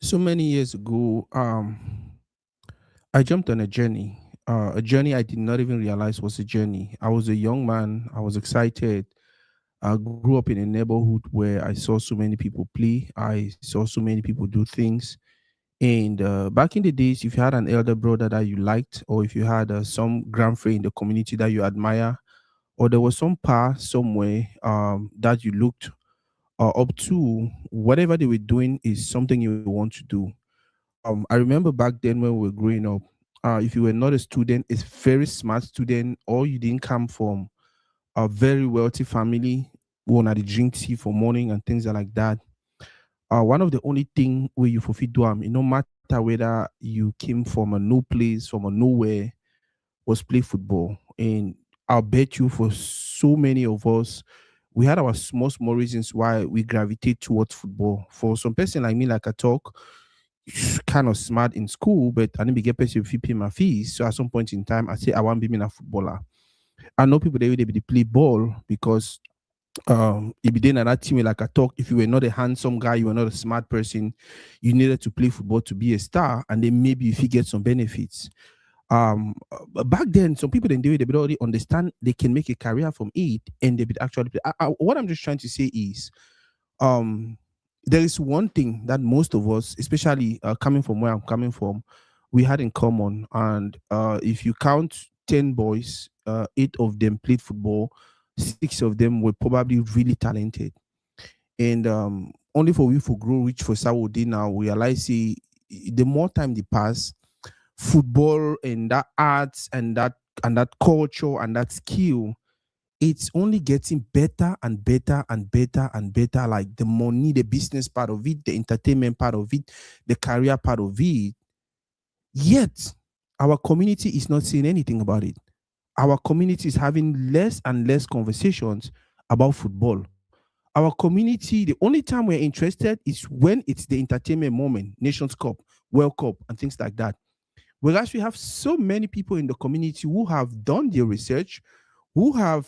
So many years ago, I jumped on a journey I did not even realize was a journey. I was a young man. I was excited. I grew up in a neighborhood where I saw so many people play. I saw so many people do things. And back in the days, if you had an elder brother that you liked, or if you had some grandfather in the community that you admire, or there was some pa somewhere that you looked up to, whatever they were doing is something you want to do. I remember back then when we were growing up, if you were not a student, a very smart student, or you didn't come from a very wealthy family, who had to drink tea for morning and things like that. One of the only thing where you fulfill do, no matter whether you came from a no place, from a nowhere, was play football. And I'll bet you for so many of us, we had our small reasons why we gravitate towards football. For some person like me, like I talk, kind of smart in school, but I didn't get paid if you pay my fees. So at some point in time, I say I want to be a footballer. I know people they play ball because if you didn't that team like I talk, if you were not a handsome guy, you were not a smart person, you needed to play football to be a star, and then maybe if you get some benefits. Back then, some people they would already understand they can make a career from it, and they would actually play. What I'm just trying to say is um there is one thing that most of us, especially coming from where I'm coming from, we had in common. And if you count 10 boys, eight of them played football, six of them were probably really talented. And only for we for grow rich for Saudi now, we realize see, the more time they pass, football and that arts and that culture and that skill, it's only getting better and better and better and better. Like the money, the business part of it, the entertainment part of it, the career part of it. Yet, our community is not saying anything about it. Our community is having less and less conversations about football. Our community, the only time we're interested is when it's the entertainment moment, Nations Cup, World Cup, and things like that. Whereas we have so many people in the community who have done their research, who have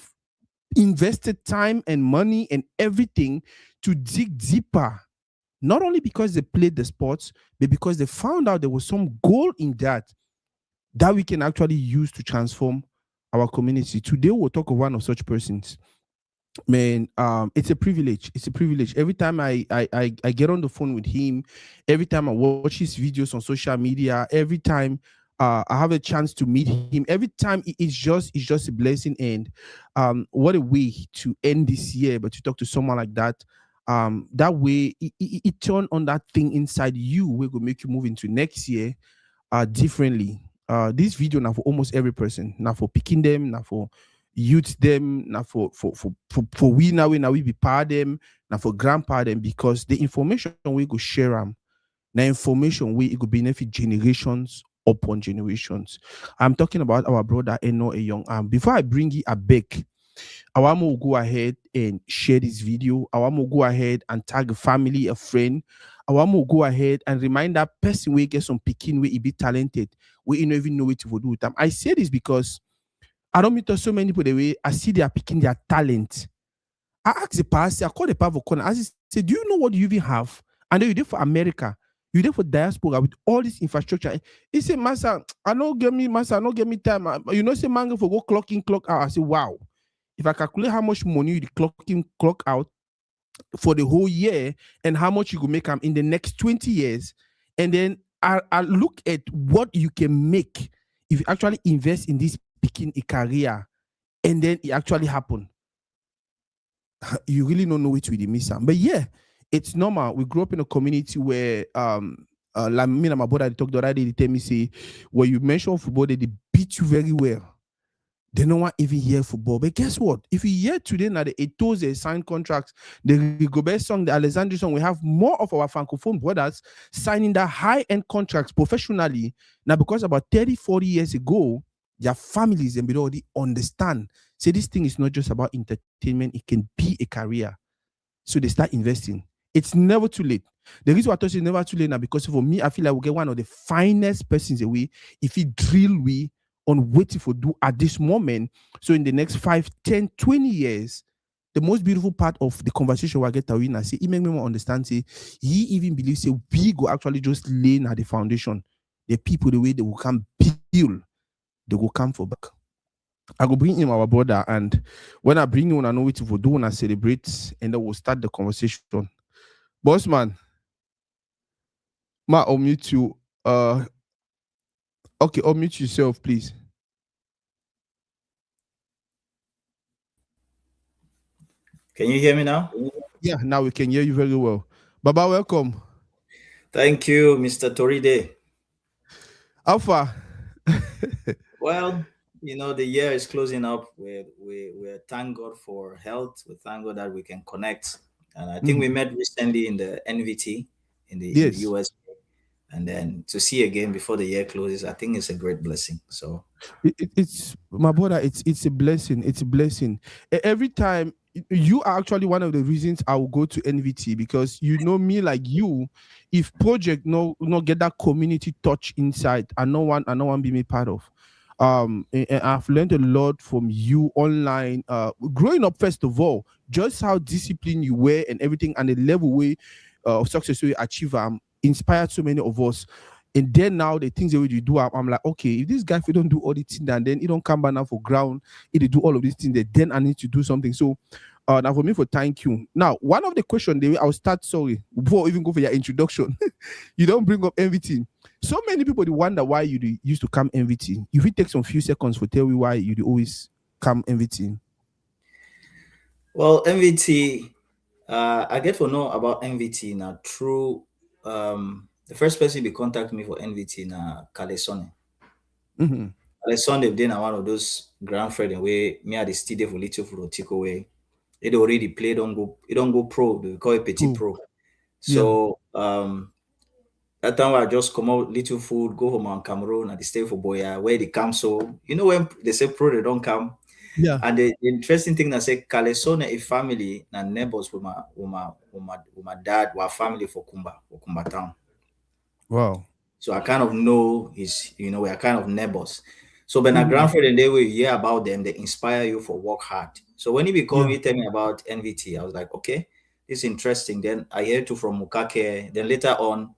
invested time and money and everything to dig deeper, not only because they played the sports, but because they found out there was some goal in that we can actually use to transform our community. Today we'll talk of one of such persons. Man, it's a privilege. It's a privilege. Every time I get on the phone with him, every time I watch his videos on social media, every time I have a chance to meet him, every time it's just a blessing. And what a way to end this year, but to talk to someone like that. That way it turn on that thing inside you, we will make you move into next year differently. This video now for almost every person, now for picking them, now for youth them, now for we be part them, now for grandpa them, because the information we go share them, now information we it could benefit generations upon generations. I'm talking about our brother Enoh Eyong. Before I bring you a back, I want to go ahead and share this video. I want to go ahead and tag a family, a friend. I want to go ahead and remind that person we get some picking where he be talented, we don't even know what to do with them. I say this because I don't meet so many people the way I see they are picking their talent. I ask the pastor, I call the pastor corner. I say, do you know what you even have? And then you're there for America, you're there for diaspora with all this infrastructure. He said, Master, I don't get me, Master, I don't get me time. You know, say man for go clock in, clock out. I say, wow. If I calculate how much money you clock in, clock out for the whole year and how much you could make in the next 20 years, and then I look at what you can make if you actually invest in this picking a career, and then it actually happen. You really don't know which way they miss them. But yeah, it's normal. We grew up in a community where like me and my brother they talked the other day, they tell me say when you mention football, they beat you very well. They don't want even hear football. But guess what? If you hear today now the Etoze signed contracts, the Rigobert song, the Alexandre song, we have more of our Francophone brothers signing that high-end contracts professionally. Now, because about 30, 40 years ago, their families and already understand. Say this thing is not just about entertainment, it can be a career. So they start investing. It's never too late. The reason why I thought it's never too late now, because for me, I feel like we get one of the finest persons away if he drill we on waiting for do at this moment. So in the next 5, 10, 20 years, the most beautiful part of the conversation I get Tawina say, he make me more understand. Say he even believes say we go actually just laying at the foundation. The people the way they will come build, they will come for back. I go bring him our brother, and when I bring him, I know what to do when I celebrate, and then we'll start the conversation. Boss man, ma unmute you. Okay, unmute yourself, please. Can you hear me now? Yeah, now we can hear you very well. Baba, welcome. Thank you, Mr. Toridey. Alpha. Well, the year is closing up. We thank God for health. We thank God that we can connect. And I think we met recently in the NVT in the Yes. US. And then to see again before the year closes, I think it's a great blessing. So It's my brother. It's a blessing. It's a blessing. Every time you are actually one of the reasons I will go to NVT, because you know me like you. If project no get that community touch inside, I no one be made part of. And I've learned a lot from you online. Growing up, first of all, just how disciplined you were and everything, and the level way of success we achieve inspired so many of us. And then now the things that you do, I'm like, okay, if this guy if he don't do all the things and then he don't come back now for ground, he do all of these things, then I need to do something. So now for me for thank you. Now, one of the questions the way I'll start, sorry, before I even go for your introduction, you don't bring up MVT. So many people they wonder why used to come MVT. If it takes some few seconds for tell me why you always come MVT. well, MVT, I get to know about MVT now through the first person to contact me for MVT now, Kalesone. Mm-hmm. Sunday then one of those grand friend way me at the studio for little for Tico way. It already play don't go pro, they call it petit Cool. pro. Yeah. So that time I just come out little food, go home on Cameroon and they stay for Boya where they come. So when they say pro they don't come. Yeah. And the interesting thing I say Kalesone a family and neighbors with my dad were family for Kumba town. Wow. So I kind of know we are kind of neighbors. So when a Mm-hmm. grandfather and they will hear about them, they inspire you for work hard. So when he be call Yeah. me, tell me about NVT, I was like, okay, it's interesting. Then I hear too from Mukake. Then later on,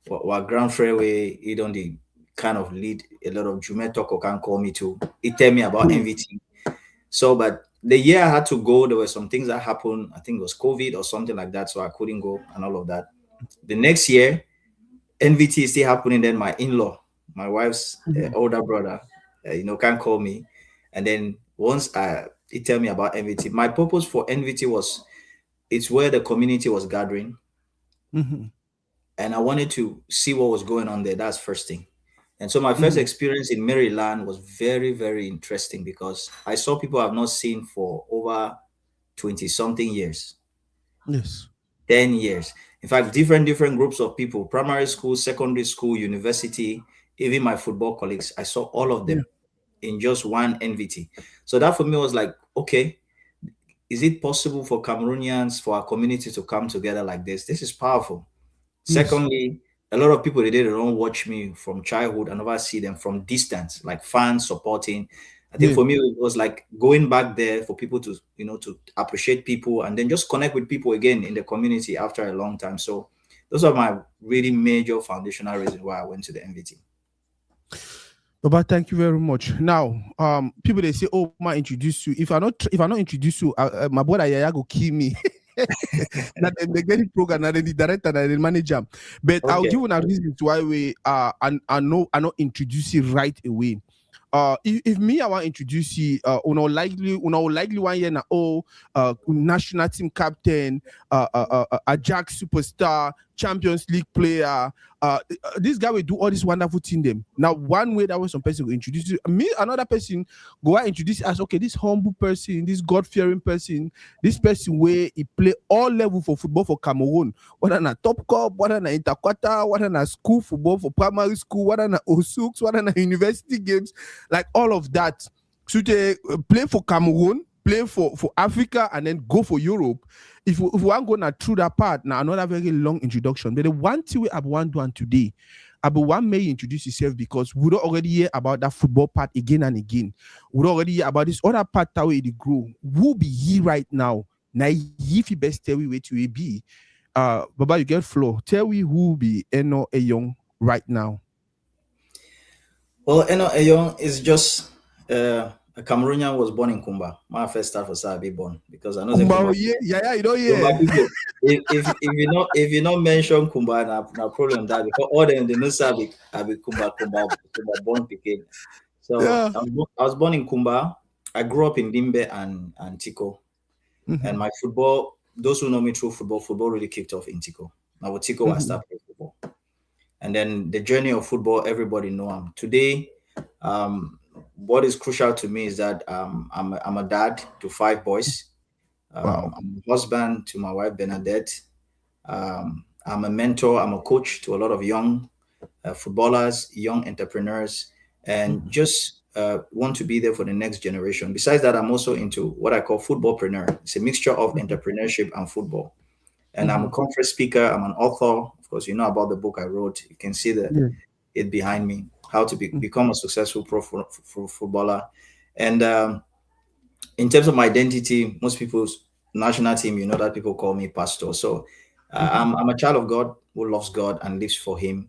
what grandfather way he don't the kind of lead a lot of Jume Toko can call me too. He tell me about Cool. NVT. So, but the year I had to go, there were some things that happened. I think it was COVID or something like that. So I couldn't go and all of that. The next year, NVT is still happening. Then my in-law, my wife's Mm-hmm. older brother, can call me. And then once he tell me about NVT, my purpose for NVT was it's where the community was gathering. Mm-hmm. And I wanted to see what was going on there. That's first thing. And so my first Mm-hmm. experience in Maryland was very, very interesting because I saw people I've not seen for over 20 something years. Yes. 10 years. In fact, different groups of people, primary school, secondary school, university, even my football colleagues, I saw all of Yeah. them in just one NVT. So that for me was like, okay, is it possible for Cameroonians, for our community to come together like this? This is powerful. Yes. Secondly, a lot of people they don't watch me from childhood and never see them from distance, like fans supporting. I think Yeah. for me it was like going back there for people to to appreciate people and then just connect with people again in the community after a long time. So those are my really major foundational reasons why I went to the MVT. Baba, thank you very much. Now, people they say, "Oh, ma introduce you." If I not introduce you, my brother Yaya go kill me. Now they get it program, now then the director, and the manager. But I'll Okay. give you a reason why we and I not introduce you right away. If me I want to introduce you, likely 1 year now. Oh, national team captain, a Jack superstar, Champions League player. This guy will do all this wonderful thing. Them now, one way that was some person will introduce you. Me, another person go out introduce you as okay, this humble person, this God fearing person, this person where he play all level for football for Cameroon, whether na top cup, whether na interquarter, whether na school football for primary school, whether na Osuks, whether na university games, like all of that. So they play for Cameroon, play for Africa, and then go for Europe. If we want to go now through that part, now another very long introduction. But the one thing we have one today, But one may introduce yourself because we don't already hear about that football part again and again. We don't already hear about this other part that way they grow. Who be here right now? Now, if you best tell we where to be. Baba, you get floor. Tell we who be Enoh Eyong right now. Well, Enoh Eyong is just a Cameroonian was born in Kumba. My first start for Sabi born because I know the Kumba, Kumba. yeah, you know, Kumba yeah. people. If you not mention Kumba, na problem that because all them they know Sabi I be Kumba born again. So Yeah. I was born in Kumba. I grew up in Dimbe and Tiko. And Mm-hmm. my football, those who know me through football really kicked off in Tiko. Now with Tiko, I Mm-hmm. started playing football. And then the journey of football, everybody know today. Um, what is crucial to me is that I'm a dad to 5 boys. Wow. I'm a husband to my wife Bernadette. I'm a mentor. I'm a coach to a lot of young footballers, young entrepreneurs, and Mm-hmm. just want to be there for the next generation. Besides that, I'm also into what I call footballpreneur. It's a mixture of entrepreneurship and football. And I'm a Mm-hmm. conference speaker. I'm an author. Of course, you know about the book I wrote. You can see Yeah. it behind me. How to become a successful footballer. And in terms of my identity, most people's national team, you know that people call me pastor. So Mm-hmm. I'm a child of God who loves God and lives for Him.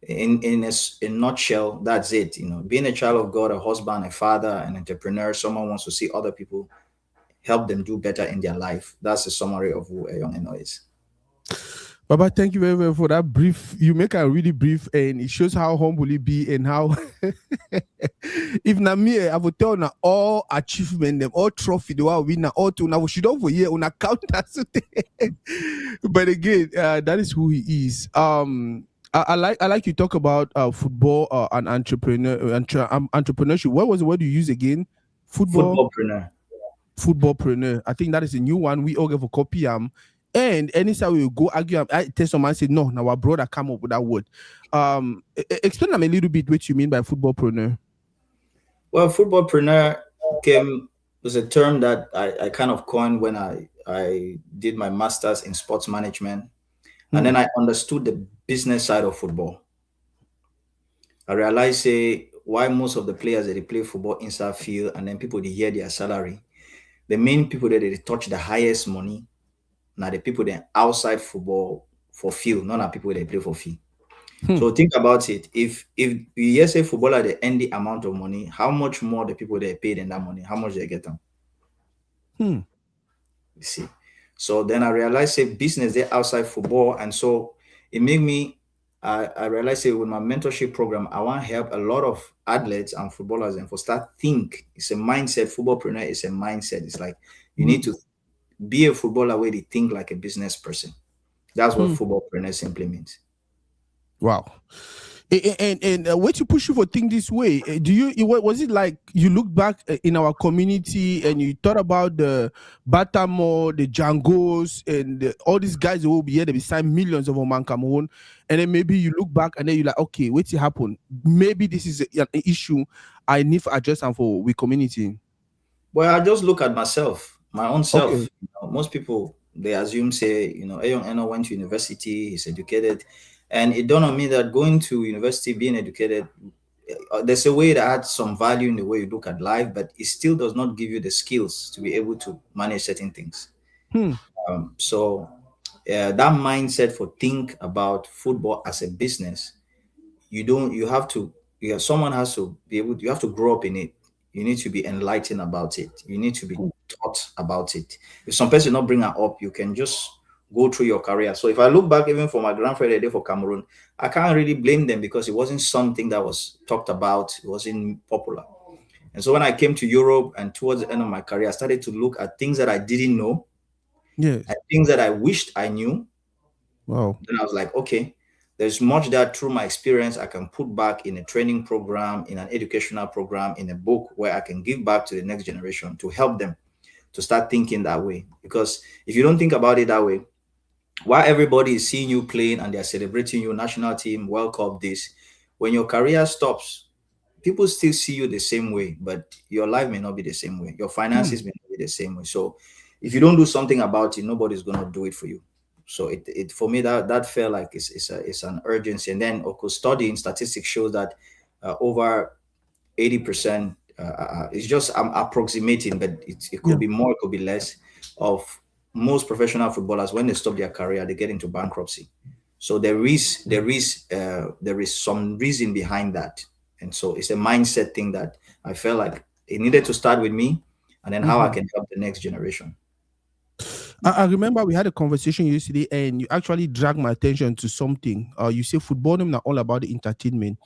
In a nutshell, that's it. You know, being a child of God, a husband, a father, an entrepreneur, someone wants to see other people help them do better in their life. That's a summary of who a young Enoh is. Baba, thank you very, very for that brief. You make a really brief, and it shows how humble you be and how. If na me, I would tell na all achievement, them all trophy, the one win, all to now we should over here on account. But again, that is who he is. I like you talk about football and entrepreneurship. What was the word you use again? Football. Footballpreneur. Footballpreneur. I think that is a new one. We all get for copy and anytime we go argue, I tell someone say no. Now our brother come up with that word. Explain them a little bit what you mean by footballpreneur. Well, footballpreneur came was a term that I kind of coined when I did my master's in sports management. And then Hmm. I understood the business side of football. I realized say why most of the players that they play football inside field and then people they hear their salary. The main people that they touch the highest money now the people that outside football for field, not the people that play for fee. Hmm. So think about it. If you hear say footballer they earn the amount of money, how much more the people they paid in that money, how much they get them? Hmm. You see. So then I realized say business they outside football, and so it made me I realized say with my mentorship program, I want to help a lot of athletes and footballers and for start think. It's a mindset. Footballpreneur is a mindset. It's like you need Hmm. to be a footballer where they think like a business person. That's what Hmm. footballpreneur simply means. Wow. And what you push you for think this way? Do you was it like you look back in our community and you thought about the Batamo, the Django's, and all these guys who will be here, they be sign millions of man Cameroon, and then maybe you look back and then you're like, okay, what's happen? Maybe this is an issue I need to address and for we community. Well, I just look at myself, my own Okay. self. Most people they assume say, Eyong Enoh went to university, he's educated, and it dawned on me that going to university, being educated, there's a way that adds some value in the way you look at life, but it still does not give you the skills to be able to manage certain things. Hmm. So that mindset for think about football as a business, you have to someone has to be able you have to grow up in it. You need to be enlightened about it. You need to be taught about it. If some person not bring her up, you can just go through your career. So if I look back even for my grandfather day for Cameroon, I can't really blame them because it wasn't something that was talked about. It wasn't popular. And so when I came to Europe and towards the end of my career, I started to look at things that I didn't know Yes. and things that I wished I knew. Wow. Then I was like, okay, there's much that through my experience I can put back in a training program, in an educational program, in a book where I can give back to the next generation to help them to start thinking that way. Because if you don't think about it that way, while everybody is seeing you playing and they're celebrating you, national team, World Cup, this, when your career stops, people still see you the same way, but your life may not be the same way. Your Hmm. finances may not be the same way. So if you don't do something about it, nobody's going to do it for you. So it for me that felt like it's an urgency. And then of course studying statistics shows that over 80%, it's just I'm approximating, but it Yeah. could be more, it could be less, of most professional footballers when they stop their career they get into bankruptcy. So there is some reason behind that. And so it's a mindset thing that I felt like it needed to start with me, and then how I Mhm. can help the next generation. I remember we had a conversation yesterday, and you actually dragged my attention to something. You say football is not all about the entertainment,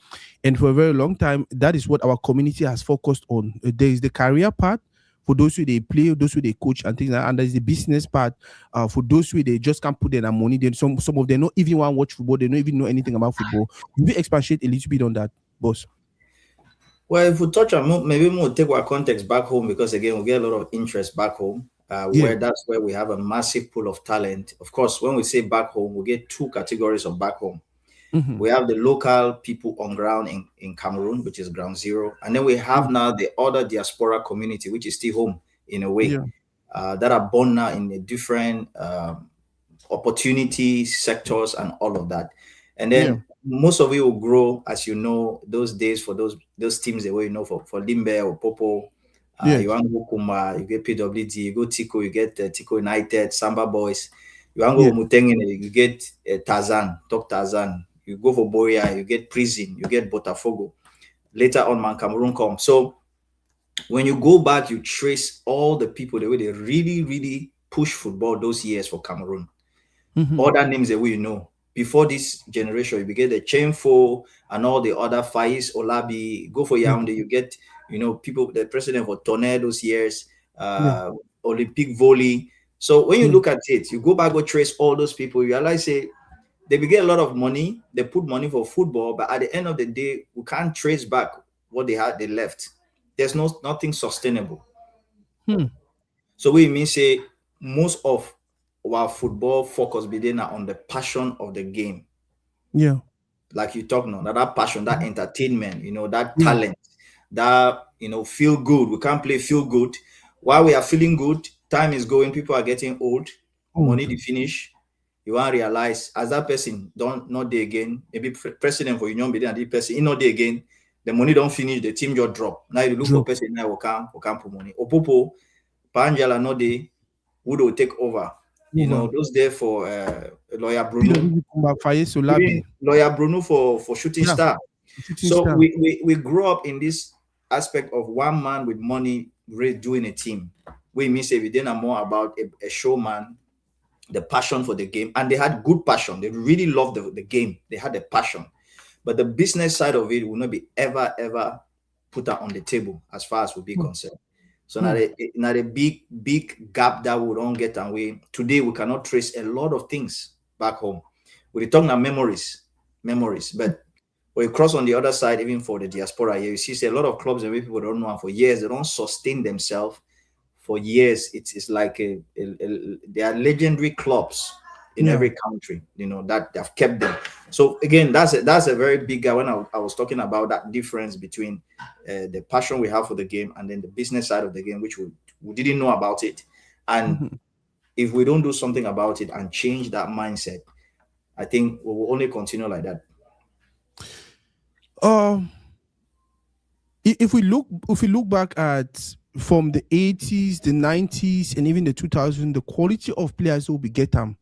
and for a very long time, that is what our community has focused on. There is the career part for those who they play, those who they coach, and things like that. And there's the business part for those who they just can't put their money. Then some of them don't even want to watch football. They don't even know anything about football. Will you expatiate a little bit on that, boss? Well, if we touch on maybe we'll take our context back home, because again we get a lot of interest back home, Yeah. where that's where we have a massive pool of talent. Of course, when we say back home, we get two categories of back home. Mm-hmm. We have the local people on ground in Cameroon, which is ground zero. And then we have now the other diaspora community, which is still home in a way, Yeah. that are born now in a different opportunities, sectors, and all of that. And Yeah. then most of it will grow, as you know, those days for those teams the way you know for Limbe or Popo. You Yes. want to go Kuma, you get PWD, you go Tico, you get Tico United, Samba Boys. You want to Yeah. go Mutengene, you get Tarzan, Top Tarzan. You go for Boria, you get Prison, you get Botafogo. Later on, Man Cameroon come. So when you go back, you trace all the people the way they really, really push football those years for Cameroon. Mm-hmm. Other names that we know. Before this generation, you get the Chainfo and all the other Faiz Olabi, go for Yeah. Yaoundé, you get, people, the president for Tornadoes years, Yeah. Olympic volley. So when you Yeah. look at it, you go back, go trace all those people, you realize, say, they will get a lot of money, they put money for football, but at the end of the day, we can't trace back what they left. There's nothing sustainable. Hmm. So we mean say most of our football focus be there now on the passion of the game. Yeah. Like you talk now, that passion, that Mhm. entertainment, that Yeah. talent, that feel good. We can't play feel good. While we are feeling good, time is going, people are getting old, money Old. to finish. You want to realize as that person don't not there again, maybe president for union and the person, he not there again, the money don't finish, the team just drop. Now you look for Drop. person now will come put money. Opopo, Panjala no dey, who will take over. Over. Those there for lawyer Bruno, PWD Kumba Faye even Solabi. lawyer Bruno for shooting Yeah. star. Shooting So star. we grew up in this aspect of one man with money really doing a team. We mean say we didn't know more about a showman, the passion for the game, and they had good passion. They really loved the game. They had a passion, but the business side of it will not be ever put out on the table as far as will be Hmm. concerned. So Hmm. now the big gap that we don't get away. Today we cannot trace a lot of things back home. We're talking about memories. But when you cross on the other side, even for the diaspora here, you see say, a lot of clubs and people don't know for years, they don't sustain themselves for years. It's like they are legendary clubs in Yeah. every country, that they've kept them. So again, that's a very big guy. When I was talking about that difference between the passion we have for the game and then the business side of the game, which we didn't know about it. And Mhm. if we don't do something about it and change that mindset, I think we will only continue like that. Um, if we look back at from the 80s, the 90s, and even the 2000s, the quality of players who we get them.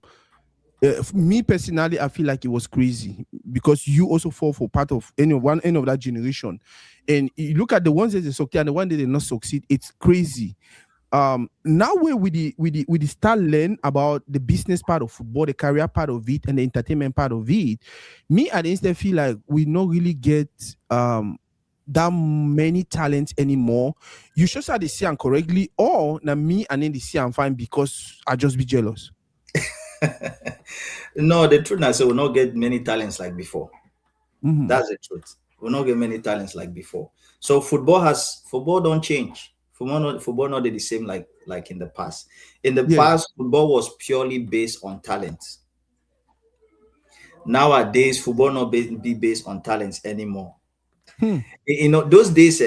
Me personally, I feel like it was crazy because you also fall for part of one end of that generation, and you look at the ones that they succeed and the one that did not succeed. It's crazy. Now where we start learn about the business part of football, the career part of it, and the entertainment part of it. Me, I instead feel like we not really get that many talents anymore. You should say the see am correctly, or na me and then the see am fine because I just be jealous. No, the truth is, we'll not get many talents like before. Mm-hmm. That's the truth. We'll not get many talents like before. So football don't change. Football not the same like in the past. In the Yes. past, football was purely based on talent. Nowadays, football not be based on talents anymore. Hmm. Those days,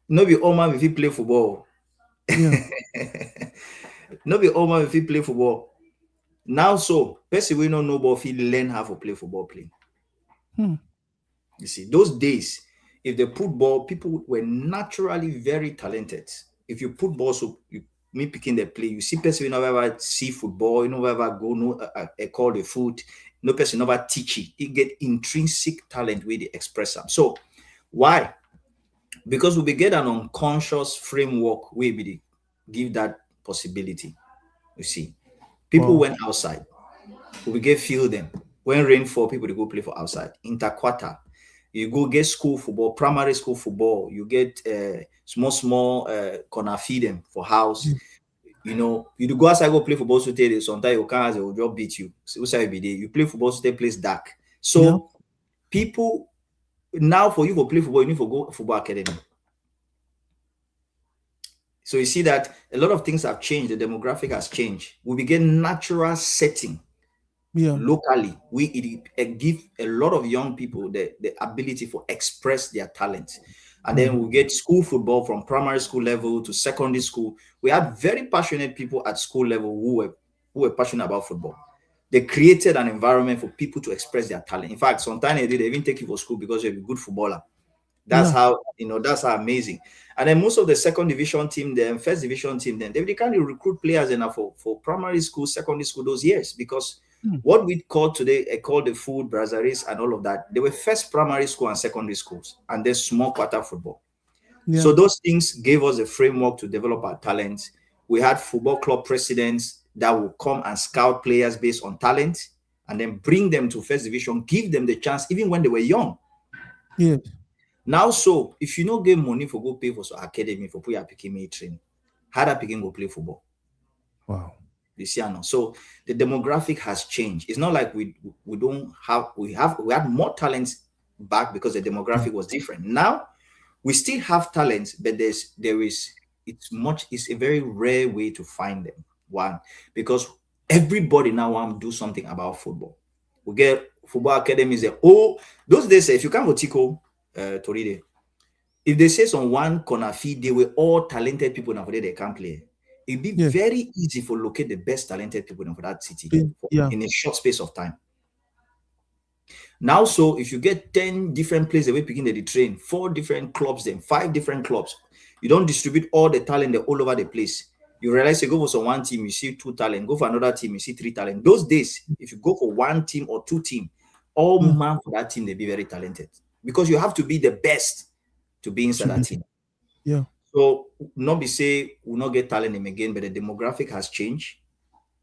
no be all man if you play football. Yeah. No be all man if you play football. Now, so person we don't know but if he learn how to play football play. Hmm. You see, those days, if they put ball, people were naturally very talented. If you put ball, so you me picking the play, you see person you never ever see football, you never ever go no call the foot, no person never teach it. He get intrinsic talent where they express them. So why? Because we get an unconscious framework where we give that possibility. You see, people Wow. went outside. We get feel them. When rain fall, people they go play for outside. Interquarter. You go get school football, primary school football. You get small corner feed them for house. Yeah. You know, you do go outside go play football so today. Sometimes your cars will just beat you. So outside be there. You play football so they place dark. Yeah. So people now for you to play football, you need to go football academy. So you see that a lot of things have changed. The demographic has changed. We begin natural setting Yeah. locally. It give a lot of young people the ability to express their talent. And then Hmm. we get school football from primary school level to secondary school. We had very passionate people at school level who were passionate about football. They created an environment for people to express their talent. In fact, sometimes they even take you for school because you're a good footballer. That's Yeah. how that's how amazing. And then most of the second division team, then first division team, then they kind of recruit players enough for primary school, secondary school those years because Hmm. what we call today, I call the food, brasseries, and all of that. They were first primary school and secondary schools, and then small quarter football. So Yeah. those things gave us a framework to develop our talents. We had football club presidents that would come and scout players based on talent, and then bring them to first division, give them the chance, even when they were young. Yes. Now, so if you no get money for go pay for some academy for put your pikin me train, how that pikin go play football? Wow. You see, I know. So the demographic has changed. It's not like we don't have we had more talents back because the Yeah. demographic was different. Now we still have talents, but it's a very rare way to find them. One, because everybody now want to do something about football. We get football academies there. Oh, those days, if you come to Tico, Toridey, if they say on one corner feed, they were all talented people now for there they can play. It'd be Yeah. very easy for locate the best talented people for that city Yeah. in a short space of time. Now, so if you get 10 different places away picking the train, 4 different clubs, then 5 different clubs, you don't distribute all the talent all over the place. You realize you go for some one team, you see 2 talent, go for another team, you see 3 talent. Those days, if you go for one team or 2 team, all Yeah. man for that team, they be very talented because you have to be the best to be inside To that be. team. Yeah. So not be say we'll not get talent him again, but the demographic has changed,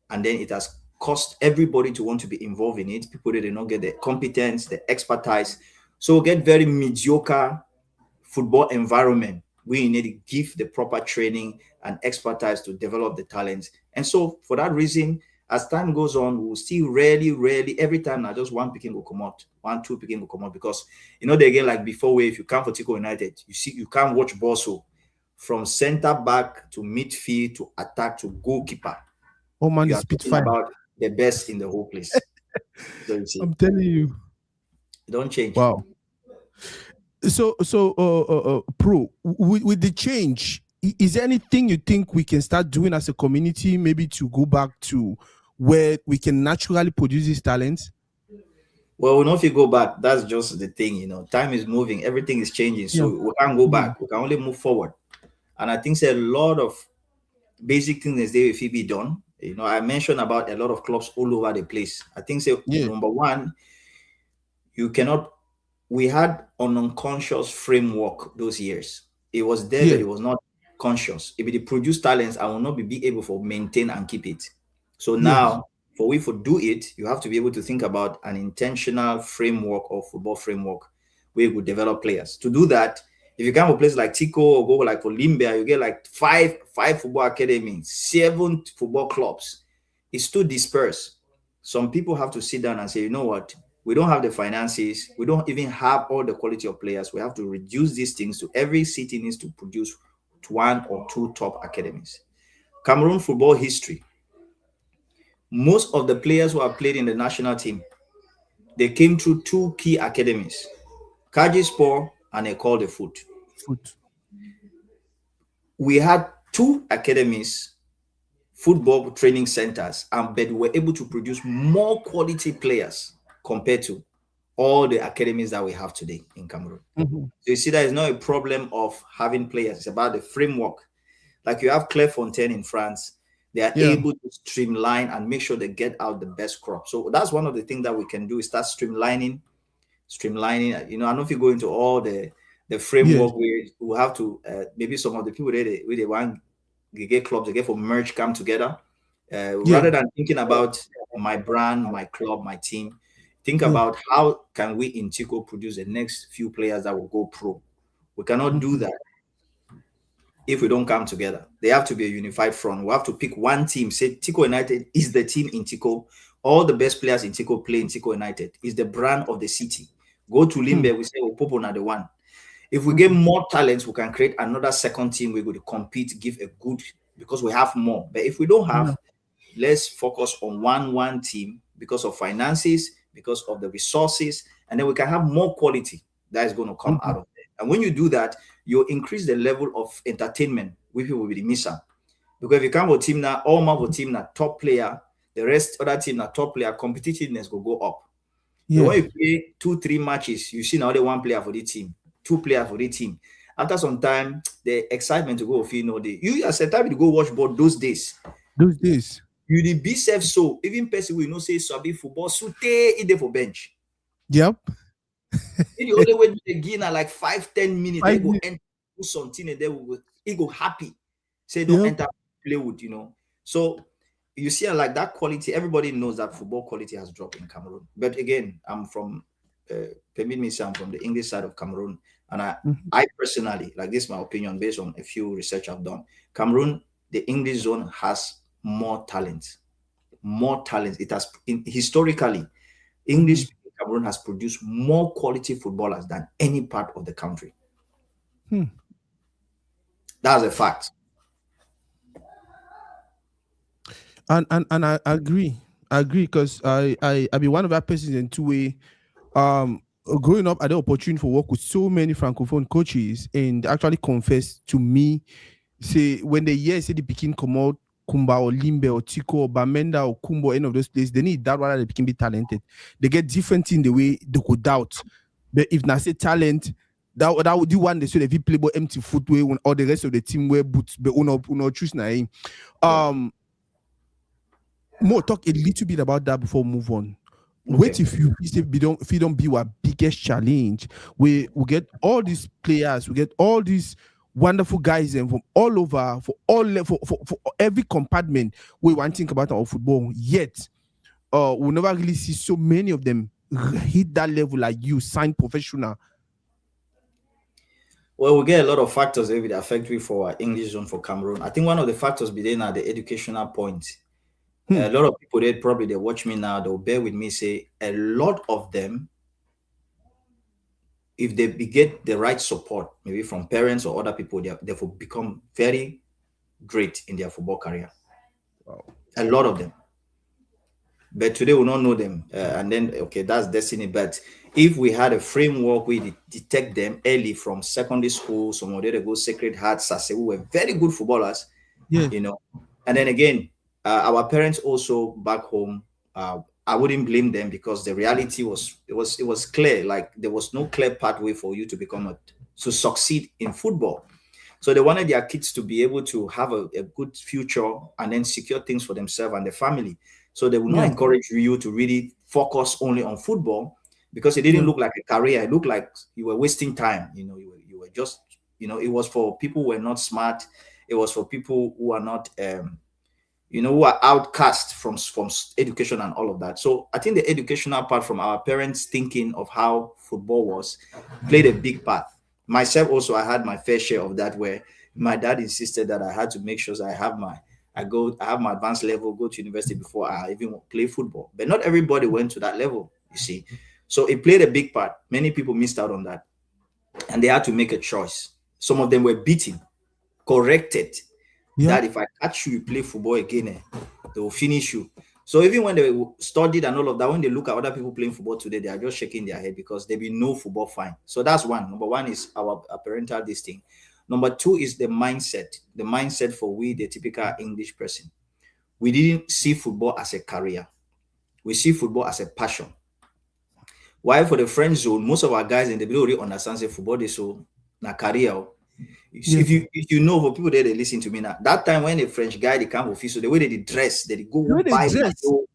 and then it has caused everybody to want to be involved in it. People that did not get the competence, the expertise, so we'll get very mediocre football environment. We need to give the proper training and expertise to develop the talents. And so for that reason, as time goes on, we'll still rarely, every time now just one picking will come out, 1, 2 picking will come out because they again like before where if you come for Tico United, you can't watch ball so from center back to midfield to attack to goalkeeper. Oh man, You the are talking Spitfire. about the best in the whole place. So you see, I'm telling you. it don't change. Wow. Pro, with the change, is there anything you think we can start doing as a community, maybe to go back to where we can naturally produce these talents? Well, we know if you go back, that's just the thing. Time is moving, everything is changing. Yeah. So we can't go Yeah. back. We can only move forward. And I think a lot of basic things there will be done. I mentioned about a lot of clubs all over the place. I think Yeah. number one, you cannot we had an unconscious framework those years. It was there, but Yeah. it was not conscious. If it produce talents, I will not be able to maintain and keep it. So Yes. now, for we to do it, you have to be able to think about an intentional framework or football framework where you would develop players. To do that, if you come to a place like Tico or go like for Limbia, you get like five football academies, 7 football clubs. It's too dispersed. Some people have to sit down and say, you know what? We don't have the finances. We don't even have all the quality of players. We have to reduce these things to every city needs to produce 1 or 2 top academies. Cameroon football history. Most of the players who have played in the national team, they came through 2 key academies, Kaji Sport and Ecole de Foot. Foot. We had 2 academies football training centers, and but we were able to produce more quality players compared to all the academies that we have today in Cameroon. Mhm. So you see, that is not a problem of having players; it's about the framework. Like you have Clairefontaine in France, they are Yeah. able to streamline and make sure they get out the best crop. So that's one of the things that we can do is start streamlining. I don't know if you go into all the Yes. framework we have to maybe some of the people they want they get clubs, they get for merge come together. Yeah. Rather than thinking about my brand, my club, my team, think Yeah. about how can we in Tico produce the next few players that will go pro. We cannot do Mhm. that if we don't come together. They have to be a unified front. We have to pick one team. Say Tico United is the team in Tico. All the best players in Tico play in Tico United. Is the brand of the city. Go to Hmm. Limbe, we say Opopo na the one. If we get Mhm. more talents, we can create another second team. We're going to compete, give a good because we have more. But if we don't Yeah. have, let's focus on one team because of finances, because of the resources, and then we can have more quality that is going to come out Mhm. of it. And when you do that, you increase the level of entertainment with people will be missing. Because if you come with team now, all my team now top player, the rest other team now top player, competitiveness will go up. But Yeah. when you play 2, 3 matches, you see now only one player for the team, two players for the team. After some time, the excitement to go feel no day. You as a time to go watch ball those days. Those days. You the be self so even person will not say sabi football so it there for bench. Yep. If the only way to begin at like 5, 10 minutes, they Five go minutes. enter do something and they will he go happy. Say don't Yep. enter play with. So you see like that quality, everybody knows that football quality has dropped in Cameroon. But again, I'm from permit me say I'm from the English side of Cameroon. And Mhm. I personally, like this is my opinion based on a few research I've done. Cameroon, the English zone has more talent. More talent. It has historically English Mhm. speaking Cameroon has produced more quality footballers than any part of the country. Hmm. That's a fact. And I agree. I agree because I be one of that persons in two-way. Growing up, I had the opportunity for work with so many francophone coaches, and they actually confessed to me, say when they hear say the Pekin come out, Kumba or Limbe or Tico or Bamenda or Kumbo, any of those places, they need that rather they can be talented. They get different in the way they could doubt. But if not say talent, that would do one they say if you play about empty footwear when all the rest of the team wear boots, but uno choose na him. Yeah. Um more talk a little bit about that before we move on. Wait Okay. if you don't be our biggest challenge. We get all these players, we get all these wonderful guys and from all over for all for every compartment we want to think about our football. Yet we'll never really see so many of them hit that level like you, sign professional. Well, we get a lot of factors that will affect we for our English zone for Cameroon. I think one of the factors be there now the educational point. A Hmm. lot of people they probably they watch me now, they'll bear with me, say a lot of them, if they get the right support, maybe from parents or other people, they will become very great in their football career. Wow. A lot of them. But today we don't know them, and then okay, that's destiny. But if we had a framework, we detect them early from secondary school. Some of them they go Sacred Heart, Sase, who were very good footballers, Yeah. you know. And then again, our parents also back home. I wouldn't blame them because the reality was clear. Like there was no clear pathway for you to succeed in football. So they wanted their kids to be able to have a good future and then secure things for themselves and their family. So they will not Yeah. encourage you to really focus only on football because it didn't Yeah. look like a career. It looked like you were wasting time. You were just, it was for people who were not smart. It was for people who are not who are outcast from education and all of that. So I think the educational part from our parents thinking of how football was played a big part. Myself also, I had my fair share of that where my dad insisted that I had to make sure that I have my advanced level, go to university before I even play football. But not everybody went to that level, you see. So it played a big part. Many people missed out on that and they had to make a choice. Some of them were beaten, corrected, Yep. that if I catch you, you play football again, they will finish you. So even when they studied and all of that, when they look at other people playing football today, they are just shaking their head because they be no football fine. So that's one. Number one is our parental this thing. Number two is the mindset. The mindset for we, the typical English person. we didn't see football as a career. We see football as a passion. While for the French zone, most of our guys in the middle already understand say football is so na career. Yeah. If you know, for people there they listen to me now, that time when a French guy they come official, the way they dress, they The go way they buy dress. motor,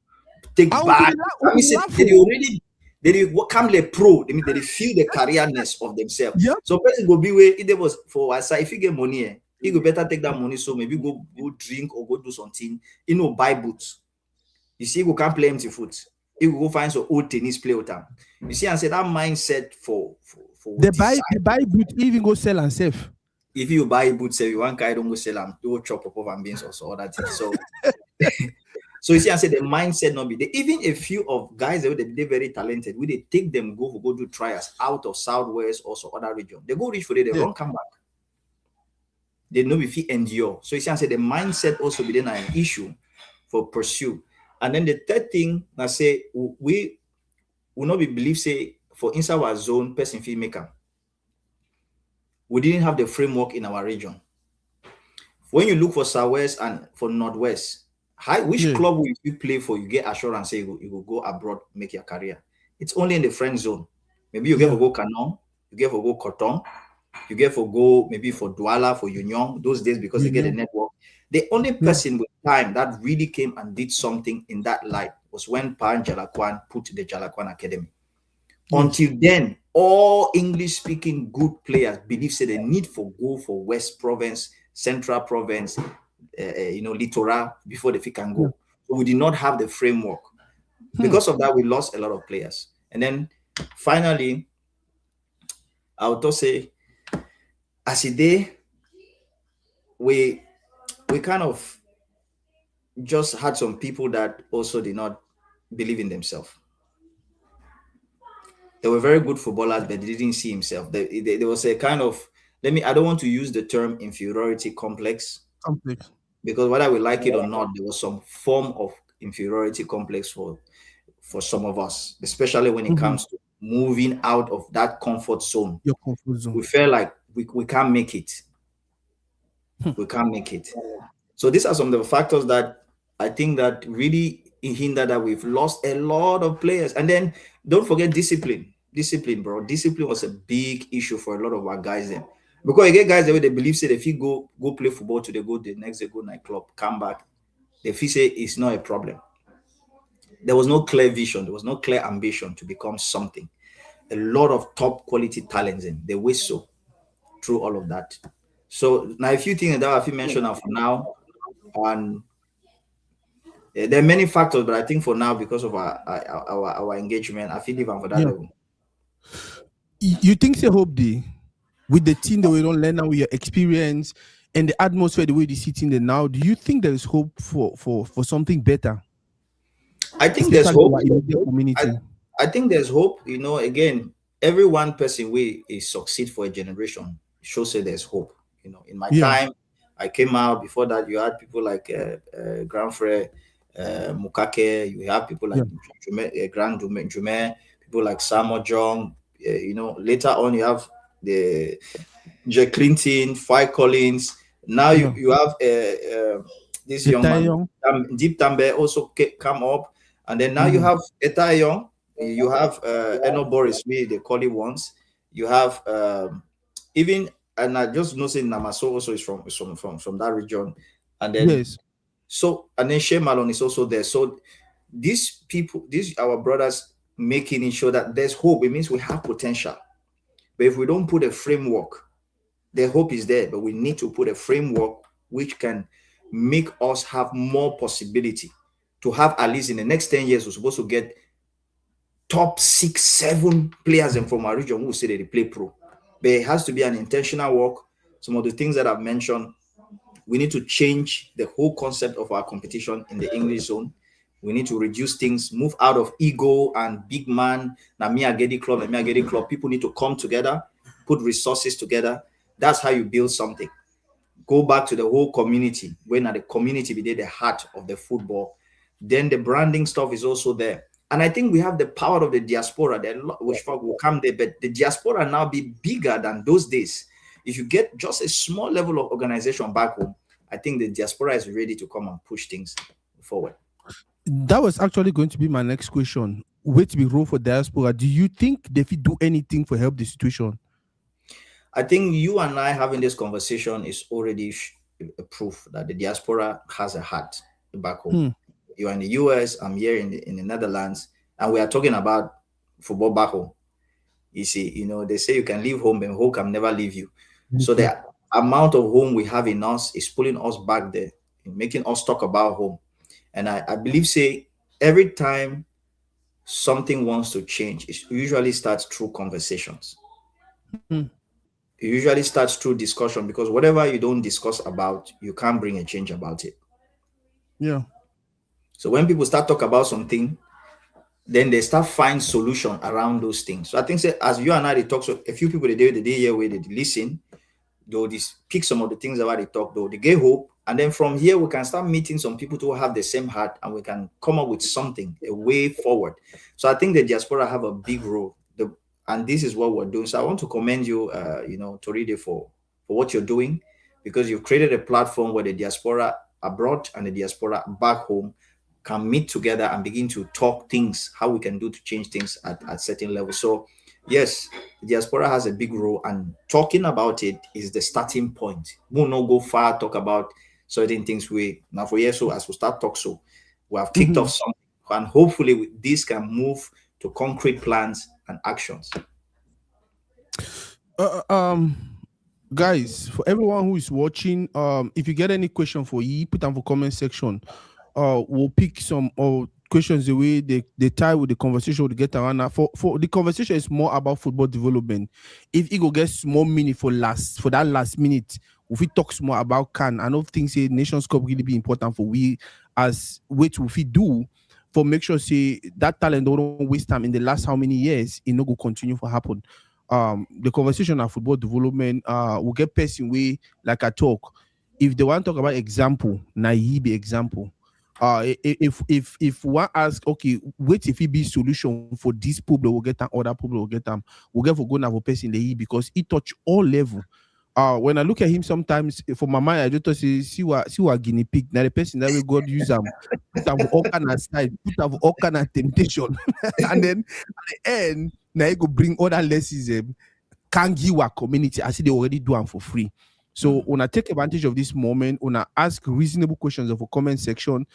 take I will be bag. la- I will mean, be say they laughing. already they come the pro. They mean they feel the careerness of themselves. Yep. So person go be where if there was for our side, if you get money, you go better take that money. So maybe go drink or go do something. Buy boots. You see, you can't play empty foot. You go find some old tennis play with them. You see, and say that mindset for They decide. buy boot, even go sell and save. If you buy boots, say you want guy don't go sell them, you go chop up and beans or so other things. So so you see, I say the mindset not be there. Even a few of guys they very talented. We they take them go do trials out of Southwest or some other region. They go reach for it, they Yeah. run come back. They know if he endure. So you see, I say the mindset also be then an issue for pursue. And then the third thing I say we will not be believe say for inside our zone person fee maker. We didn't have the framework in our region. When you look for Southwest and for Northwest, which Yeah. club will you play for? You get assurance say you will go abroad, make your career. It's only in the friend zone. Maybe you get Yeah. for go Canon, you get for go Cotton, you get for go maybe for Douala, for Union, those days because they get a Union. network. The only Yeah. person with time that really came and did something in that light was when Pan Jalakwan put the Jalakwan Academy. Yes. Until then, all English-speaking good players believe say they need for go for West Province, Central Province, Littoral before they can Yeah. go. So we did not have the framework. Hmm. Because of that, we lost a lot of players. And then finally, I would also say, as a day, we kind of just had some people that also did not believe in themselves. They were very good footballers, but they didn't see himself. There was a kind of I don't want to use the term inferiority complex Complex. because whether we like it or not, there was some form of inferiority complex for some of us, especially when it Mm-hmm. comes to moving out of that comfort zone. Your comfort zone. We felt like we can't make it. Hmm. We can't make it. So these are some of the factors that I think that really hinder that we've lost a lot of players. And then don't forget discipline. Discipline, bro. Discipline was a big issue for a lot of our guys then. Because you get guys the way they believe say if you go play football today, go the next day, go nightclub, come back. They feel say it's not a problem. There was no clear vision, there was no clear ambition to become something. A lot of top quality talents in they whistle through all of that. So now if you think that if you mention for now, and there are many factors, but I think for now, because of our engagement, I feel even for that Yeah. level. You think say hope day with the team that we don't learn now with your experience and the atmosphere the way they sit in there now, do you think there is hope for something better, I think there's especially hope. our immediate I, community? I think there's hope. Again, every one person we is succeed for a generation shows that there's hope. In my Yeah. time, I came out. Before that, you had people like Grandfrere, Mukake. You have people Yeah. like Grand Jume, people like Samuel Jong. Later on, you have the Jack Clinton, Five Collins. Now you, Yeah. you have this young Enoh man, Eyong. Deep Tambe, also come up. And then now you Mhm. have Enoh Eyong, you have Eno Boris, we they call it once. You have even, and I just know saying Namaso also is from that region. And then Yes. and then Shea Malone is also there. So these people, these our brothers making it sure that there's hope. It means we have potential. But if we don't put a framework, the hope is there, but we need to put a framework which can make us have more possibility to have at least in the next 10 years, we're supposed to get top 6, 7 players from our region who say they play pro. But it has to be an intentional work. Some of the things that I've mentioned, we need to change the whole concept of our competition in the English zone. We need to reduce things, move out of ego and big man, Namia Gedi Club, Namia Gedi Club. People need to come together, put resources together. That's how you build something. Go back to the whole community. When at the community be the heart of the football, then the branding stuff is also there. And I think we have the power of the diaspora, which will come there, but the diaspora now be bigger than those days. If you get just a small level of organization back home, I think the diaspora is ready to come and push things forward. That was actually going to be my next question. Wait to be role for diaspora. Do you think they fit do anything for help the situation? I think you and I having this conversation is already a proof that the diaspora has a heart back home. Hmm. You are in the US, I'm here in the Netherlands, and we are talking about football back home. You see, they say you can leave home, but home can never leave you. So Yeah. the amount of home we have in us is pulling us back there, making us talk about home. And I believe, say, every time something wants to change, it usually starts through conversations. Hmm. It usually starts through discussion because whatever you don't discuss about, you can't bring a change about it. Yeah. So when people start talk about something, then they start find solution around those things. So I think, say, as you and I they talk, so a few people they hear where they listen, though this pick some of the things about they talk, though they get hope, and then from here we can start meeting some people who have the same heart, and we can come up with something, a way forward. So I think the diaspora have a big role, and this is what we're doing. So I want to commend you, Toridey, for what you're doing, because you've created a platform where the diaspora abroad and the diaspora back home can meet together and begin to talk things, how we can do to change things at certain levels. So yes, the diaspora has a big role, and talking about it is the starting point. We'll not go far, talk about certain things. We now for years, so as we start talk, so we have kicked off Mhm. something, and hopefully this can move to concrete plans and actions. Uh, um, guys, for everyone who is watching, if you get any question for you, put them for comment section. We'll pick some questions the way they tie with the conversation we get around now. For the conversation is more about football development. If it go gets more meaning for that last minute, if we talk more about can, I don't think say Nations Cup really be important for we as which if we do for make sure say that talent don't waste time in the last how many years it no go continue for happen. The conversation of football development will get person way like I talk. If they want to talk about example, naive example. If one ask, okay, wait if it be solution for this problem, will get them, other problem will get them. We'll get for go now for person the because it touch all level. When I look at him sometimes for my mind, I just thought see what guinea pig. Now the person that will God use them, put them for all kind of side, put them for all kind of temptation, and then at the end, now you go bring other lessons. Can give our community. I see they already do them for free. So Mm. when I take advantage of this moment, when I ask reasonable questions of a comment section,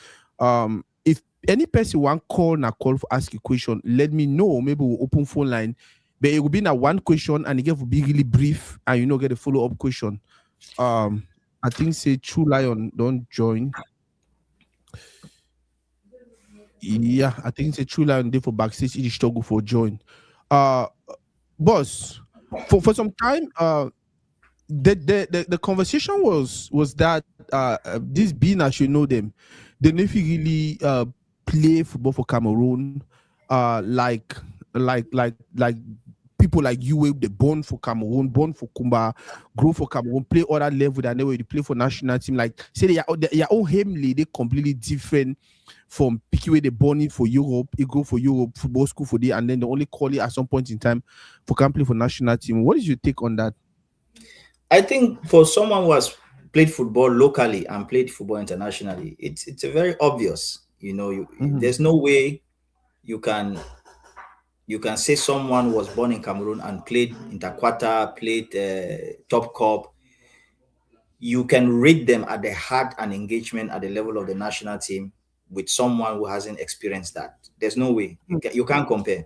if any person want call for ask a question, let me know. Maybe we'll open phone line. But it will be now one question and it get to be really brief and get a follow-up question. I think say True Lion don't join. Yeah, I think say True Lion there for backstage it struggle for join. Uh boss, for some time, the conversation was that these being as you know them, they never really play football for Cameroon, like like people like you were they born for Cameroon, born for Kumba, grow for Cameroon, play other level than they were they play for national team. Like say their own family they completely different from picky way they born in for Europe, you go for Europe football school for the and then they only call it at some point in time for can play for national team. What is your take on that? I think for someone who has played football locally and played football internationally, it's a very obvious. Mhm. There's no way you can say someone was born in Cameroon and played interquarter, played top cup. You can rate them at the heart and engagement at the level of the national team with someone who hasn't experienced that. There's no way you can't compare.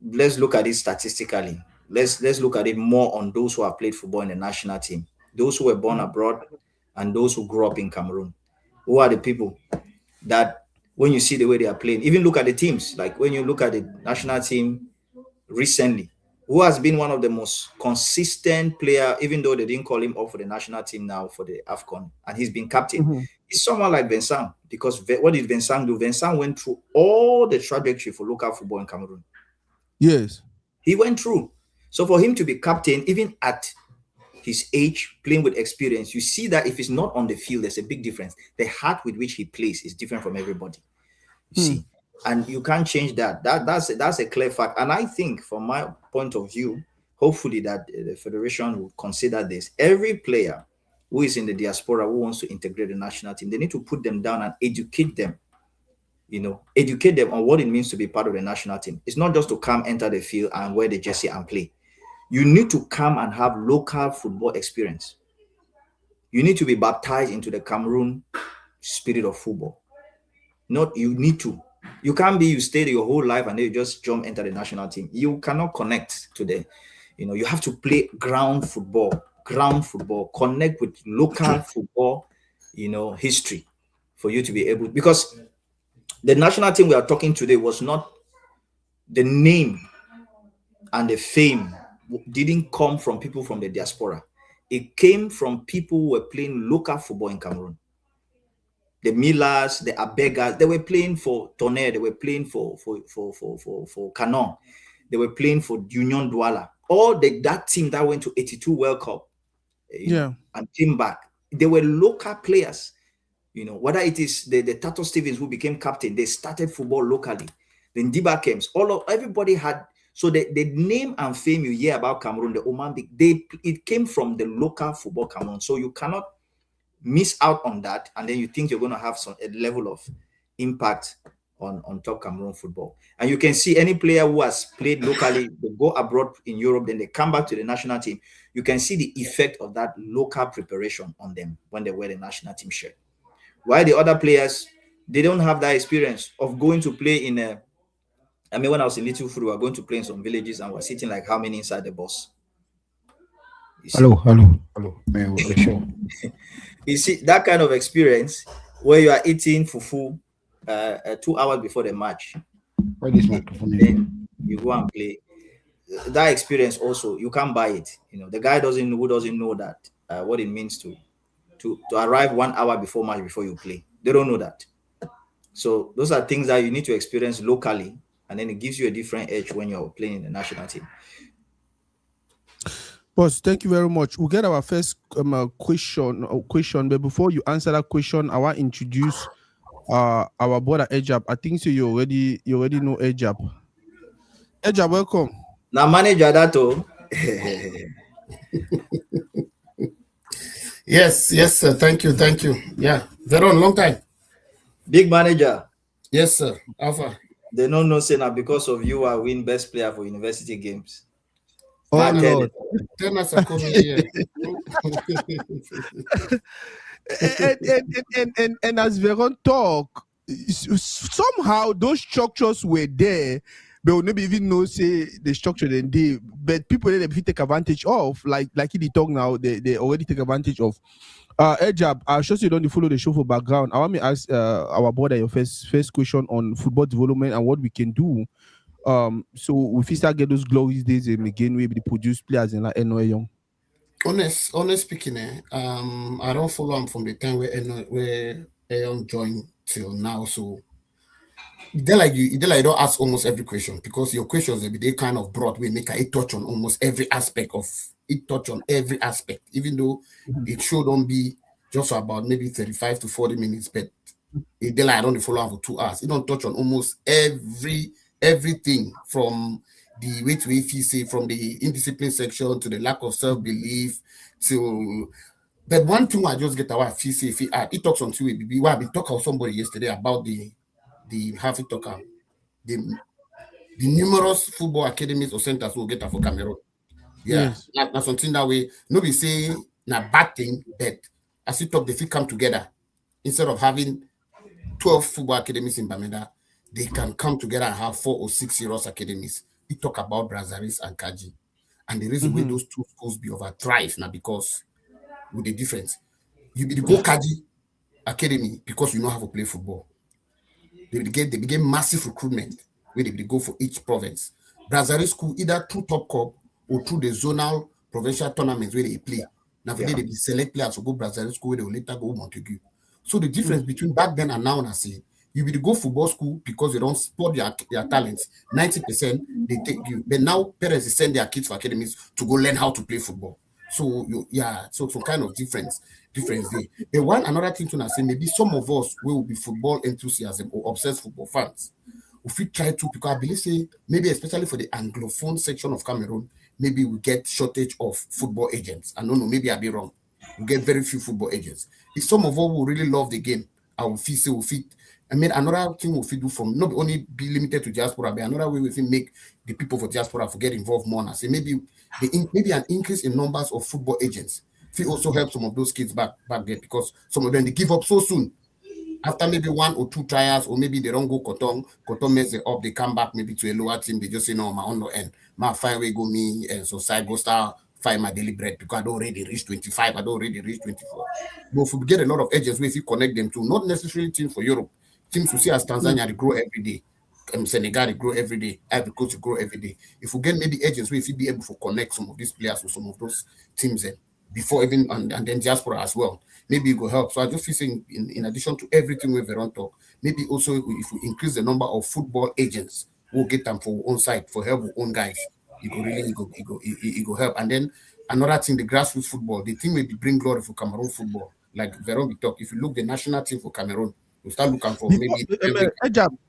Let's look at it statistically. Let's look at it more on those who have played football in the national team, those who were born Mhm. abroad, and those who grew up in Cameroon. Who are the people that when you see the way they are playing, even look at the teams, like when you look at the national team recently, who has been one of the most consistent player, even though they didn't call him up for the national team now for the AFCON, and he's been captain. Mhm. It's someone like Vincent, because what did Vincent do? Vincent went through all the trajectory for local football in Cameroon. Yes. He went through. So for him to be captain, even at his age, playing with experience, you see that if he's not on the field, there's a big difference. The heart with which he plays is different from everybody. You Hmm. see, and you can't change that. That's a clear fact. And I think, from my point of view, hopefully that the federation will consider this. Every player who is in the diaspora who wants to integrate the national team, they need to put them down and educate them, educate them on what it means to be part of the national team. It's not just to come, enter the field, and wear the jersey and play. You need to come and have local football experience. You need to be baptized into the Cameroon spirit of football. Not you need to. You can't be, you stay your whole life and then you just jump enter the national team. You cannot connect to the, you have to play ground football, connect with local football, history for you to be able, because the national team we are talking today was not the name and the fame didn't come from people from the diaspora. It came from people who were playing local football in Cameroon. The Millers, the Abegas, they were playing for Tonnerre, they were playing for Canon, they were playing for Union Douala. All that team that went to 82 World Cup, and came back, they were local players. Whether it is the Tato Stevens who became captain, they started football locally. The Ndiba Kems, everybody had. So the name and fame you hear about Cameroon, the Oman, it came from the local football Cameroon. So you cannot miss out on that, and then you think you're going to have a level of impact on top Cameroon football. And you can see any player who has played locally, they go abroad in Europe, then they come back to the national team. You can see the effect of that local preparation on them when they wear the national team shirt. While the other players, they don't have that experience of going to play in a. I mean, when I was in Little Food, we were going to play in some villages and we're sitting like how many inside the bus? Hello. Sure. You see, that kind of experience where you are eating fufu 2 hours before the match. Why this microphone? Then you go and play. That experience also, you can't buy it. The guy doesn't know that what it means to arrive 1 hour before match before you play. They don't know that. So those are things that you need to experience locally, and then it gives you a different edge when you're playing in the national team. Boss, thank you very much. We'll get our first question, but before you answer that question, I want to introduce our brother Ejab. I think so you already know Ejab. Ejab, welcome. Now manager that Yes, sir. Thank you. Yeah, Veron, long time. Big manager. Yes, sir. Alpha. They don't know say now because of you I win best player for university games. Oh Lord. Tell us a comedy. and as Veron talk, somehow those structures were there, but we'll never even know say the structure then they, but people that they take advantage of, like he talk now, they already take advantage of. Ejab, I sure you don't follow the show for background. I want me to ask our brother your first question on football development and what we can do. So if we start get those glory days again, we be produce players in like Enoh Eyong. Honest speaking, I don't follow him from the time where Eyong joined till now. So they like you don't ask almost every question, because your questions they kind of broad. We make a touch on almost every aspect of it. Touch on every aspect, even though it should not be just about maybe 35 to 40 minutes, but they like I don't follow him for 2 hours. It don't touch on almost everything from the way to say from the indiscipline section to the lack of self-belief to. But one thing I just get our it talks on two way. I've been talking to somebody yesterday about the half it talk the numerous football academies or centers will get for Cameroon. Yeah, yes. That's something that way. Nobody say na bad thing, but as it talk, they come together instead of having 12 football academies in Bamenda. They can come together and have 4 or 6 serious academies. We talk about Brazaris and Kaji. And the reason why those two schools be over thrive now because with the difference. You be the go Kaji Academy because you know how to play football. They begin massive recruitment where they go for each province. Brazaris school either through Top Cup or through the zonal provincial tournaments where they play. Now they select players to go Brazaris school where they will later go Montague. So the difference between back then and now, I say, you will go football school because they don't support their talents. 90% they take you. But now parents send their kids for academies to go learn how to play football. So so some kind of difference there. But another thing to say, maybe some of us will be football enthusiasm or obsessed football fans. If we try to, because I believe say maybe especially for the Anglophone section of Cameroon, maybe we get shortage of football agents. I don't know, maybe I'll be wrong. we get very few football agents. If some of us who really love the game, I will feel say we fit. I mean, another thing we fit do from not only be limited to diaspora, but another way we fit make the people for diaspora for get involved more. And say maybe maybe an increase in numbers of football agents. Fit also help some of those kids back there because some of them they give up so soon after maybe 1 or 2 trials, or maybe they don't go Cotton mess it up, they come back maybe to a lower team, they just say, no, my own no end. My fine way go me, and so side go start find my daily bread because I don't already reach 25, I don't already reach 24. But if we get a lot of agents, we if connect them to not necessarily teams for Europe, teams we see as Tanzania, they grow every day. Senegal, they grow every day. Ivory Coast, they grow every day. If we get maybe agents, we if be able to connect some of these players with some of those teams before even and then diaspora as well. Maybe it will help. So I just feel saying in addition to everything we've on talk, maybe also if we increase the number of football agents, we'll get them for our own side for help with own guys. It go really it go help. And then another thing, the grassroots football, the thing will be bring glory for Cameroon football. Like Veron we talk, if you look the national team for Cameroon, we start looking for maybe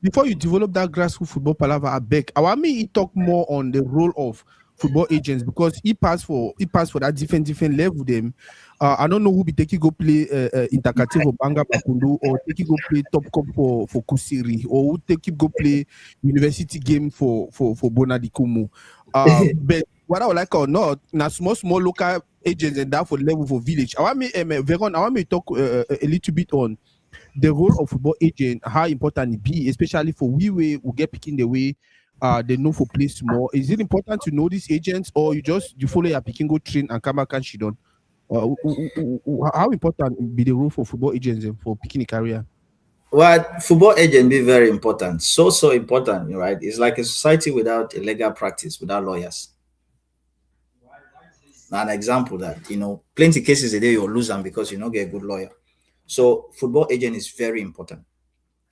before you develop that grassroots football palaver, I beg. I want me to talk more on the role of football agents because he passed for that different level them. I don't know who be taking go play Intercative for Banga Bakundu or taking go play Top Cup for Kusiri or who take go play university game for Bonadikumu. But what I would like or not, now small local agents and that for level for village. I want me Veron, I want me to talk a little bit on the role of football agent, how important it be, especially for we get picking the way they know for place more. Is it important to know these agents or you follow your picking, go train and come back and she done? How important be the role for football agents for picking a career? Well, football agent be very important. So important, right? It's like a society without a legal practice, without lawyers. Now, an example that plenty cases a day you'll lose them because you don't get a good lawyer. So football agent is very important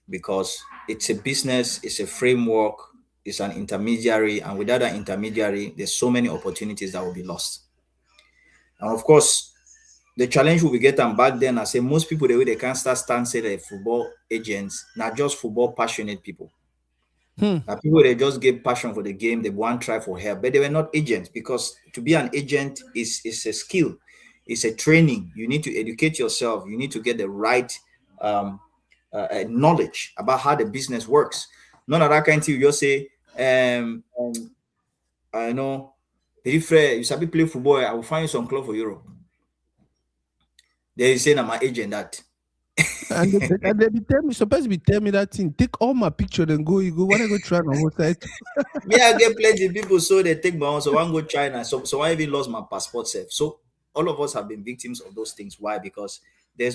because it's a business, it's a framework, it's an intermediary, and without an intermediary, there's so many opportunities that will be lost. And of course, the challenge will be getting back then. I say most people the way they can't stand say they're football agents, not just football passionate people. Now people they just get passion for the game, they want to try for help, but they were not agents because to be an agent is a skill, it's a training. You need to educate yourself, you need to get the right knowledge about how the business works. None of that kind of thing. You just say, I know, if you sabi play football, I will find you some club for Europe. They say I'm my agent that. And they be tell me, supposed to be tell me that thing. Take all my picture and go. You go. Wanna go try on one side? Me, I get plenty of people, so they take my own. So I go China. So I even lost my passport safe. So all of us have been victims of those things. Why? Because we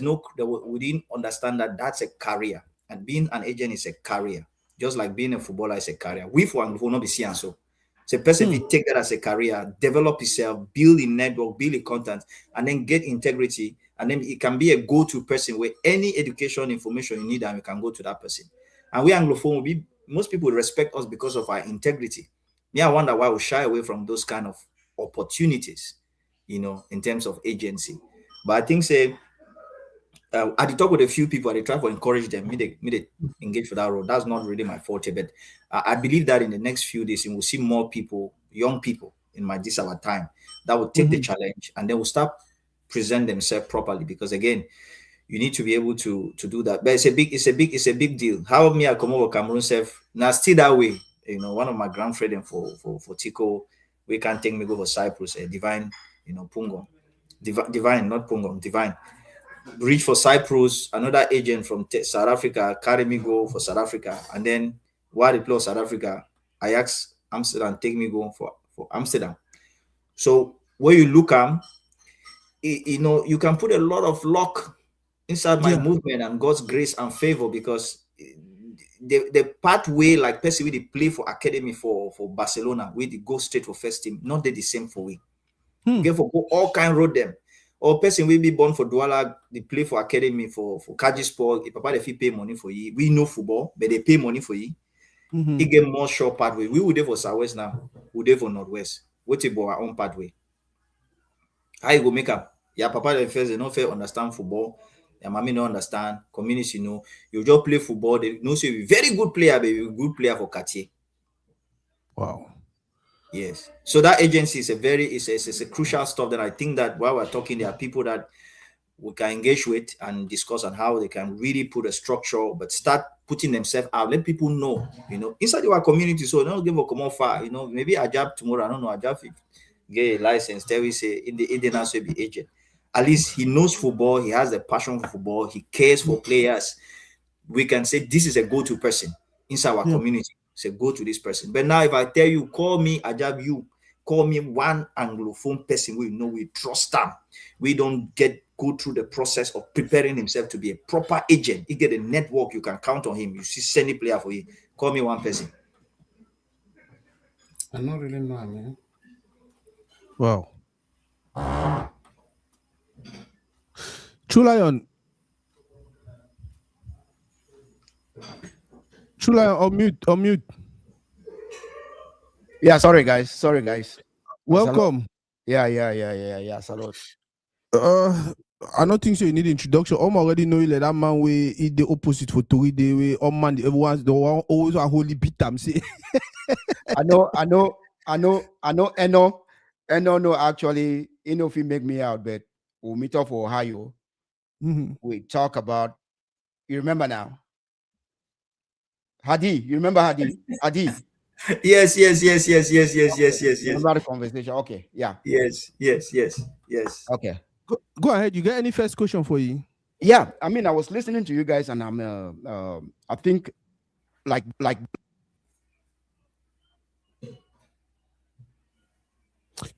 didn't understand that that's a career, and being an agent is a career, just like being a footballer is a career. We for will not be seen so. So a person will take that as a career, develop himself, build a network, build a content, and then get integrity. And then it can be a go-to person where any education information you need, and you can go to that person. And we Anglophone, most people respect us because of our integrity. Me, I wonder why we shy away from those kind of opportunities, in terms of agency. But I think I did talk with a few people, I try to encourage them, me they engage for that role. That's not really my forte, but I believe that in the next few days, we'll see more people, young people in this our time that will take the challenge and they will start present themselves properly, because again, you need to be able to do that. But it's a big deal. How me I come over Cameroon self now still that way. One of my grandfriends for Tico, we can take me go for Cyprus, Divine, Pungo. Divine, not Pungo, Divine. Reach for Cyprus, another agent from South Africa carry me go for South Africa, and then while they play South Africa, Ajax Amsterdam take me go for Amsterdam. So when you look at you can put a lot of luck inside my movement and God's grace and favor, because the pathway, like person they play for academy for Barcelona, we they go straight for first team, not the same for we. Therefore, go all kind road them. Or person will be born for Douala, they play for academy for Kajisport. If papa they pay money for you, we know football, but they pay money for you. He get more short pathway. We would there for Southwest now, we there for Northwest. What about our own pathway? How you go make up? Yeah, papa the first they don't fair understand football. Your mommy don't understand. Community you just play football. They know so you're very good player, but you're a good player for Cartier. Wow. Yes. So that agency is a crucial stuff that I think that while we're talking, there are people that we can engage with and discuss on how they can really put a structure, but start putting themselves out. Let people know, inside our community. So don't give a come on far, maybe Ajab tomorrow. I don't know, Ajab get a license. There we say in the Indian also be agent. At least he knows football. He has a passion for football. He cares for players. We can say this is a go-to person inside our Yeah. community. Say go to this person. But now if I tell you, call me Ajab, you call me one Anglophone person we know we trust them. We don't go through the process of preparing himself to be a proper agent. You get a network, you can count on him. You see send a player for you. Call me one person. I don't really know, man. Wow. True Lion. True Lion, unmute. Yeah, sorry guys. Salute. Welcome. Yeah. Salute. I don't think so. You need introduction. I'm already know you like that man way eat the opposite for Toridey way. Man, everyone's the one always a holy beat them. Say, I know. Enoh no actually, if you make me out, but we'll meet up for Ohio. Mhm. We talk about. You remember now? Hadi, you remember Hadi? Hadi, Yes. remember the conversation? Okay, yeah, Yes. okay. Go ahead. You got any first question for you? Yeah, I mean, I was listening to you guys, and I think like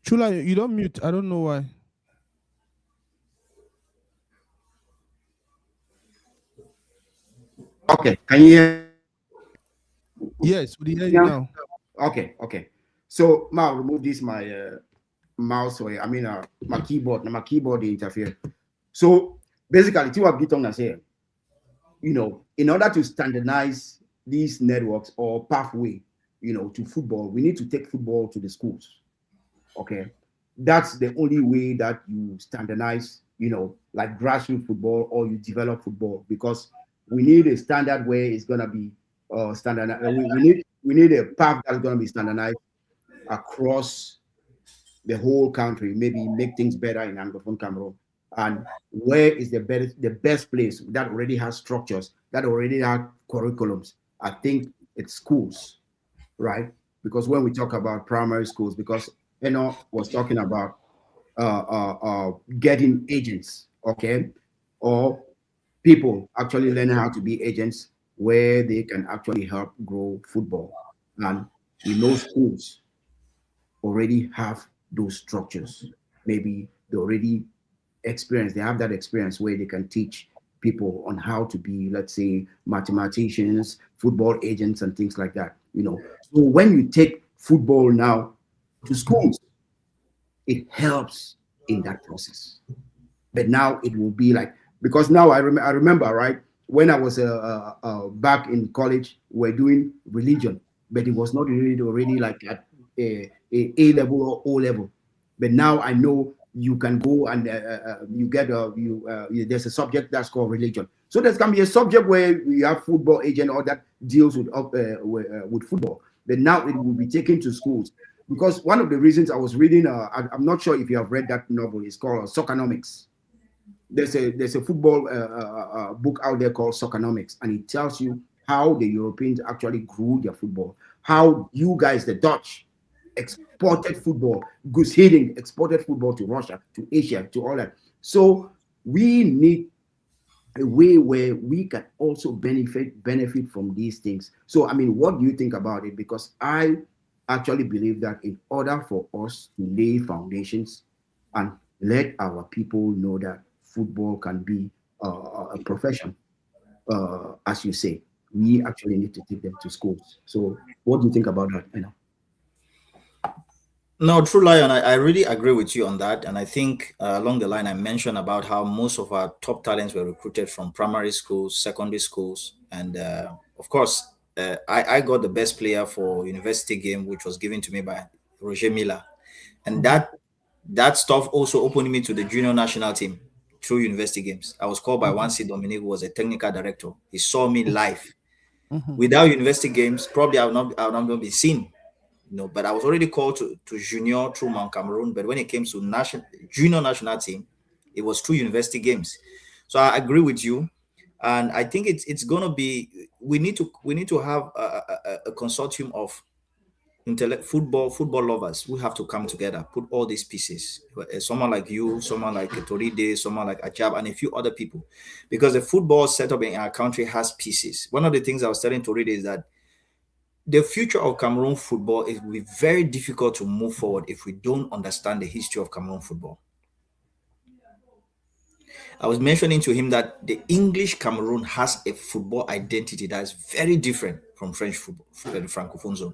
True Lion, you don't mute. I don't know why. okay. Can you hear? Yes, we hear you Yeah. now. Okay. So now remove this my mouse or my keyboard. Now my keyboard they interfere. So basically, to what Giton has here, in order to standardize these networks or pathway, to football, we need to take football to the schools. Okay, that's the only way that you standardize, like grassroots football or you develop football because we need a standard where it's gonna be standard. We need a path that's gonna be standardized across the whole country. Maybe make things better in Anglophone Cameroon. And where is the best place that already has structures that already have curriculums? I think it's schools, right? Because when we talk about primary schools, because was talking about getting agents, okay, or people actually learning how to be agents where they can actually help grow football. And we know schools already have those structures. Maybe they have that experience where they can teach people on how to be, let's say, mathematicians, football agents, and things like that. So when you take football now to schools, it helps in that process. But now it will be like, because now I remember, right, when I was back in college, we're doing religion, but it was not really already like at a level or O level. But now I know you can go and you get there's a subject that's called religion. So there's going to be a subject where we have football agent or that deals with football. But now it will be taken to schools because one of the reasons I was reading, I'm not sure if you have read that novel. It's called Soccernomics. There's a football book out there called Soccernomics, and it tells you how the Europeans actually grew their football. How you guys, the Dutch, exported football, goose hitting, exported football to Russia, to Asia, to all that. So we need a way where we can also benefit from these things. So I mean, what do you think about it? Because I actually believe that in order for us to lay foundations and let our people know that football can be a profession, as you say, we actually need to take them to schools. So what do you think about that? No, True Lion, I really agree with you on that. And I think along the line, I mentioned about how most of our top talents were recruited from primary schools, secondary schools. And of course, I got the best player for university game, which was given to me by Roger Miller. And that stuff also opened me to the junior national team through university games. I was called by one C Dominic, who was a technical director. He saw me live. Mhm. Without university games, probably I would not be seen. But I was already called to junior through Mount Cameroon. But when it came to junior national team, It was 2 university games. So I agree with you, and I think it's gonna be. We need to have a consortium of football lovers who have to come together, put all these pieces. Someone like you, someone like Toridey, someone like Ajab, and a few other people, because the football setup in our country has pieces. One of the things I was telling Toridey is that the future of Cameroon football is will be very difficult to move forward if we don't understand the history of Cameroon football. I was mentioning to him that the English Cameroon has a football identity that is very different from French football, from the Francophone zone.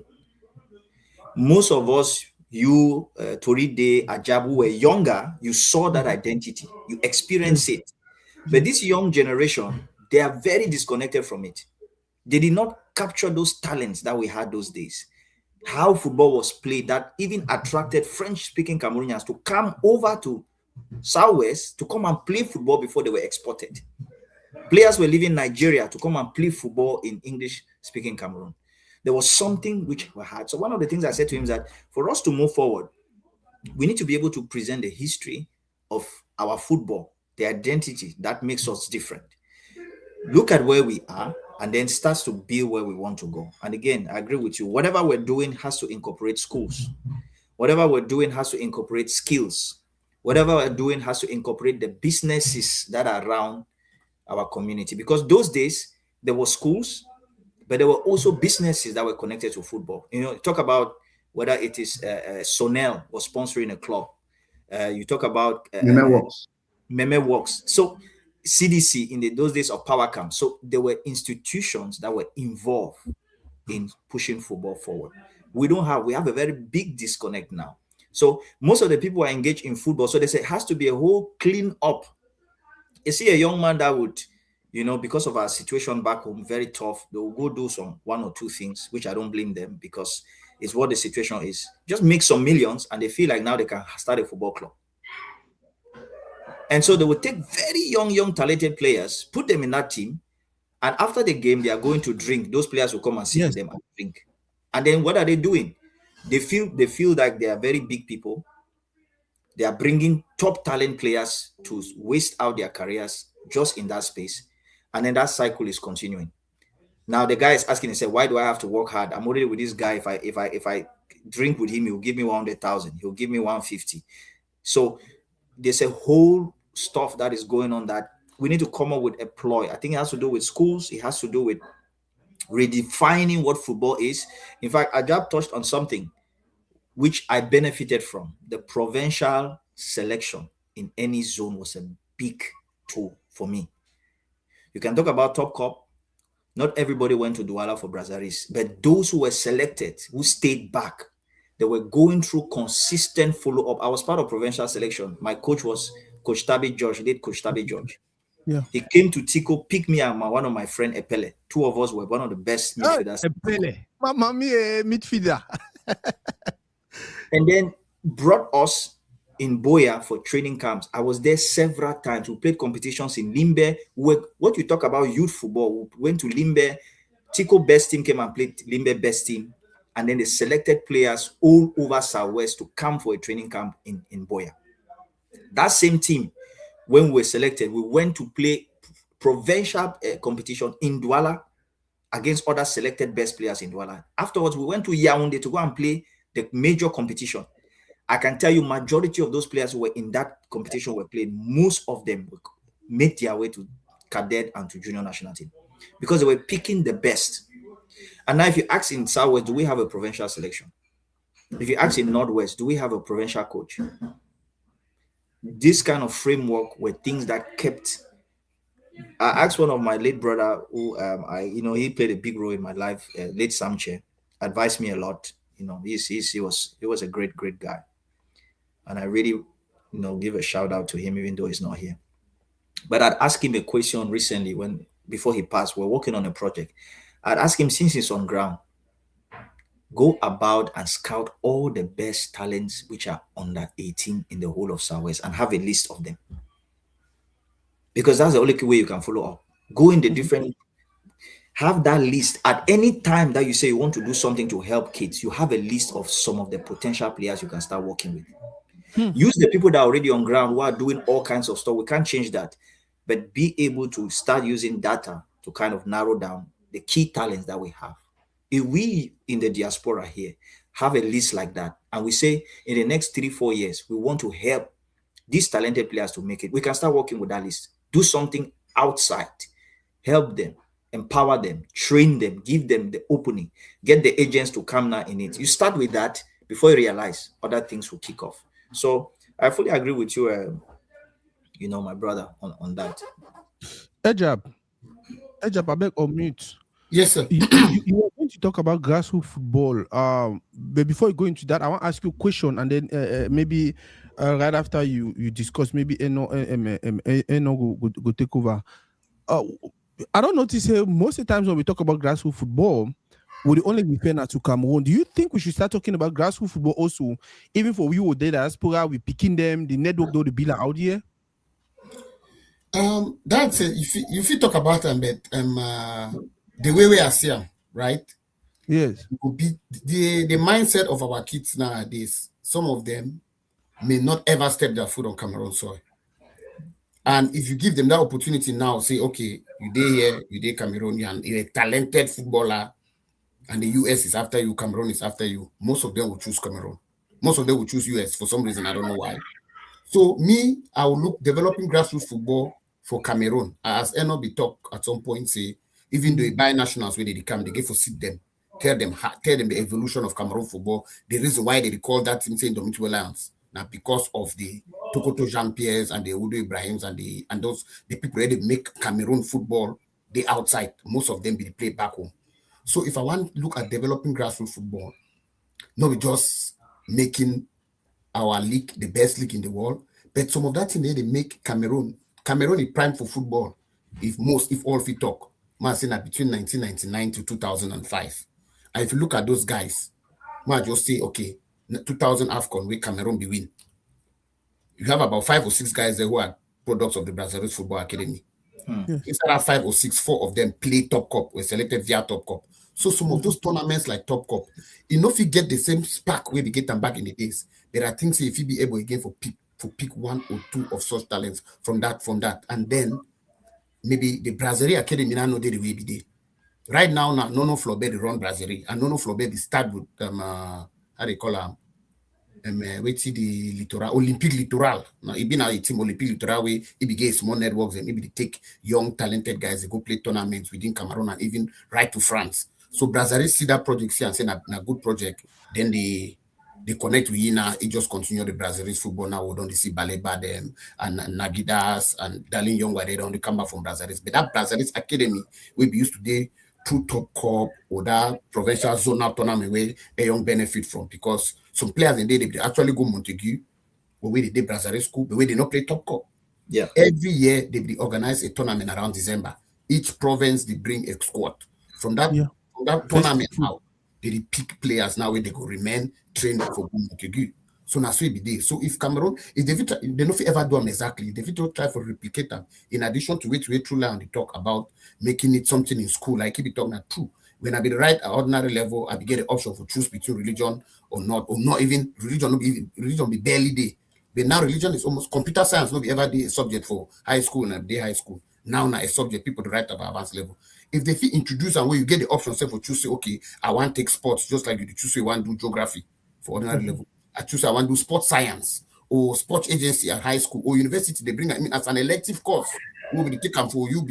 Most of us, you, Toride, Ajabu, were younger, you saw that identity, you experienced it. But this young generation, they are very disconnected from it. They did not capture those talents that we had those days. How football was played that even attracted French-speaking Cameroonians to come over to Southwest to come and play football before they were exported. Players were leaving Nigeria to come and play football in English-speaking Cameroon. There was something which we had. So one of the things I said to him is that for us to move forward, we need to be able to present the history of our football, the identity that makes us different. Look at where we are and then starts to build where we want to go. And again, I agree with you. Whatever we're doing has to incorporate schools. Whatever we're doing has to incorporate skills. Whatever we're doing has to incorporate the businesses that are around our community. Because those days, there were schools, but there were also businesses that were connected to football. You know, talk about whether it is Sonel was sponsoring a club. You talk about Meme Works. So CDC in those days of Power Camp. So there were institutions that were involved in pushing football forward. We have a very big disconnect now. So most of the people are engaged in football. So they say it has to be a whole clean up. You see a young man that would, because of our situation back home, very tough, they will go do some 1 or 2 things, which I don't blame them because it's what the situation is. Just make some millions and they feel like now they can start a football club. And so they would take very young talented players, put them in that team, and after the game, they are going to drink. Those players will come and sit with them and drink. And then what are they doing? They feel like they are very big people. They are bringing top talent players to waste out their careers just in that space. And then that cycle is continuing. Now the guy is asking himself, why do I have to work hard? I'm already with this guy. If I drink with him, he'll give me 100,000. He'll give me 150. So there's a whole stuff that is going on that we need to come up with a ploy. I think it has to do with schools. It has to do with redefining what football is. In fact, Ajab touched on something which I benefited from. The provincial selection in any zone was a big tool for me. You can talk about Top Cup. Not everybody went to Douala for Brazaris, but those who were selected, who stayed back, they were going through consistent follow-up. I was part of provincial selection. My coach was Coach Tabi George. He did Coach Tabi George. Yeah. He came to Tico, pick me and one of my friend Epele. 2 of us were one of the best midfielders. Epele. Mama, midfielder. And then brought us in Boya for training camps. I was there several times. We played competitions in Limbe. What you talk about youth football, we went to Limbe. Tico best team came and played Limbe best team. And then they selected players all over Southwest to come for a training camp in Boya. That same team, when we were selected, we went to play provincial competition in Douala against other selected best players in Douala. Afterwards, we went to Yaoundé to go and play the major competition. I can tell you, majority of those players who were in that competition were playing. Most of them made their way to cadet and to junior national team because they were picking the best. And now if you ask in Southwest, do we have a provincial selection? If you ask in Northwest, do we have a provincial coach? This kind of framework were things that kept. I asked one of my late brother who he played a big role in my life, late Samche, advised me a lot. He was a great guy, and I really give a shout out to him even though he's not here. But I'd asked him a question recently before he passed. We're working on a project. I'd ask him, since he's on ground, go about and scout all the best talents which are under 18 in the whole of Southwest and have a list of them. Because that's the only way you can follow up. Go in the different, have that list. At any time that you say you want to do something to help kids, you have a list of some of the potential players you can start working with. Use the people that are already on ground who are doing all kinds of stuff. We can't change that, but be able to start using data to kind of narrow down the key talents that we have. If we in the diaspora here have a list like that, and we say in the next 3-4 years, we want to help these talented players to make it, we can start working with that list. Do something outside, help them, empower them, train them, give them the opening, get the agents to come now in it. You start with that before you realize other things will kick off. So I fully agree with you, my brother, on that. Ejab, I beg on mute. Yes, sir. You were going to talk about grassroots football. But before you go into that, I want to ask you a question, and then maybe right after you discuss, maybe Enoh go take over. I don't notice most of the times when we talk about grassroots football, we only refer to Cameroon. Do you think we should start talking about grassroots football also, even for we who the diaspora, we picking them, the network though the bill out here? That's it. If you talk about them, but the way we are seeing, right? Yes. Will be the mindset of our kids nowadays. Some of them may not ever step their foot on Cameroon soil. And if you give them that opportunity now, say, okay, you day here, you day Cameroonian, you're a talented footballer, and the US is after you, Cameroon is after you. Most of them will choose Cameroon. Most of them will choose US for some reason. I don't know why. So me, I will look developing grassroots football for Cameroon. As Enoh be talk at some point, say, even though they buy nationals where they come, they get to sit them, tell them the evolution of Cameroon football, the reason why they call that team saying Indomitable Lions. Now because of the Tokoto Jean-Pierre's and the Udo Ibrahim's and the people ready to make Cameroon football, they outside. Most of them be played back home. So if I want to look at developing grassroots football, not just making our league the best league in the world, but some of that thing they make Cameroon is prime for football. If all we talk, man, saying that between 1999 to 2005, and if you look at those guys, man, just say okay, 2000 AFCON where Cameroon be win. You have about 5 or 6 guys there who are products of the Brazilian Football Academy. Yes. Instead of 5 or 6, 4 of them play Top Cup, were selected via Top Cup. So some of those tournaments like Top Cup, you know, if you get the same spark where they get them back in the days, there are things if you be able again for pick 1 or 2 of such talents from that, and then maybe the Brazilian Academy now know the way be there. Right now, Nono Flobe they run Brazilian, and Nono Flobe they start with how they call them. Wait see the littoral Olympic littoral. Now it been a team Olympic littoral where it begin small networks and maybe they take young talented guys they go play tournaments within Cameroon and even right to France. So Brazil see that project see and say a good project. Then they connect with Ina. It just continue the Brazilian football now. We don't see Baleba them and Nagidas and Darling Young where they don't come back from Brazil. But that Brazilian academy we be used today through Top Cup or that provincial zonal tournament where a young benefit from because some players in there they actually go Montague, but where they did Brazil school, but where they not play Top Cup. Yeah. Every year they organize a tournament around December. Each province they bring a squad. From that tournament now, they pick players now where they go remain train for Montague. So now so it be there. So if Cameroon, if they don't ever do them exactly, they don't try to replicate them. In addition to which we truly on the talk about making it something in school, like keep it talking that true. When I be right at ordinary level, I be get the option for choose between religion or not even religion. Religion be barely there. But now religion is almost computer science. Not be ever a subject for high school and day high school. Now a subject people to write about advanced level. If they feel introduce and where you get the option say for choose say okay, I want to take sports just like you choose say you want to do geography for ordinary level. I choose I want to do sports science or sports agency at high school or university. They bring as an elective course. Nobody take them for UB.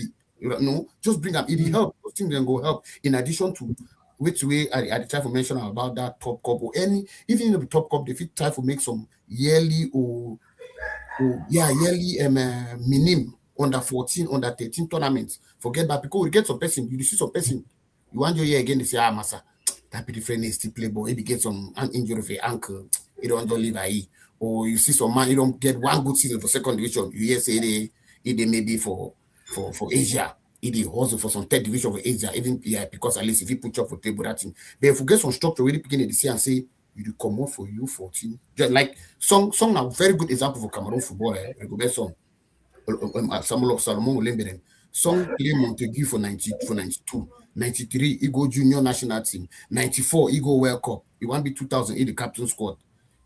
No, just bring them. It help. Those things then go help. In addition to which way I try to mention about that Top Cup or any even in the Top Cup, they fit try to make some yearly minim under 14, under 13 tournaments. Forget that because we get some person, you see some person, you want your year again, they say, massa, that be different is still play ball. If you get some injury for your ankle, you don't live here. Or you see some man, you don't get one good season for second division. You hear say they may be for Asia. It also for some third division for Asia, even because at least if you put up for table that thing. But if you get some structure really beginning to see and say you come out for U14. Just like some are very good example for Cameroon football. Song Samuel Solomon Olemberen. Song play Montague for 92. 93, he go junior national team. 94, he go World Cup. He want to be 2000, he the captain squad.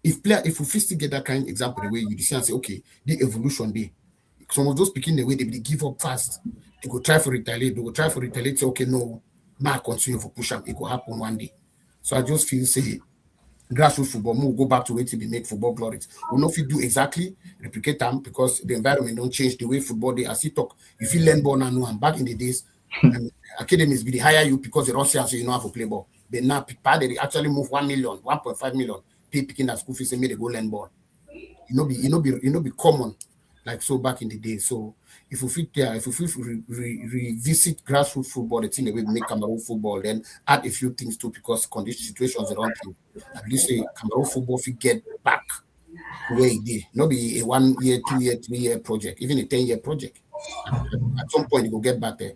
if we still get that kind of example, the way you see and say, okay, the evolution day. Some of those picking the way they give up fast. They go try for retaliate. They go try for retaliate. Say, okay, no, now continue for push up. It will happen one day. So I just feel say grassroots football, we'll go back to where to be make football glorious. We'll not fit do exactly replicate them because the environment don't change the way football they as you talk. If you learn ball now, and back in the days, academies be the hire you because they don't say so you know how to play ball. But now they actually move 1 million, 1.5 million, pay picking that school fees and make they go learn ball. You know be common like so back in the day. So if we fit there, if we fit revisit grassroots football, the thing that will make Cameroon football, then add a few things too because condition situations around you. At least say Cameroon football if get back to where it did. Not be a 1 year, 2 year, 3 year project, even a 10-year project. At some point, you will get back there.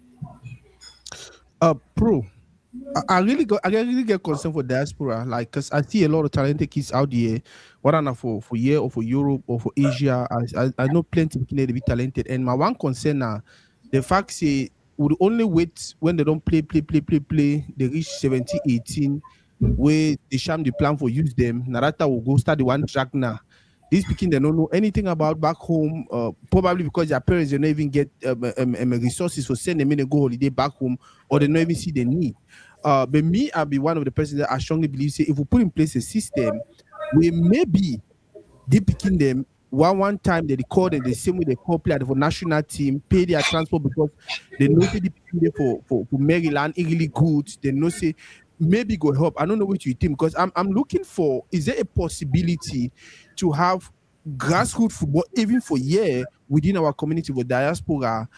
Pro, I really get concerned for diaspora, like, cause I see a lot of talented kids out there, whether not for here or for Europe or for Asia. I know plenty of people to be talented, and my one concern now, the fact say would only wait when they don't play. They reach 17, 18, where they sham the plan for use them. Narata will go start the one track now. These speaking they don't know anything about back home, probably because their parents they don't even get resources for send them in a go holiday back home, or they don't even see the need. But me, I'll be one of the persons that I strongly believe say if we put in place a system where maybe they picking them one time they record and the same way they call player for national team, pay their transport because they know say they picking them for Maryland, really good. They know say maybe go help. I don't know what you think because I'm looking for, is there a possibility to have grassroots football even for year within our community with diaspora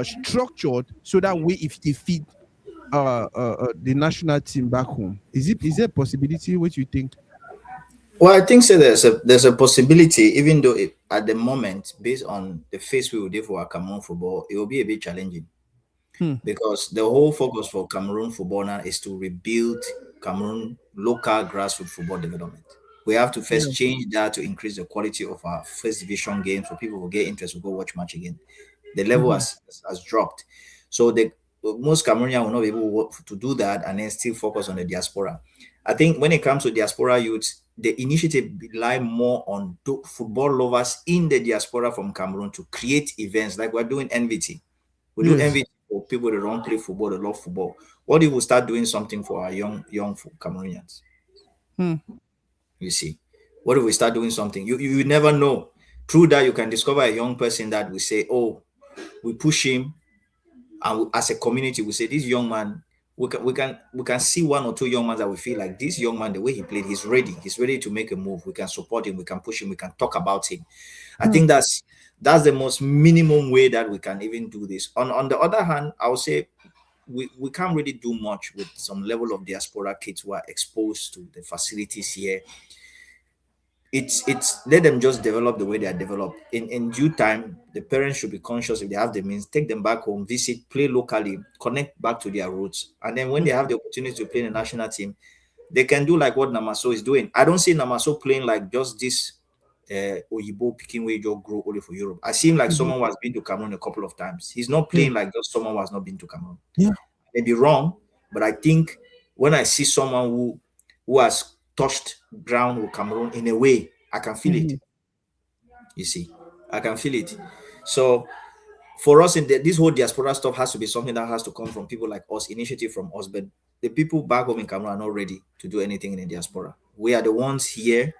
structured so that way if they feed the national team back home, is there a possibility? What you think? Well, I think so. There's a possibility, even though at the moment, based on the face we will do for our Cameroon football, it will be a bit challenging because the whole focus for Cameroon football now is to rebuild Cameroon local grassroots football development. We have to first change that to increase the quality of our first division games so people will get interest to go watch match again. The level has dropped. So the most Cameroonians will not be able to do that and then still focus on the diaspora. I think when it comes to diaspora youths, the initiative rely more on football lovers in the diaspora from Cameroon to create events like we're doing NVT. We do NVT for people that don't play football, that love football. What if we start doing something for our young Cameroonians? You see, what if we start doing something? You never know. Through that, you can discover a young person that we say, oh, we push him, and as a community, we say this young man. We can see one or two young men that we feel like this young man, the way he played, he's ready to make a move. We can support him, we can push him, we can talk about him. I think that's the most minimum way that we can even do this. On the other hand, I would say we can't really do much with some level of diaspora kids who are exposed to the facilities here. It's let them just develop the way they are developed. In due time, the parents should be conscious if they have the means, take them back home, visit, play locally, connect back to their roots. And then when they have the opportunity to play in the national team, they can do like what Namaso is doing. I don't see Namaso playing like just this Oyibo picking way just grow only for Europe. I see him like someone who has been to Cameroon a couple of times. He's not playing like just someone who has not been to Cameroon. Yeah. I may be wrong, but I think when I see someone who has touched ground with Cameroon in a way, I can feel it. You see, I can feel it. So for us, this whole diaspora stuff has to be something that has to come from people like us, initiative from us. But the people back home in Cameroon are not ready to do anything in the diaspora. We are the ones here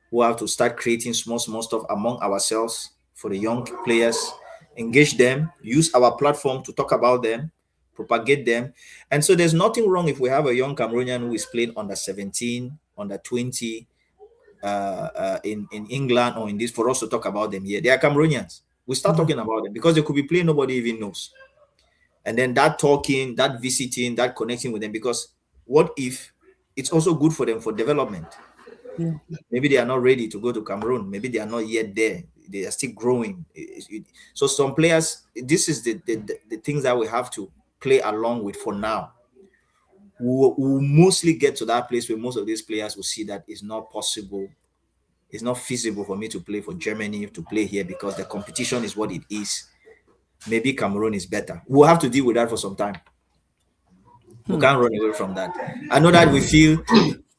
who have to start creating small stuff among ourselves for the young players, engage them, use our platform to talk about them, propagate them. And so there's nothing wrong if we have a young Cameroonian who is playing under 17, under 20 in England or in this, for us to talk about them here. They are Cameroonians. We start talking about them because they could be playing, nobody even knows. And then that talking, that visiting, that connecting with them, because what if it's also good for them for development? Maybe they are not ready to go to Cameroon. Maybe they are not yet there. They are still growing. So some players, this is the things that we have to play along with for now. We'll mostly get to that place where most of these players will see that it's not possible. It's not feasible for me to play for Germany, to play here, because the competition is what it is. Maybe Cameroon is better. We'll have to deal with that for some time. We can't run away from that. I know that we feel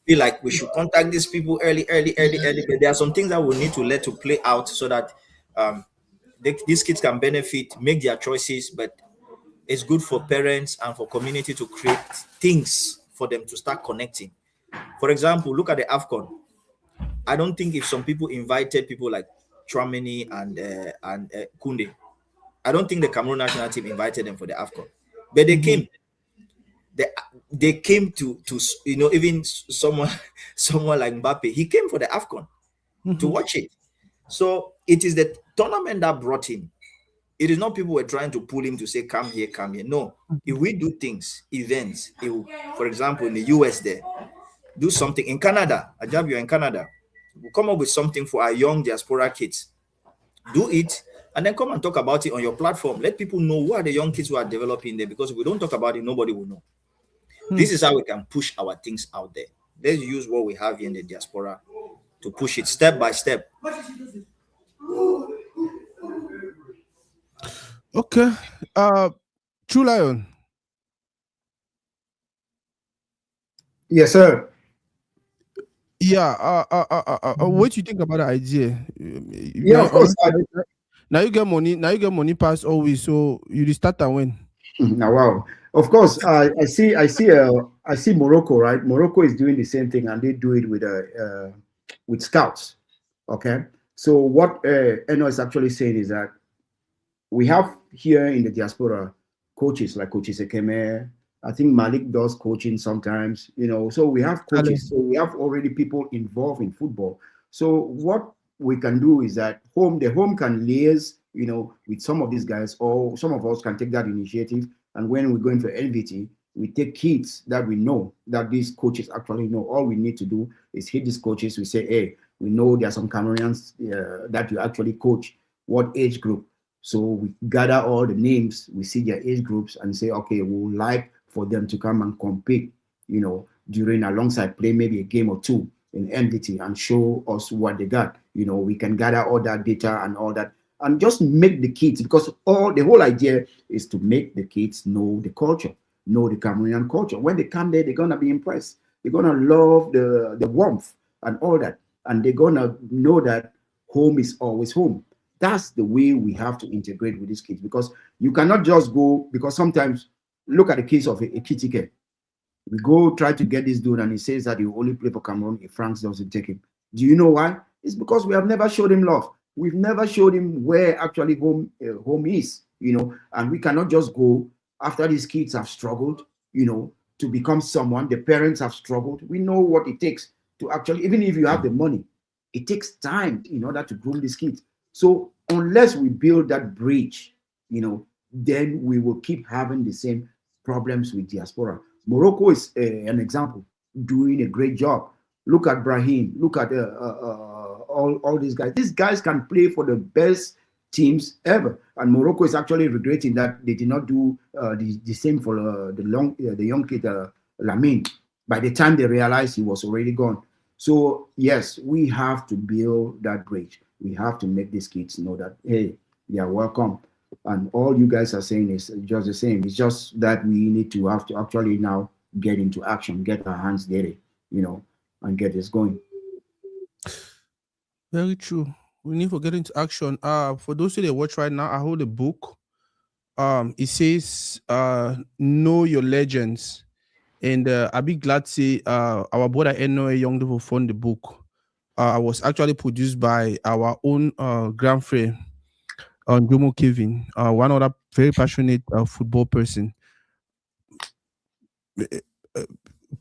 feel like we should contact these people early. But there are some things that we need to let to play out so that these kids can benefit, make their choices. But it's good for parents and for community to create things for them to start connecting. For example, look at the AFCON. I don't think if some people invited people like Chouameni and Kunde, I don't think the Cameroon national team invited them for the AFCON, but they came. They came to even someone someone like Mbappe, he came for the AFCON to watch it. So it is the tournament that brought him. It is not people were trying to pull him to say come here, come here. No, if we do things, events, for example in the US, there do something in Canada. Ajab, you're in Canada, we'll come up with something for our young diaspora kids. Do it and then come and talk about it on your platform. Let people know who are the young kids who are developing there, because if we don't talk about it, nobody will know. This is how we can push our things out there. Let's use what we have here in the diaspora to push it step by step. Okay. True Lion. Yes, sir. Yeah. What do you think about the idea? Yeah, of course. Now you get money. Now you get money past always. So you start and win. Now, wow. Of course, I see Morocco, right? Morocco is doing the same thing, and they do it with scouts. Okay. So what Enoh is actually saying is that we have here in the diaspora coaches like Coach Sekeme. I think Malik does coaching sometimes, so we have coaches. So we have already people involved in football. So what we can do is that the home can liaise, with some of these guys, or some of us can take that initiative. And when we're going for NVT, we take kids that we know that these coaches actually know. All we need to do is hit these coaches. We say, hey, we know there are some Cameroonians that you actually coach. What age group? So we gather all the names, we see their age groups and say, okay, we would like for them to come and compete, during alongside play maybe a game or two in NVT and show us what they got. We can gather all that data and all that and just make the kids, because the whole idea is to make the kids know the culture, know the Cameroonian culture. When they come there, they're going to be impressed. They're going to love the warmth and all that. And they're going to know that home is always home. That's the way we have to integrate with these kids, because you cannot just go, because sometimes look at the case of Ekitike. We go try to get this dude and he says that he will only play for Cameroon if France doesn't take him. Do you know why? It's because we have never showed him love. We've never showed him where actually home is, and we cannot just go after these kids have struggled, to become someone. The parents have struggled. We know what it takes to actually, even if you have the money, it takes time in order to groom these kids. So unless we build that bridge, then we will keep having the same problems with diaspora. Morocco is an example, doing a great job. Look at Brahim. Look at all these guys. These guys can play for the best teams ever. And Morocco is actually regretting that they did not do the same for the young kid, Lamine. By the time they realized he was already gone. So yes, we have to build that bridge. We have to make these kids know that, hey, they are welcome. And all you guys are saying is just the same. It's just that we need to have to actually now get into action, get our hands dirty, and get this going. Very true. We need to get into action. For those who they watch right now, I hold a book. It says know your legends. And I'll be glad to say our brother Enoh Eyong will fund the book. I was actually produced by our own grandfriend, Jomo Kevin, one other very passionate football person.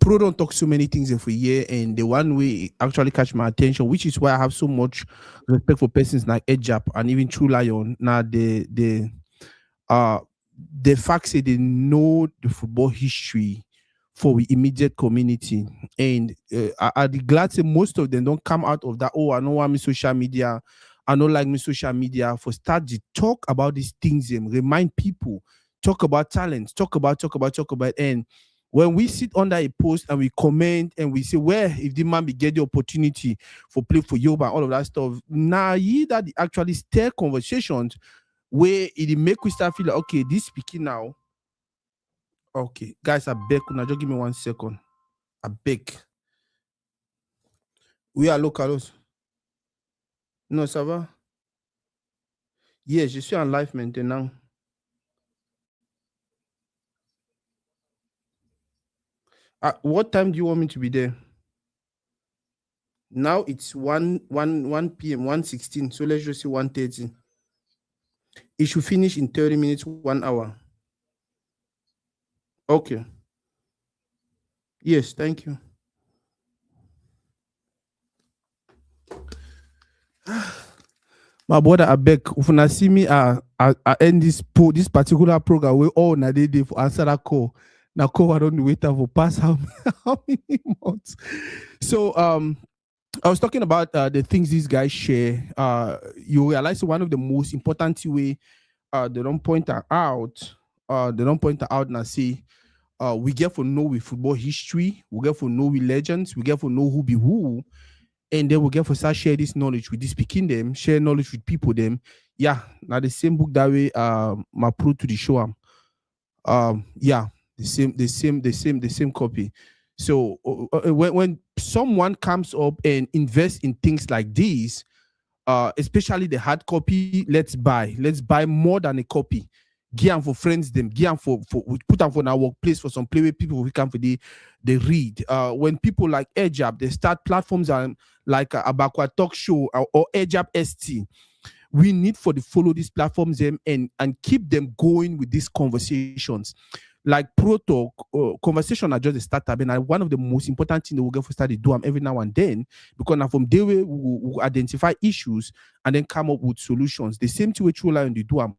Pro don't talk so many things every year, and the one way actually catch my attention, which is why I have so much respect for persons like Ejap and even True Lion. Now the fact that they know the football history for the immediate community, and I'd be glad to say most of them don't come out of that. Oh, I don't want me social media. I don't like me social media. For start to talk about these things and remind people, talk about talents, talk about, and when we sit under a post and we comment and we say, well, if the man be get the opportunity for play for Yoruba, all of that stuff, now that actually stir conversations where it make we start feel like, okay, this speaking now. Okay, guys, I beg, now just give me 1 second. I beg. Oui, allô, Carlos. Non, ça va? Yes, je suis en live maintenant. What time do you want me to be there? Now it's 1 p.m., 1:16. So let's just say 1:30. It should finish in 30 minutes, 1 hour. Okay. Yes, thank you. My brother, I beg, if you see me, I end this particular program where all na day for answer that call. Now call I don't wait for past how many months. So I was talking about the things these guys share. You realize one of the most important way they don't point out. They don't point out and say we get to know with football history, we get to know with legends, we get to know who be who, and then we get to start share this knowledge with these speaking them, share knowledge with people them. Yeah, now the same book that way my pro to the show yeah, the same copy. So when someone comes up and invests in things like these, especially the hard copy, let's buy more than a copy. Give them for friends, them give them for we put them for our workplace for some play where people who come for they read. When people like EdgeUp, they start platforms like Abakwa Talk Show or EdgeUp ST. We need for the follow these platforms them and keep them going with these conversations. Like Pro Talk, conversation are just a startup, and one of the most important things that we get for start to do them every now and then, because now from there we identify issues and then come up with solutions. The same thing with True Lion they do them.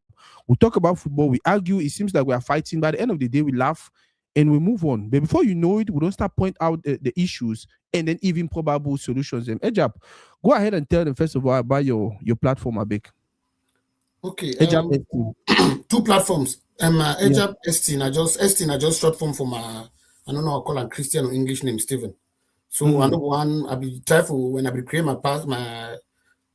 We talk about football, we argue, it seems like we are fighting. By the end of the day, we laugh and we move on. But before you know it, we don't start point out the issues and then even probable solutions. Edge up, go ahead and tell them first of all about your platform, Abek. Okay. Edge up, Two platforms. Edge yeah. up ST. I just short form for my, I don't know how I call him, Christian or English name Stephen. So another one I be try for when I be create my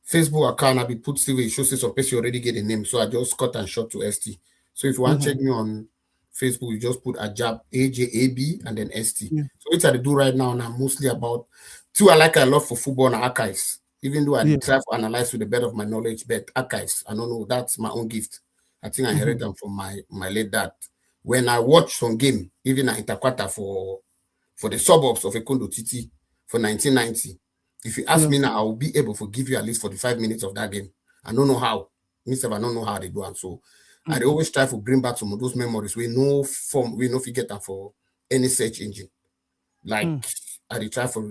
Facebook account, I be put Stephen. It shows some person already get a name, so I just cut and short to ST. So if you want to check me on Facebook, you just put Ajab AJAB and then ST. Yeah. So what I do right now, and I'm mostly about two. I like a lot for football and archives. Even though I try to analyze with the best of my knowledge, but archives, I don't know. That's my own gift. I think I inherited them from my late dad. When I watch some game, even at Interquarter for the suburbs of Ekondo Titi for 1990. If you ask me now, I will be able to give you at least 45 minutes of that game. I don't know how. Myself, I don't know how they do it. So I always try to bring back some of those memories. We no forget them for any search engine. Like I try for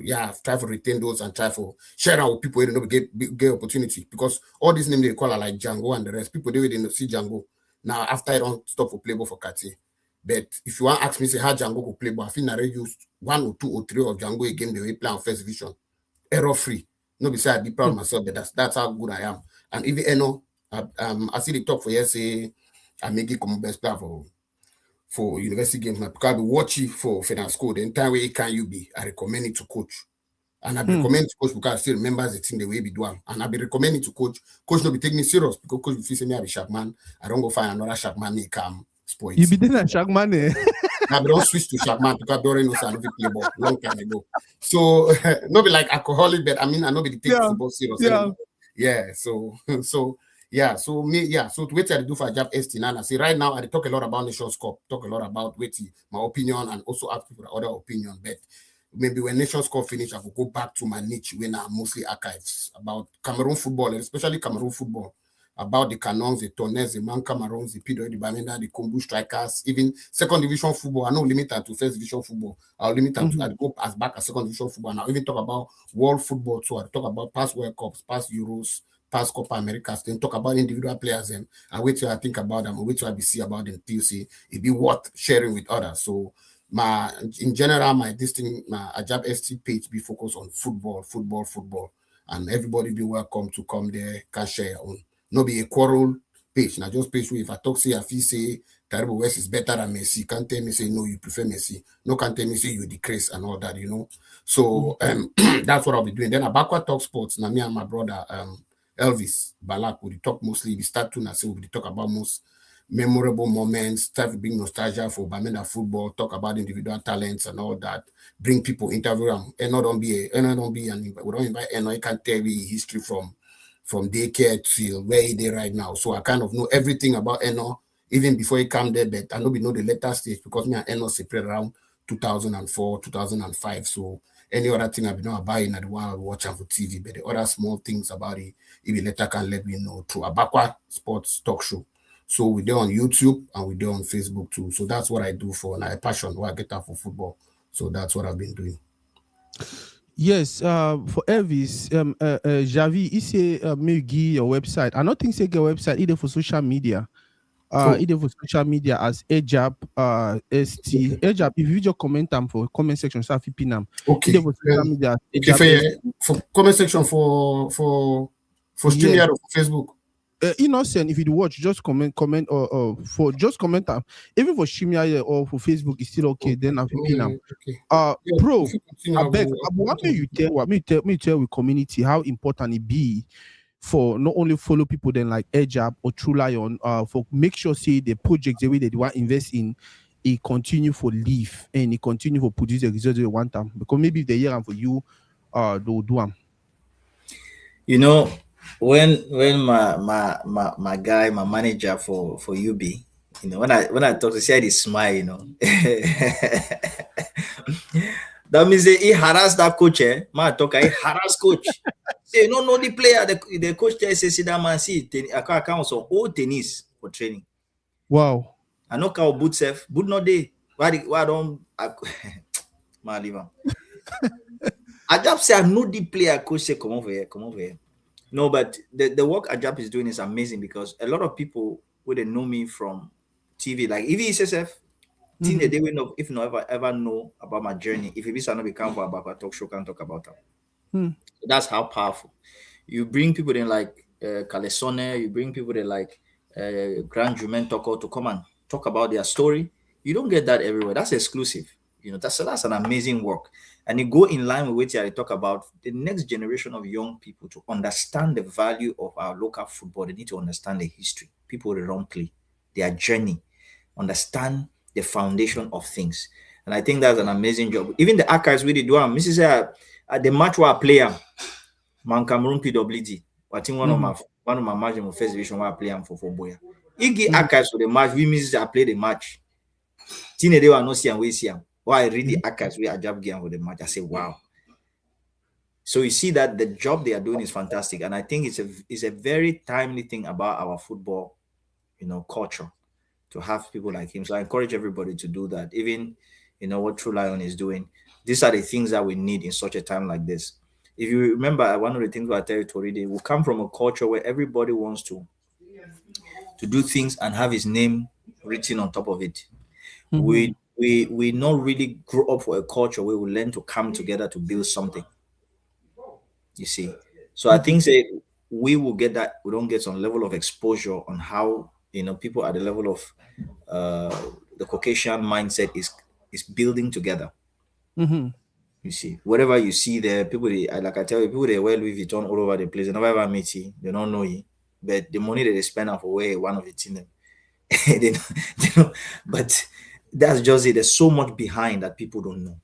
retain those and try for share them with people who don't get opportunity, because all these names they call are like Django and the rest. People they didn't see Django. Now after I don't stop for playboy for Kati. But if you want to ask me say how Django go play, but I think I used 1 or 2 or 3 of Django a game they will play on first division. Error free. No, besides I be proud of myself, but that's how good I am. And even Enoh, I see the talk for yesterday, I make it come best player for university games now, because I be watching for finance school. The entire way can you be, I recommend it to coach. And I be recommend to coach because I still remember the thing the way we do them. And I be recommending to coach. Coach no be take me serious, because coach if you say me I be sharp man, I don't go find another sharp man, me come spoil it. You be doing a shark man, eh? I don't switch to sharp man because I don't know I play ball long time ago. So not be like alcoholic, but I mean I know be take football serious. Yeah. So to wait I do for job ST now. I say right now I talk a lot about Nations Cup, talk a lot about my opinion and also ask people other opinion. But maybe when Nations Cup finish, I will go back to my niche when I'm mostly archives about Cameroon football, especially Cameroon football, about the Canons, the Tonnes, the Man Camerons, the Pido, the Bamenda, the Kombu Strikers, even second division football. I know limited to first division football. I'll limit to I go as back as second division football. And I'll even talk about world football too. I'll talk about past World Cups, past Euros, past Copa Americas, then talk about individual players and I wait till I think about them, I wait till I be see about them till see it be worth sharing with others. So in general, my Ajab ST page be focused on football, and everybody be welcome to come there, can share your own. No be a quarrel page. Now just page where if I talk say I feel say Terrible West is better than Messi, can't tell me say no, you prefer Messi. No, can't tell me say you decrease and all that, you know. So that's what I'll be doing. Then a backward talk sports. Now me and my brother Elvis Balak, we talk mostly. We start to now say we talk about memorable moments, start to bring nostalgia for Bamenda football, talk about individual talents and all that, bring people, interview them. Enoh don't be we don't invite Enoh. He can tell me history from daycare till where he is right now. So I kind of know everything about Enoh even before he came there, but I know we know the later stage because me and Enoh separate around 2004, 2005. So any other thing I've been know about it, I don't want to watch on for TV, but the other small things about it, if you later can let me know through Abakwa Sports Talk Show. So we're there on YouTube and we're there on Facebook too. So that's what I do for my passion, what I get out for football. So that's what I've been doing. Yes, for Elvis, Javi, he say me give your website. I don't think say get website either for social media. Either for social media as Ejab, ST. Ejab, if you just comment them for comment section, so pin them. Okay. Either for social media, okay, for comment section for StreamYard or for Facebook. Innocent, if you watch, just comment or for just comment them. Even for StreamYard or for Facebook, it's still okay. Then I'll pin them. Bro, I beg. What may you tell? Me tell with community how important it be for not only follow people then like Ejab or True Lion, for make sure say the project the way they want invest in, it continue for live and it continue for produce the results they want them. Because maybe if they hear them for you, they'll do them. You know, when my guy, my manager for UB, you know, when I talk to say this smile, you know. That means he harass that coach, eh? Man, talk, he harass coach. Say, no, the player, the coach there says, see that man, see, I can't count some old tennis for training. Wow. I know how boot safe, boot not day. Why don't man leave him? Ajab say, I know the player, coach say, come over here. No, but the work Ajab is doing is amazing because a lot of people wouldn't know me from TV, like EVSSF. They will know if not ever know about my journey. If it is not become for about a talk show, can talk about them. So that's how powerful. You bring people in like Kalesone, you bring people in like Grand Jumen Toko to come and talk about their story. You don't get that everywhere. That's exclusive. You know, that's an amazing work. And you go in line with what I talk about the next generation of young people to understand the value of our local football. They need to understand the history. People wrong play, their journey, understand the foundation of things. And I think that's an amazing job. Even the archives we did do them. Mrs. At the match where I play Man Cameroon PWD. I think one of my matches in first division where I play for Boya. He give archives for the match. We miss I play the match. Tine they were not see and we see him. Why I read the archives we are job game for the match. I say wow. So you see that the job they are doing is fantastic. And I think it's a very timely thing about our football, you know, culture, to have people like him. So I encourage everybody to do that. Even, you know, what True Lion is doing. These are the things that we need in such a time like this. If you remember, one of the things I tell you, Toridey, we come from a culture where everybody wants to do things and have his name written on top of it. We not really grew up for a culture where we learn to come together to build something. You see? So I think we will get that. We don't get some level of exposure on how, you know, people at the level of the Caucasian mindset is building together. You see, whatever you see there, people, like I tell you, people they wear Louis Vuitton all over the place. They never ever meet you. They don't know you, but the money that they spend on for wear one of it in them, they know. But that's just it. There's so much behind that people don't know.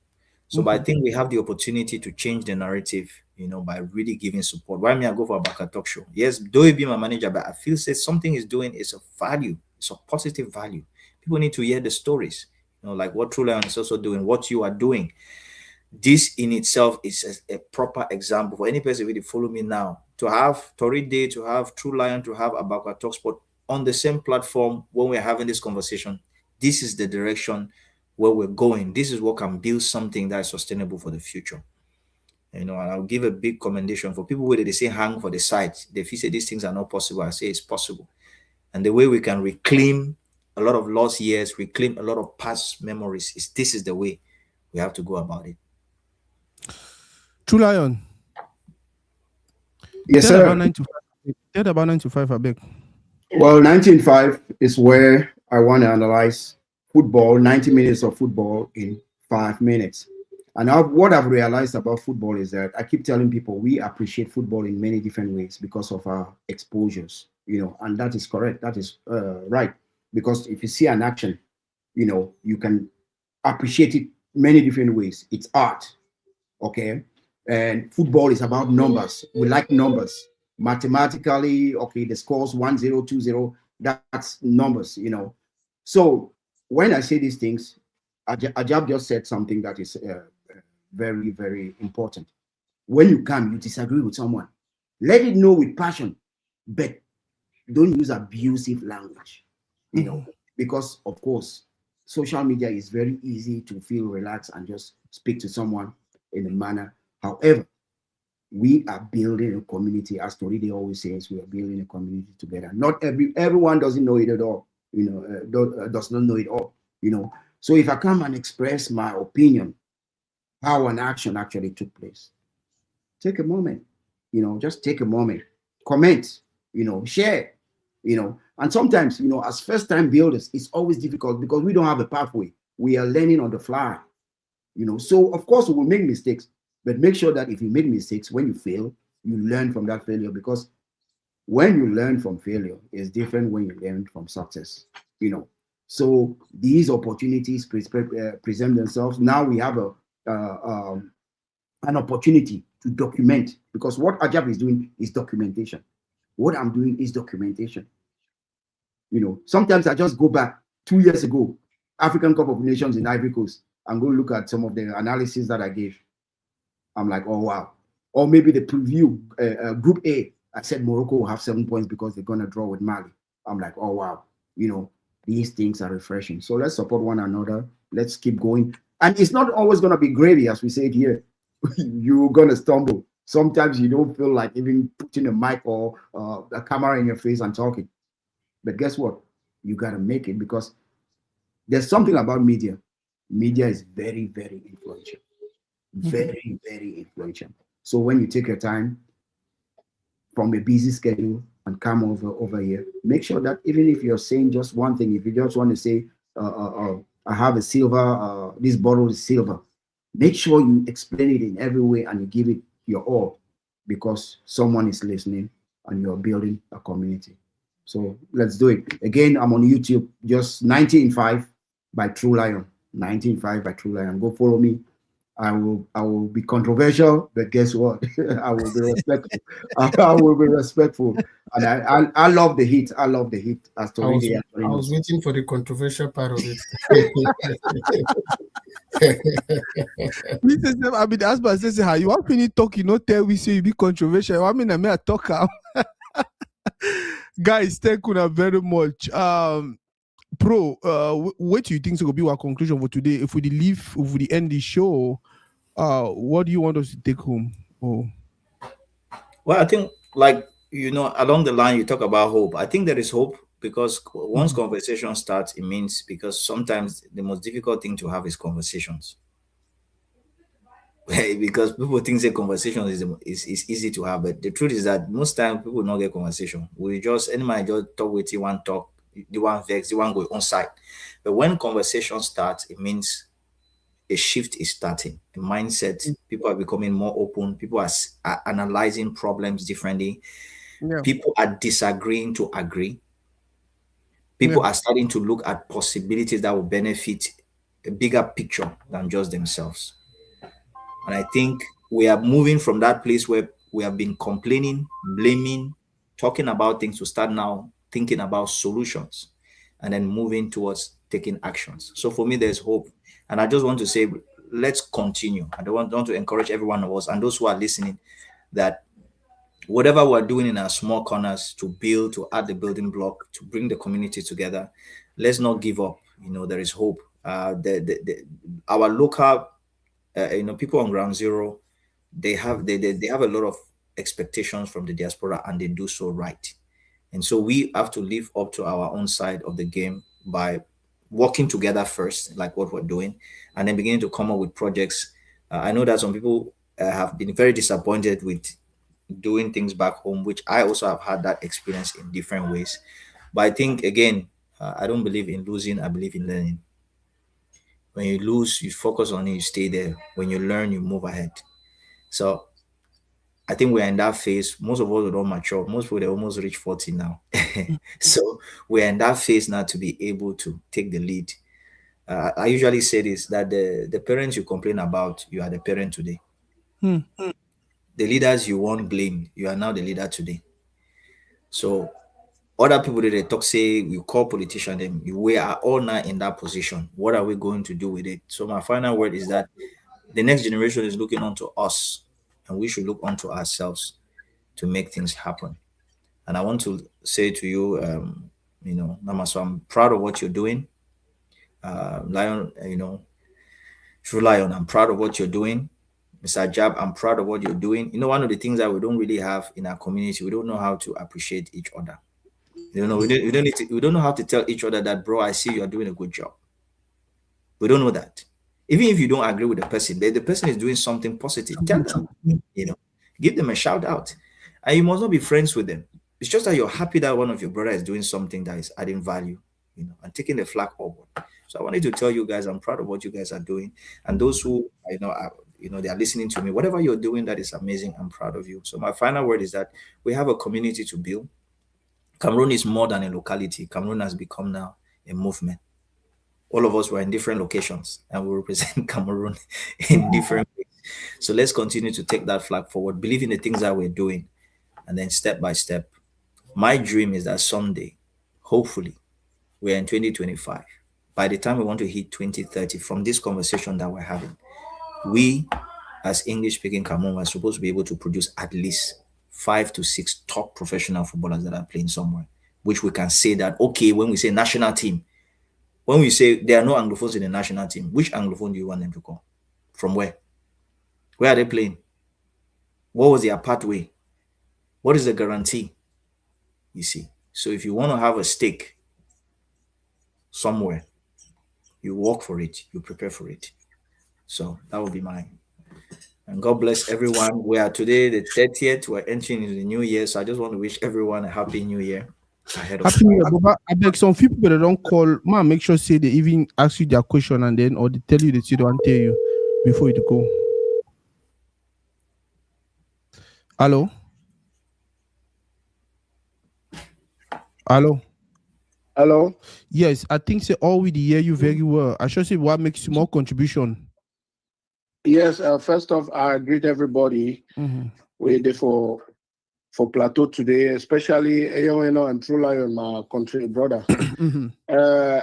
So, but I think we have the opportunity to change the narrative, you know, by really giving support. Why me I go for a Baka talk show? Yes, though you be my manager, but I feel say something is doing is a value. It's a positive value. People need to hear the stories, you know, like what True Lion is also doing, what you are doing. This in itself is a proper example for any person who will follow me now. To have Toridey, to have True Lion, to have Abakwa Talk Sport on the same platform when we're having this conversation. This is the direction where we're going. This is what can build something that is sustainable for the future. You know, and I'll give a big commendation for people where they say hang for the site. They feel say these things are not possible. I say it's possible. And the way we can reclaim a lot of lost years, reclaim a lot of past memories, this is the way we have to go about it. True Lion. Yes, sir. Tell about 9 to 5, I beg. Well, 19.5 is where I want to analyze football, 90 minutes of football in 5 minutes. And what I've realized about football is that I keep telling people we appreciate football in many different ways because of our exposures, you know, and that is correct. That is right. because if you see an action, you can appreciate it many different ways. It's art, okay? And football is about numbers. We like numbers. Mathematically, okay, the scores 1-0, 2-0, that's numbers. So when I say these things, Ajab just said something that is very, very important. When you come, you disagree with someone, let it know with passion, but don't use abusive language, because of course, social media is very easy to feel relaxed and just speak to someone in a manner. However, we are building a community, as Toridey always says, we are building a community together. Not everyone doesn't know it at all, does not know it all. So if I come and express my opinion, how an action actually took place, take a moment, just take a moment, comment, share, and sometimes, as first time builders, it's always difficult because we don't have a pathway. We are learning on the fly, so of course we will make mistakes, but make sure that if you make mistakes, when you fail, you learn from that failure, because when you learn from failure, it's different when you learn from success. So these opportunities present themselves. Now we have an opportunity to document, because what Ajab is doing is documentation. What I'm doing is documentation. Sometimes I just go back 2 years ago, African Cup of Nations in Ivory Coast, and go look at some of the analysis that I gave. I'm like, oh wow. Or maybe the preview, Group A, I said Morocco will have 7 points because they're going to draw with Mali. I'm like, oh wow. These things are refreshing. So let's support one another. Let's keep going. And it's not always going to be gravy, as we say it here. You're going to stumble. Sometimes you don't feel like even putting a mic or a camera in your face and talking. But guess what? You got to make it, because there's something about media. Media is very, very influential. Very, very influential. So when you take your time from a busy schedule and come over here, make sure that even if you're saying just one thing, if you just want to say, I have a silver, this bottle is silver, make sure you explain it in every way and you give it your all, because someone is listening and you're building a community. So let's do it. Again, I'm on YouTube, just 19.5 by True Lion. 19.5 by True Lion. Go follow me. I will be controversial, but guess what? I will be respectful. I will be respectful. And I love the heat. I love the heat. As I was, Toridey I was waiting for the controversial part of it. I've been asked by say, how you want me talk, tell we say you be controversial. I mean, I may talk out. Guys, thank you very much. Pro, what do you think is going to be our conclusion for today? If we end the show, what do you want us to take home? Oh. Well, I think, along the line you talk about hope. I think there is hope, because once conversation starts, it means, because sometimes the most difficult thing to have is conversations. Because people think that conversation is easy to have, but the truth is that most times people don't get conversation. We just anybody just talk with you, one talk, the one vex, the one go on site. But when conversation starts, it means a shift is starting, a mindset. People are becoming more open. People are analyzing problems differently. Yeah. People are disagreeing to agree. People are starting to look at possibilities that will benefit a bigger picture than just themselves. And I think we are moving from that place where we have been complaining, blaming, talking about things, to start now thinking about solutions, and then moving towards taking actions. So for me, there's hope. And I just want to say, let's continue. I don't want to encourage every one of us and those who are listening that whatever we're doing in our small corners to build, to add the building block, to bring the community together, let's not give up. There is hope. Our local, people on ground zero, they have a lot of expectations from the diaspora, and they do so right. And so we have to live up to our own side of the game by working together first, like what we're doing, and then beginning to come up with projects. I know that some people have been very disappointed with doing things back home, which I also have had that experience in different ways. But I think, again, I don't believe in losing. I believe in learning. When you lose, you focus on it, you stay there. When you learn, you move ahead. So I think we're in that phase. Most of us don't mature. Most people, they almost reach 40 now. So we're in that phase now to be able to take the lead. I usually say this, that the parents you complain about, you are the parent today. Hmm. The leaders you want blamed, you are now the leader today. So other people that they talk, say you call politician them, we are all now in that position. What are we going to do with it? So my final word is that the next generation is looking onto us, and we should look onto ourselves to make things happen. And I want to say to you, Namaso, I'm proud of what you're doing. Lion, True Lion, I'm proud of what you're doing. Mr. Jab, I'm proud of what you're doing. One of the things that we don't really have in our community, we don't know how to appreciate each other. We don't know how to tell each other that, bro, I see you're doing a good job. We don't know that. Even if you don't agree with the person, the person is doing something positive, tell them, give them a shout out. And you must not be friends with them. It's just that you're happy that one of your brother is doing something that is adding value, and taking the flag forward. So I wanted to tell you guys, I'm proud of what you guys are doing. And those who they are listening to me, whatever you're doing, that is amazing. I'm proud of you. So my final word is that we have a community to build. Cameroon is more than a locality. Cameroon has become now a movement. All of us were in different locations and we represent Cameroon in different ways. So let's continue to take that flag forward, believe in the things that we're doing, and then step by step. My dream is that someday, hopefully, we're in 2025. By the time we want to hit 2030, from this conversation that we're having, we as English-speaking Cameroon are supposed to be able to produce at least 5 to 6 top professional footballers that are playing somewhere, which we can say that, okay, when we say national team, when we say there are no Anglophones in the national team, which Anglophone do you want them to come? From where? Where are they playing? What was their pathway? What is the guarantee? You see. So if you want to have a stake somewhere, you work for it, you prepare for it. So that would be mine. And God bless everyone. We are today the 30th. We're entering into the new year. So I just want to wish everyone a happy new year ahead of Happy New Year, Baba. I beg some people that don't call, man, make sure say they even ask you their question and then, or they tell you they see don't tell you before you go. Hello? Hello? Hello? Yes, I think say all we hear you very well. I should say what makes you more contribution. Yes, first off, I greet everybody. We're there for Plateau today, especially Enoh and True Lion, my country brother.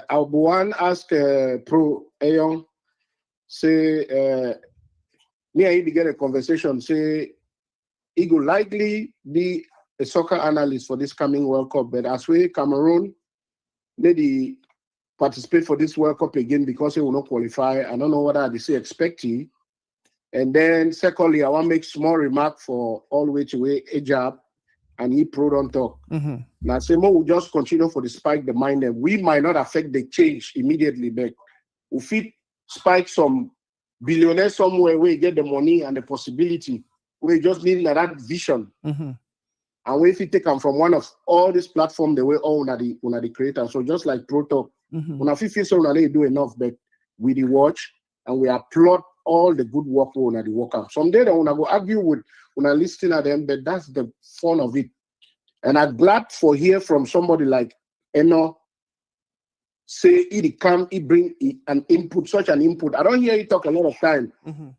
I'll one ask Pro Eyong, say, me and he get a conversation, say, he will likely be a soccer analyst for this coming World Cup, but as we Cameroon, they participate for this World Cup again because he will not qualify. I don't know what I say expecting. And then secondly, I want to make small remark for all which way Ajab and he pro don't talk. Now Semo will just continue for the spike the mind them. We might not affect the change immediately, but we fit spike some billionaires somewhere where you get the money and the possibility. We just need that vision. And we fit take them from one of all these platforms the way all the creators. So just like Pro Talk, when I feel so they do enough, but we the watch and we applaud all the good work we the work out. Someday they wanna go argue with when I listen to them, but that's the fun of it. And I'm glad for hear from somebody like Enoh say he come, he bring an input, such an input. I don't hear you talk a lot of time,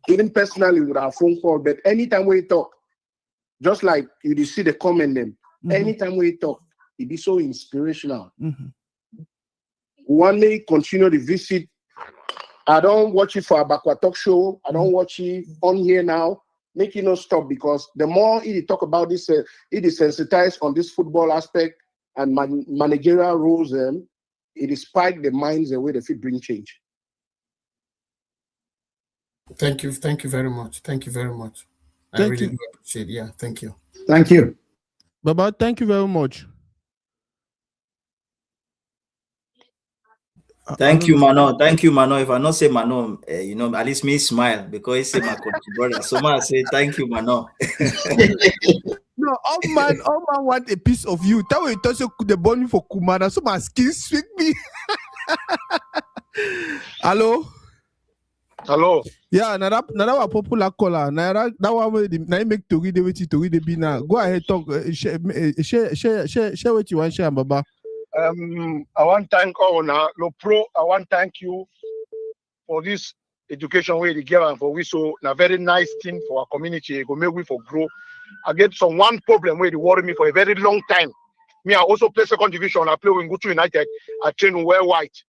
even personally with our phone call, but anytime we talk, just like you see the comment them, anytime we talk, it be so inspirational. One day continue to visit. I don't watch it for Abakwa talk show. I don't watch it on here now. Make it no stop because the more he talk about this, he is sensitized on this football aspect and managerial rules. It spike the minds the way they fit bring change. Thank you very much. Thank you very much. I really do appreciate it. Yeah, thank you. Thank you. Baba, thank you very much. Thank you, Mano. Thank you, Mano. If I not say Mano, at least me smile because he say my country brother. So I say thank you, Mano. No, all man want a piece of you. That way you touch the bone for Kumara, so my skin sweet me. Hello? Hello. Yeah, now that our popular caller. Now that one way now make Toridey be now. Go ahead, talk. Share what you want, share, Baba. I want to thank all now. Pro, I want to thank you for this education way they give and for we so a very nice thing for our community. It go make we for grow. I get some one problem where they worry me for a very long time. Me, I also play second division. I play with Gutu United. I train with Wear White.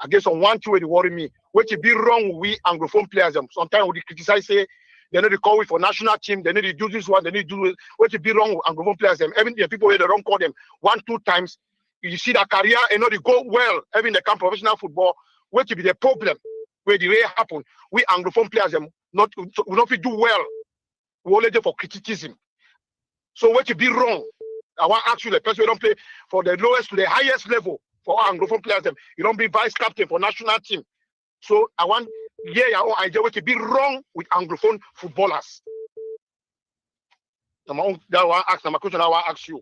I get some one two where they worry me. Which be wrong with we Anglophone players. Sometimes we criticize say they need to call it for national team. They need to do this one. They need to do it. Which be wrong with Anglophone players. Even the people where they don't call them 1-2 times. You see that career and they go well. Even the camp professional football. Which be the problem where the way happen. We Anglophone players we not do well. We only there for criticism. So what you be wrong? I want to ask you the person who don't play for the lowest to the highest level for Anglophone players. You don't be vice captain for national team. So I want your own idea what you be wrong with Anglophone footballers. That I want to ask. My question I want to ask you.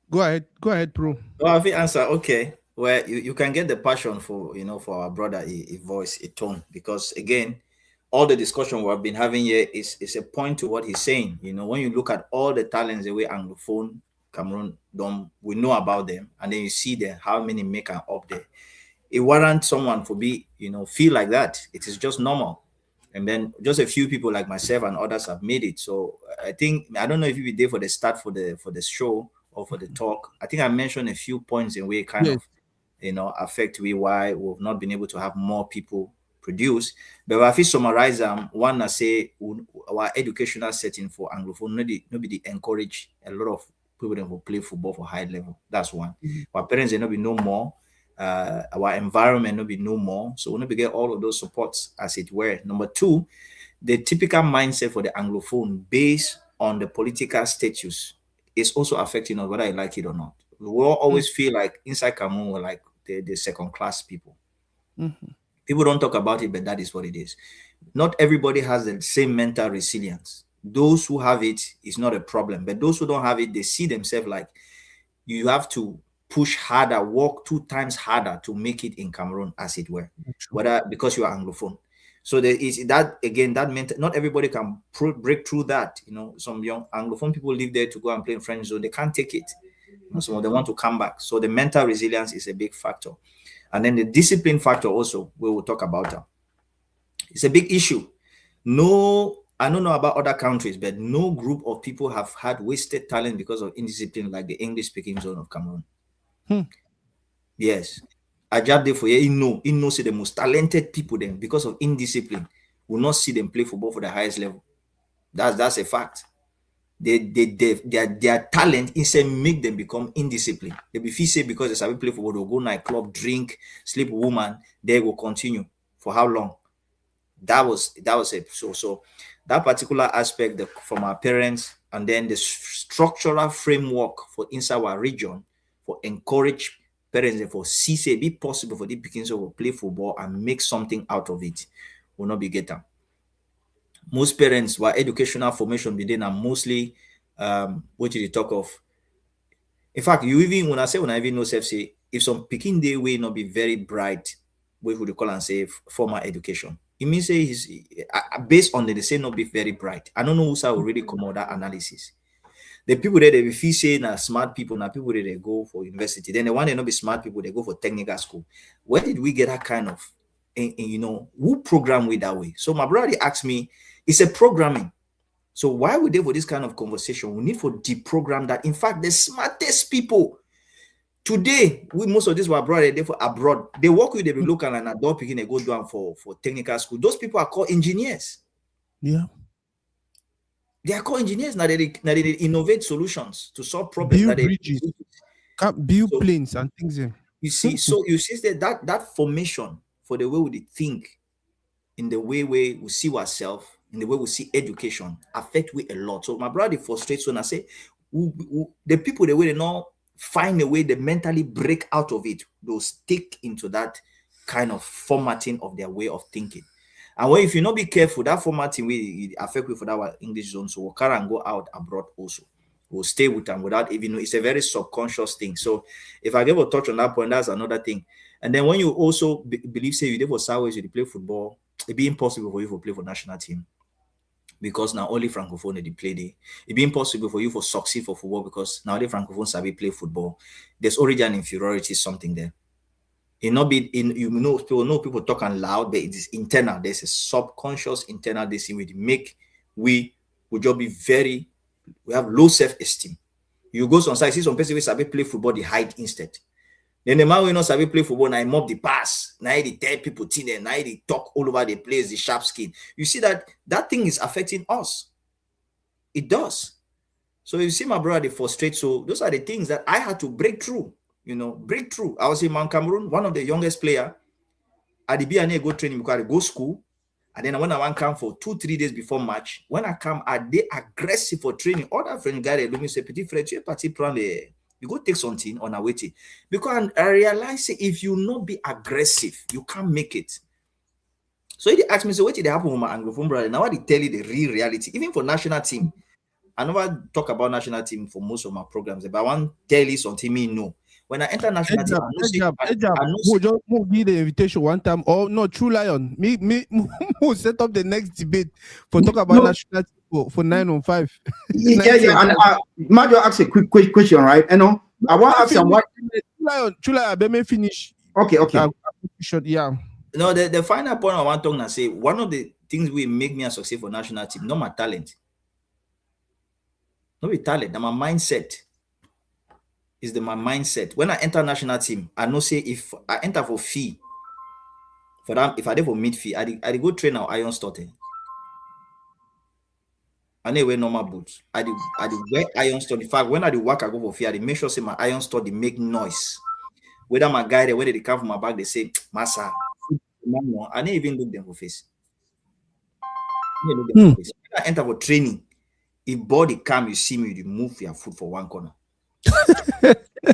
Go ahead, Pro. Well, if you answer, okay. Well, you can get the passion for for our brother, a voice, a tone, because again, all the discussion we've been having here is a point to what he's saying. When you look at all the talents the way Anglophone Cameroon we know about them, and then you see them how many make up there. It warrants someone for feel like that. It is just normal. And then just a few people like myself and others have made it. So I don't know if you were there for the start for the show or for the talk. I think I mentioned a few points in way kind of affect why we've not been able to have more people produce. But if I summarize one I say our educational setting for Anglophone nobody encourage a lot of people that will play football for high level. That's one. Our parents they not be no more. Our environment not be no more. So we not be get all of those supports as it were. Number two, the typical mindset for the Anglophone based on the political status is also affecting us whether I like it or not. We will always feel like inside Cameroon we're like the second class people. People don't talk about it, but that is what it is. Not everybody has the same mental resilience. Those who have it is not a problem, but those who don't have it, they see themselves like you have to push harder, work 2 times harder to make it in Cameroon, as it were, whether because you are Anglophone. So there is that again. That meant not everybody can break through that. Some young Anglophone people live there to go and play in French zone. They can't take it. Some of them want to come back. So the mental resilience is a big factor. And then the discipline factor also, we will talk about that. It's a big issue. I don't know about other countries, but no group of people have had wasted talent because of indiscipline like the English-speaking zone of Cameroon. Yes. Ajabde for Enoh see the most talented people then because of indiscipline will not see them play football for the highest level. That's a fact. Their talent instead make them become indisciplined. They be feel say because they sabi play football, they'll go nightclub, drink, sleep with woman, they will continue. For how long? That was it. So that particular aspect from our parents, and then the structural framework for inside our region for encourage parents and for see say be possible for the pickings to play football and make something out of it will not be getting. Most parents were educational formation be then are mostly what did you talk of? In fact, when I even know say if some picking day will not be very bright, what would you call and say formal education? It means say he's based on they say not be very bright. I don't know who's will really come out that analysis. The people that they feel say now smart people, now people that they go for university. Then the one they not be smart people, they go for technical school. Where did we get that kind of who program we that way? So my brother asked me, it's a programming. So why would they for this kind of conversation? We need for deprogram that. In fact, the smartest people today, most of this were abroad. They work with the local and adult picking they go down for technical school. Those people are called engineers. Yeah. They are called engineers. Now they innovate solutions to solve problems. Build bridges, build planes and things. You see, so you see that formation for the way we think, in the way we see ourselves, in the way we see education, affect we a lot. So my brother frustrates when I say the people the way they not find a way they mentally break out of it, they'll stick into that kind of formatting of their way of thinking. And when if you not be careful, that formatting will affect you for that English zone. So we'll carry and go out abroad also. We'll stay with them without even know it's a very subconscious thing. So if I give a touch on that point, that's another thing. And then when you also believe, say, you did for Southwest, you play football, it'd be impossible for you to play for national team. Because now only Francophone they play there. It'd be impossible for you to succeed for football because now only Francophone sabi play football. There's already an inferiority, something there. It not be in, you know, people talking loud, but it is internal. There's a subconscious internal this thing which make we just be we have low self-esteem. You go some side, see some person who sabi play football, they hide instead. Then the man who not sabi play football, now he mob the pass, now he tell people thing there, now he talk all over the place, the sharp skin. You see that thing is affecting us. It does. So you see my brother, they frustrate. So those are the things that I had to break through. Break through. I was in Mount Cameroon, one of the youngest player. At the BNA go training because I go school. And then when I want to come for 2-3 days before match, when I come, are they aggressive for training? Other friend guy, they look me say, petit frère, tu es parti prendre you go take something on a waiting. Because I realize if you not be aggressive, you can't make it. So they ask me, so what did happen with my Anglophone brother? Now I tell you the real reality. Even for national team, I never talk about national team for most of my programs, but I want to tell you something me know. When I enter national team, I just give the invitation one time. Oh no, True Lion. Me set up the next debate for talk about national team for 9-on-5. Yeah. And Majo asked a quick question, right? I want to ask him what. True Lion, let me finish. Okay. Yeah. No, the final point I want to say, one of the things will make me a success for national team, not my talent. Not be talent, my mindset. Is my mindset. When I enter national team, I know say if I enter for fee, for that, if I did for mid fee, I go train our iron store. I need wear normal boots. I wear iron store. In fact, when I do work, I go for fee. I make sure say my iron store they make noise. Whether my guy there, when they come from my bag, they say, Massa, I didn't even look them for face. When I enter for training, if body come, you see me, you move your foot for one corner.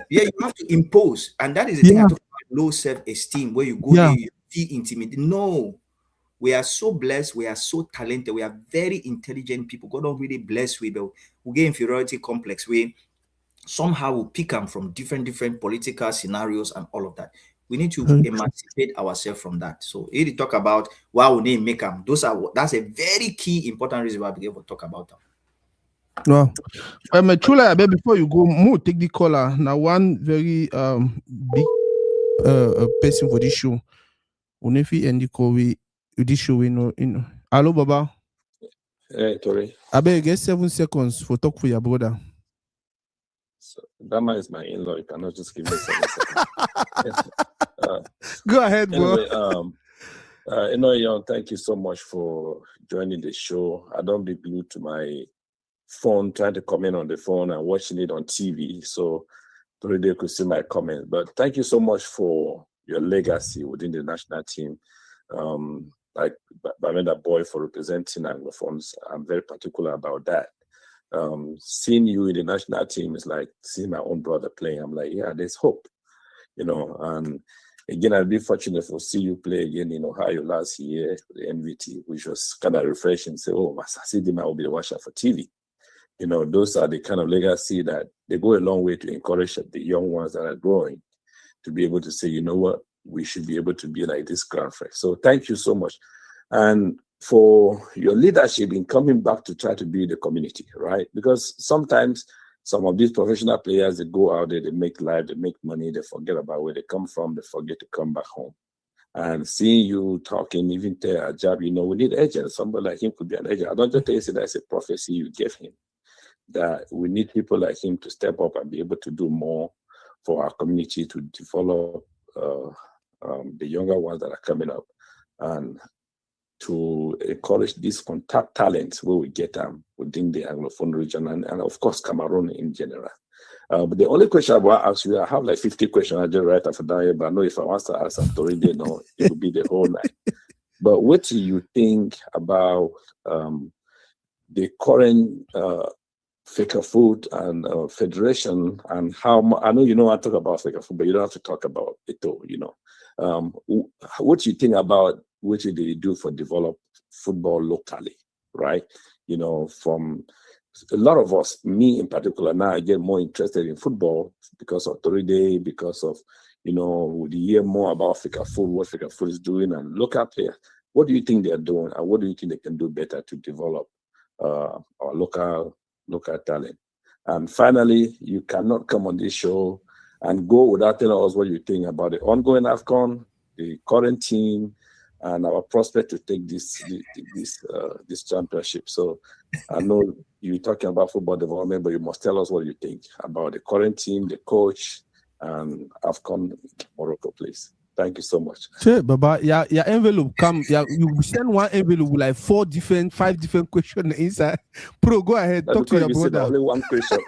Yeah, you have to impose, and that is the thing I talk about low self-esteem where you go there, you feel intimidated. No, we are so blessed, we are so talented, we are very intelligent people. God don't really bless we, but we get inferiority complex. We somehow will pick them from different political scenarios and all of that. We need to emancipate ourselves from that. So here to talk about why we need to make them. That's a very key important reason why we able to talk about them. Well, Chula, before you go, take the caller. Now, one very big person for this show. Unefi and the call this show, Hello, Baba. Hey, Tori. I beg get 7 seconds for talk for your brother. So, that man is my in-law. You cannot just give me 7 seconds. Go ahead, anyway, bro. Enoh Eyong, thank you so much for joining the show. I don't be glued to my phone, trying to comment on the phone and watching it on TV. So Toridey could see my comments. But thank you so much for your legacy within the national team. Like Bamenda Boy for representing Anglophones. I'm very particular about that. Seeing you in the national team is like seeing my own brother playing. I'm like, yeah, there's hope, and again, I'll be fortunate to see you play again in Ohio last year, the NVT, which was kind of refreshing. Say, oh, Masasidima will be the watcher for TV. Those are the kind of legacy that they go a long way to encourage the young ones that are growing to be able to say, you know what, we should be able to be like this Grand Prix. So thank you so much. And for your leadership in coming back to try to build the community, right? Because sometimes some of these professional players, they go out there, they make life, they make money, they forget about where they come from, they forget to come back home. And seeing you talking, even tell Ajab, we need agents. Somebody like him could be an agent. I don't just tell you that's a prophecy you gave him, that we need people like him to step up and be able to do more for our community to develop the younger ones that are coming up, and to encourage these contact talents where we get them within the Anglophone region and of course, Cameroon in general. But the only question I want to ask you, I have like 50 questions I just write after that, but I know if I want to ask them Toridey, it would be the whole night. But what do you think about the current Fecafoot and Federation, and how I know you know I talk about Fecafoot, but you don't have to talk about it all, what do you think about what do they do for develop football locally, right? From a lot of us, me in particular, now I get more interested in football because of Toridey, because of would hear more about Africa Food, what Africa Food is doing, and local players. What do you think they're doing, and what do you think they can do better to develop our local talent? And finally, you cannot come on this show and go without telling us what you think about the ongoing AFCON, the current team, and our prospect to take this championship. So I know you're talking about football development, but you must tell us what you think about the current team, the coach, and AFCON Morocco, please. Thank you so much. Sure, Baba. Yeah, your envelope come. Yeah, you send one envelope with like 5 different questions inside. Pro, go ahead. Talk to your brother. Only one question.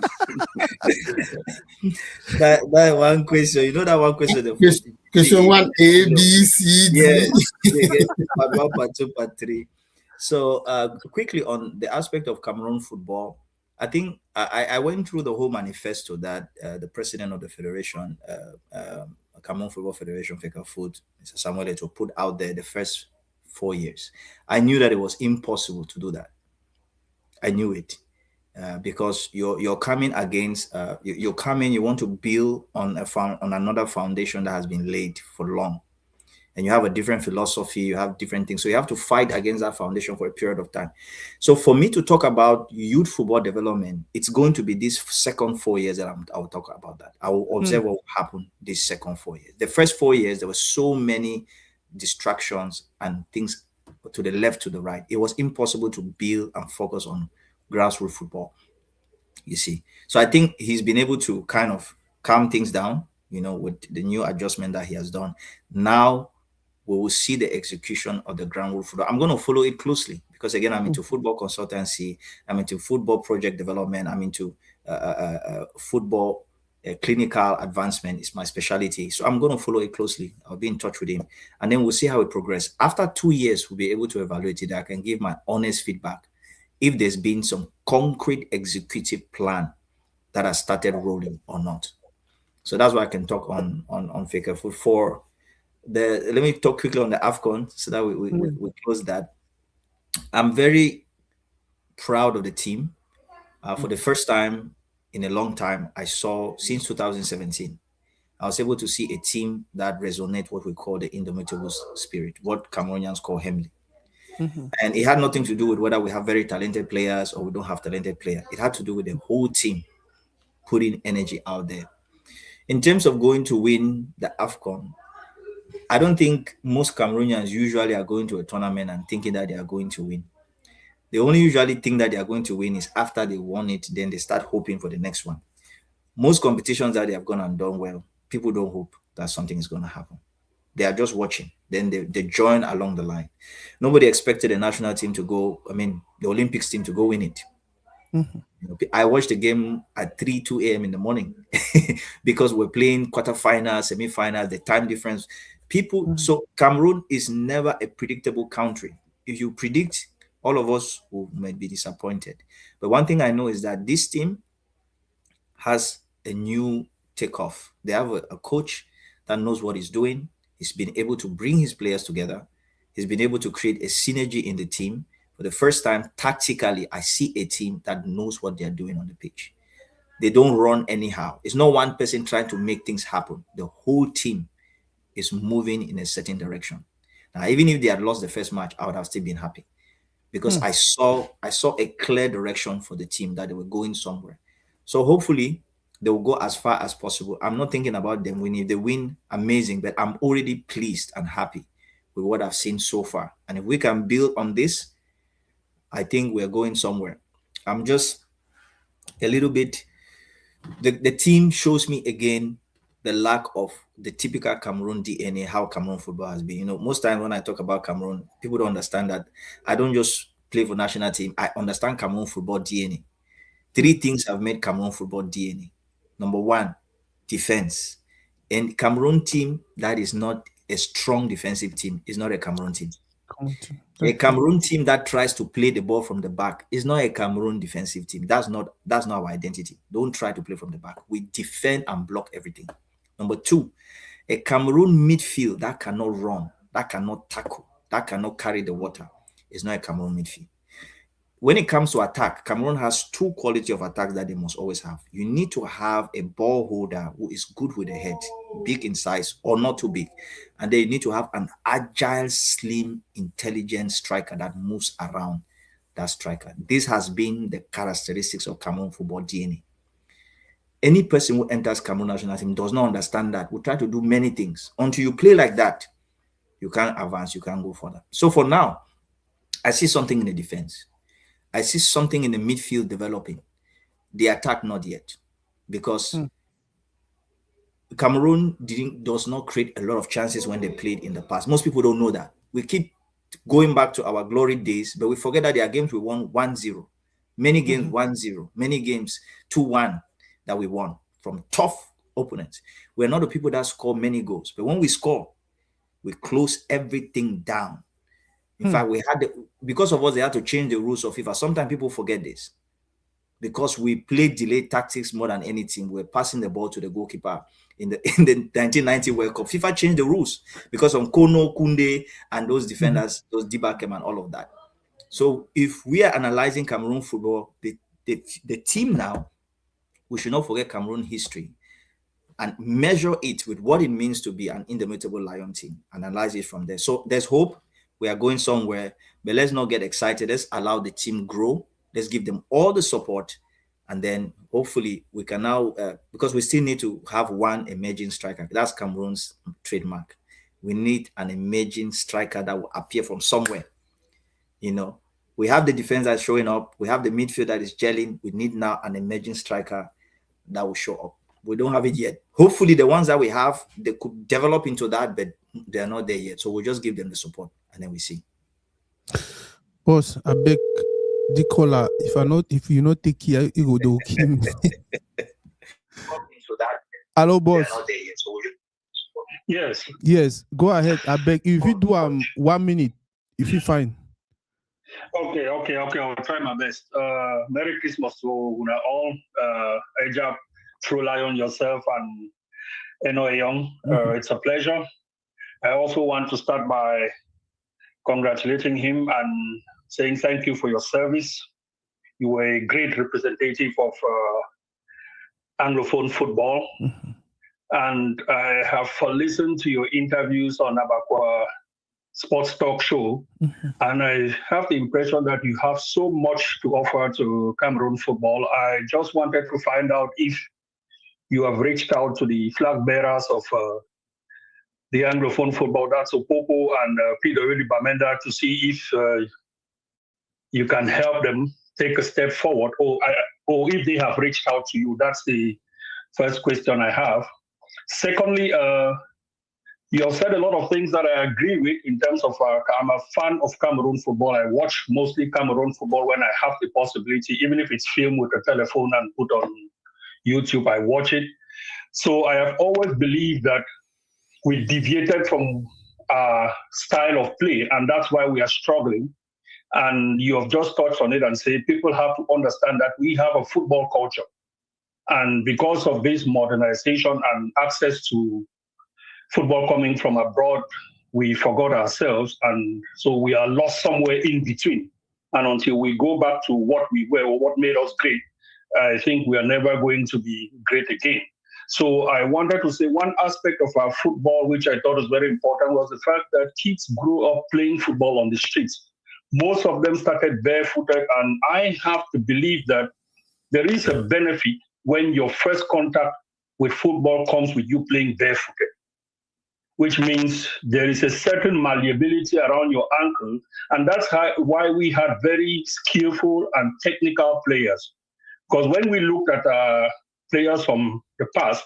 that one question. You know that one question. Question 1, A, B, C, D. Yeah, part 1, part 2, part 3. So quickly on the aspect of Cameroon football, I think I went through the whole manifesto that the president of the federation, Cameroon Football Federation, Feka Food, Mr. Samuel Eto'o, put out there the first 4 years. I knew that it was impossible to do that. I knew it because you're coming against you're coming. You want to build on another foundation that has been laid for long. And you have a different philosophy, you have different things. So you have to fight against that foundation for a period of time. So for me to talk about youth football development, it's going to be this second 4 years that I will talk about that. I will observe what will happen this second 4 years. The first 4 years, there were so many distractions and things to the left, to the right. It was impossible to build and focus on grassroots football, you see. So I think he's been able to kind of calm things down, with the new adjustment that he has done. Now, we will see the execution of the ground football. I'm going to follow it closely because, again, I'm into football consultancy. I'm into football project development. I'm into football clinical advancement. It's my specialty. So I'm going to follow it closely. I'll be in touch with him. And then we'll see how it progresses. After 2 years, we'll be able to evaluate it. I can give my honest feedback if there's been some concrete executive plan that has started rolling or not. So that's what I can talk on Feka Food for. Let me talk quickly on the AFCON so that we close that. I'm very proud of the team. For the first time in a long time, I saw since 2017, I was able to see a team that resonates what we call the indomitable spirit, what Cameroonians call Hemley. And it had nothing to do with whether we have very talented players or we don't have talented players. It had to do with the whole team putting energy out there. In terms of going to win the AFCON, I don't think most Cameroonians usually are going to a tournament and thinking that they are going to win. They only usually think that they are going to win is after they won it, then they start hoping for the next one. Most competitions that they have gone and done well, people don't hope that something is going to happen. They are just watching. Then they join along the line. Nobody expected the national team to go, the Olympics team to go win it. I watched the game at 2 a.m. in the morning because we're playing quarterfinals, semifinals, the time difference. So Cameroon is never a predictable country. If you predict, all of us might be disappointed. But one thing I know is that this team has a new takeoff. They have a coach that knows what he's doing. He's been able to bring his players together. He's been able to create a synergy in the team. For the first time, tactically, I see a team that knows what they're doing on the pitch. They don't run anyhow. It's not one person trying to make things happen. The whole team is moving in a certain direction. Now, even if they had lost the first match, I would have still been happy because I saw a clear direction for the team that they were going somewhere. So hopefully they will go as far as possible. I'm not thinking about them winning. If they win, amazing, but I'm already pleased and happy with what I've seen so far. And if we can build on this, I think we're going somewhere. I'm just a little bit, the team shows me again the lack of the typical Cameroon DNA, how Cameroon football has been. Most times when I talk about Cameroon, people don't understand that I don't just play for national team. I understand Cameroon football DNA. 3 things have made Cameroon football DNA. Number 1, defense. And Cameroon team that is not a strong defensive team is not a Cameroon team. A Cameroon team that tries to play the ball from the back is not a Cameroon defensive team. That's not our identity. Don't try to play from the back. We defend and block everything. Number 2, a Cameroon midfield that cannot run, that cannot tackle, that cannot carry the water is not a Cameroon midfield. when it comes to attack, Cameroon has two quality of attacks that they must always have. You need to have a ball holder who is good with the head, big in size or not too big. And then you need to have an agile, slim, intelligent striker that moves around that striker. This has been the characteristics of Cameroon football DNA. Any person who enters Cameroon national team does not understand that. We try to do many things. Until you play like that, you can't advance, you can't go further. So for now, I see something in the defense. I see something in the midfield developing. The attack, not yet. Because Cameroon does not create a lot of chances when they played in the past. Most people don't know that. We keep going back to our glory days, but we forget that there are games we won 1-0. Many games 1-0. Many games 2-1 that we won from tough opponents. We're not the people that score many goals. But when we score, we close everything down. In fact, because of us, they had to change the rules of FIFA. Sometimes people forget this. Because we played delayed tactics more than any team. We're passing the ball to the goalkeeper in the 1990 World Cup. FIFA changed the rules because of Kono, Kunde, and those defenders, those Dibakem and all of that. So if we are analyzing Cameroon football, the team now, we should not forget Cameroon history and measure it with what it means to be an indomitable lion team. Analyze it from there. So there's hope. We are going somewhere, but let's not get excited. Let's allow the team grow. Let's give them all the support. And then hopefully we can now, because we still need to have one emerging striker. That's Cameroon's trademark. We need an emerging striker that will appear from somewhere. You know, we have the defense that's showing up. We have the midfield that is gelling. We need now an emerging striker that will show up. We don't have it yet. Hopefully the ones that we have, they could develop into that, but they're not there yet. So we'll just give them the support and then we see. Boss, I beg the caller, if you not take care, you go do kill me. Hello, boss. Yes. Yes, go ahead. I beg if you do 1 minute, if you find. Okay. I'll try my best. Merry Christmas to all. Ejab, True Lion, yourself, and Enoh Eyong. It's a pleasure. I also want to start by congratulating him and saying thank you for your service. You were a great representative of Anglophone football. And I have listened to your interviews on Abakwa Sports Talk Show. And I have the impression that you have so much to offer to Cameroon football. I just wanted to find out if you have reached out to the flag bearers of the Anglophone football, that's Opopo and Toridey Bamenda, to see if you can help them take a step forward, or if they have reached out to you. That's the first question I have. Secondly, you have said a lot of things that I agree with in terms of, I'm a fan of Cameroon football. I watch mostly Cameroon football when I have the possibility, even if it's filmed with a telephone and put on YouTube, I watch it. So I have always believed that we deviated from our style of play, and that's why we are struggling. And you have just touched on it and said people have to understand that we have a football culture. And because of this modernization and access to football coming from abroad, we forgot ourselves. And so we are lost somewhere in between. And until we go back to what we were or what made us great, I think we are never going to be great again. So I wanted to say one aspect of our football, which I thought was very important, was the fact that kids grew up playing football on the streets. Most of them started barefooted, and I have to believe that there is a benefit when your first contact with football comes with you playing barefooted, which means there is a certain malleability around your ankle, and that's why we had very skillful and technical players. Because when we looked at players from the past,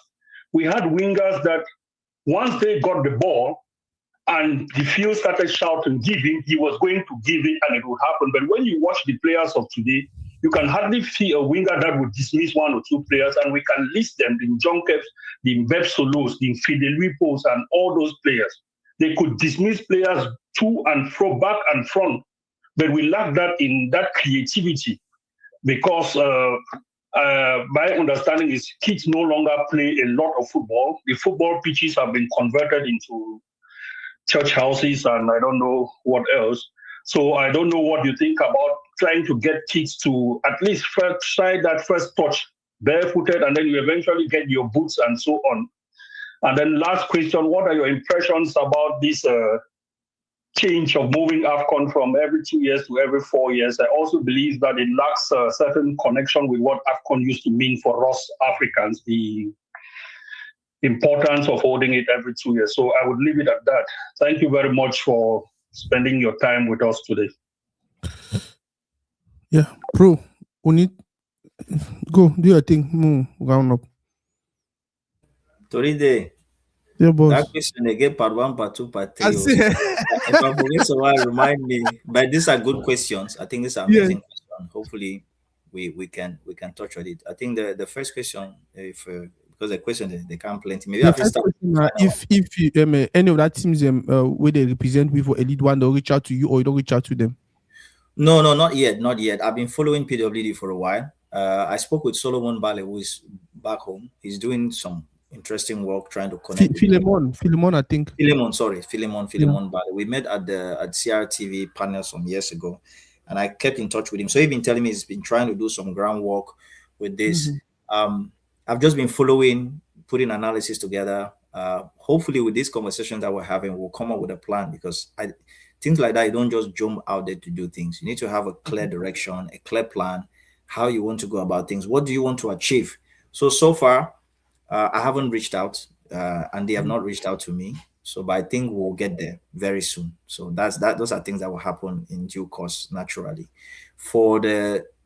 we had wingers that once they got the ball and the field started shouting, give him, he was going to give it and it would happen. But when you watch the players of today, you can hardly see a winger that would dismiss one or two players, and we can list them, the Jonkeps, the Mbep Solos, the Fidelipos, and all those players. They could dismiss players to and fro, back and front, but we lack that in that creativity because my understanding is kids no longer play a lot of football. The football pitches have been converted into church houses and I don't know what else. So I don't know what you think about trying to get kids to at least first try that first touch barefooted, and then you eventually get your boots and so on. And then last question, what are your impressions about this change of moving AFCON from every 2 years to every 4 years? I also believe that it lacks a certain connection with what AFCON used to mean for us Africans, the importance of holding it every 2 years. So I would leave it at that. Thank you very much for spending your time with us today. Yeah, bro, we need go do your thing. Round up. Toridey, Yeah, boss. that question again, part 1, part 2, part 3. I see. If I forget someone, remind me. But these are good questions. I think these are amazing questions. Hopefully, we can touch on it. I think the first question, if because the question they can't plenty. Maybe I The will first start. question, if you, any of that teams where they represent with for Elite One, they'll reach out to you or you don't reach out to them. No, not yet. I've been following PWD for a while. I spoke with Solomon Bale, who is back home. He's doing some interesting work trying to connect. Philemon, I think. Philemon Bale. We met at CRTV panel some years ago, and I kept in touch with him. So he's been telling me he's been trying to do some groundwork with this. I've just been following, putting analysis together. Hopefully, with this conversation that we're having, we'll come up with a plan, because things like that, you don't just jump out there to do things. You need to have a clear direction, a clear plan, how you want to go about things. What do you want to achieve? So far, I haven't reached out, and they have not reached out to me. But I think we'll get there very soon. So those are things that will happen in due course, naturally. For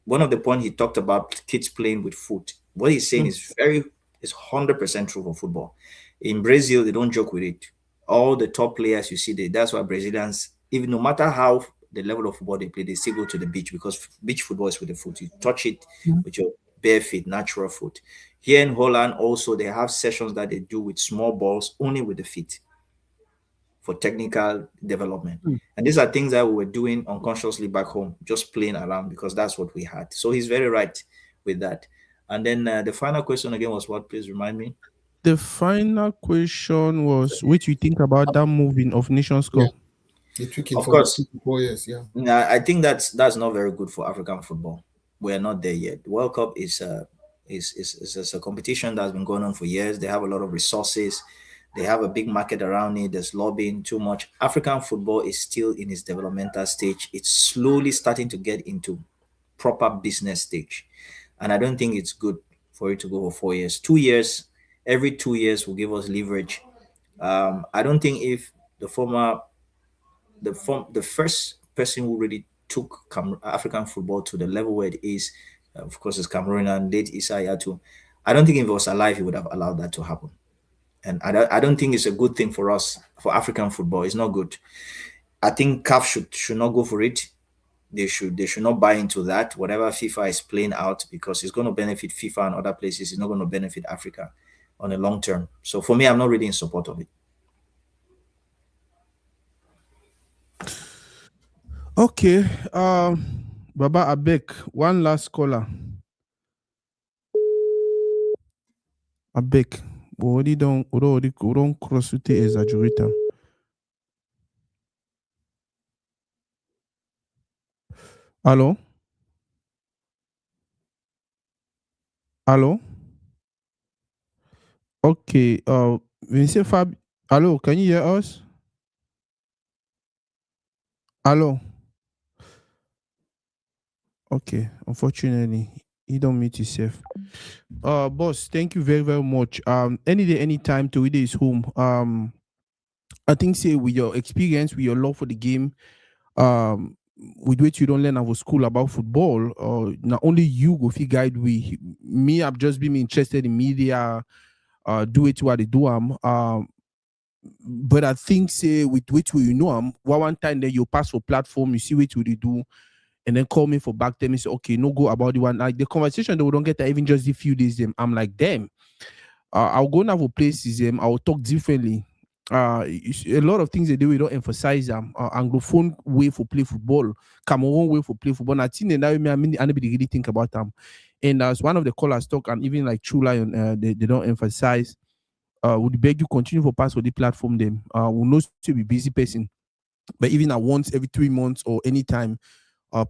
one of the points he talked about, kids playing with foot. What he's saying is 100% true for football. In Brazil, they don't joke with it. All the top players you see there, that's why Brazilians, even no matter how the level of football they play, they still go to the beach, because beach football is with the foot. You touch it with your bare feet, natural foot. Here in Holland, also, they have sessions that they do with small balls, only with the feet, for technical development. And these are things that we were doing unconsciously back home, just playing around, because that's what we had. So he's very right with that. And then the final question again was what? Please remind me. The final question was, what you think about that moving of Nations Cup? Of course, 4 years. Yeah. I think that's not very good for African football. We're not there yet. The World Cup is a competition that's been going on for years. They have a lot of resources. They have a big market around it. There's lobbying too much. African football is still in its developmental stage. It's slowly starting to get into proper business stage. And I don't think it's good for it to go for 4 years. 2 years, every 2 years will give us leverage. I don't think if the first person who really took African football to the level where it is, of course, is Cameroon and late Issa Hayatou. I don't think if he was alive, he would have allowed that to happen. And I don't think it's a good thing for us, for African football. It's not good. I think CAF should not go for it. They should not buy into that, whatever FIFA is playing out, because it's going to benefit FIFA and other places. It's not going to benefit Africa on the long term. So for me, I'm not really in support of it. Okay. Baba Abek, one last caller. Abek. We don't cross with the exaggerator. Hello? Okay. Vincent Fab. Hello, can you hear us? Hello? Okay. Unfortunately, he don't meet himself. Boss, thank you very, very much. Any day, anytime, Toridey is home. I think say with your experience, with your love for the game, with which you don't learn our school about football, not only you go fi guide me, I've just been interested in media, do it what they do. But I think say with which we one time then you pass for platform, you see what they do, and then call me for back them and say, okay, no go about the one. Like the conversation that we don't get even just a few days, I'm like, damn, I'll go now for places, I'll talk differently. A lot of things they do, we don't emphasize them. Anglophone way for play football, Cameroon way for play football. I think now anybody really think about them. And as one of the callers talk, and even like True Lion, they don't emphasize. Would beg you continue for pass for the platform them. We'll not to be busy person, but even at once every 3 months or anytime,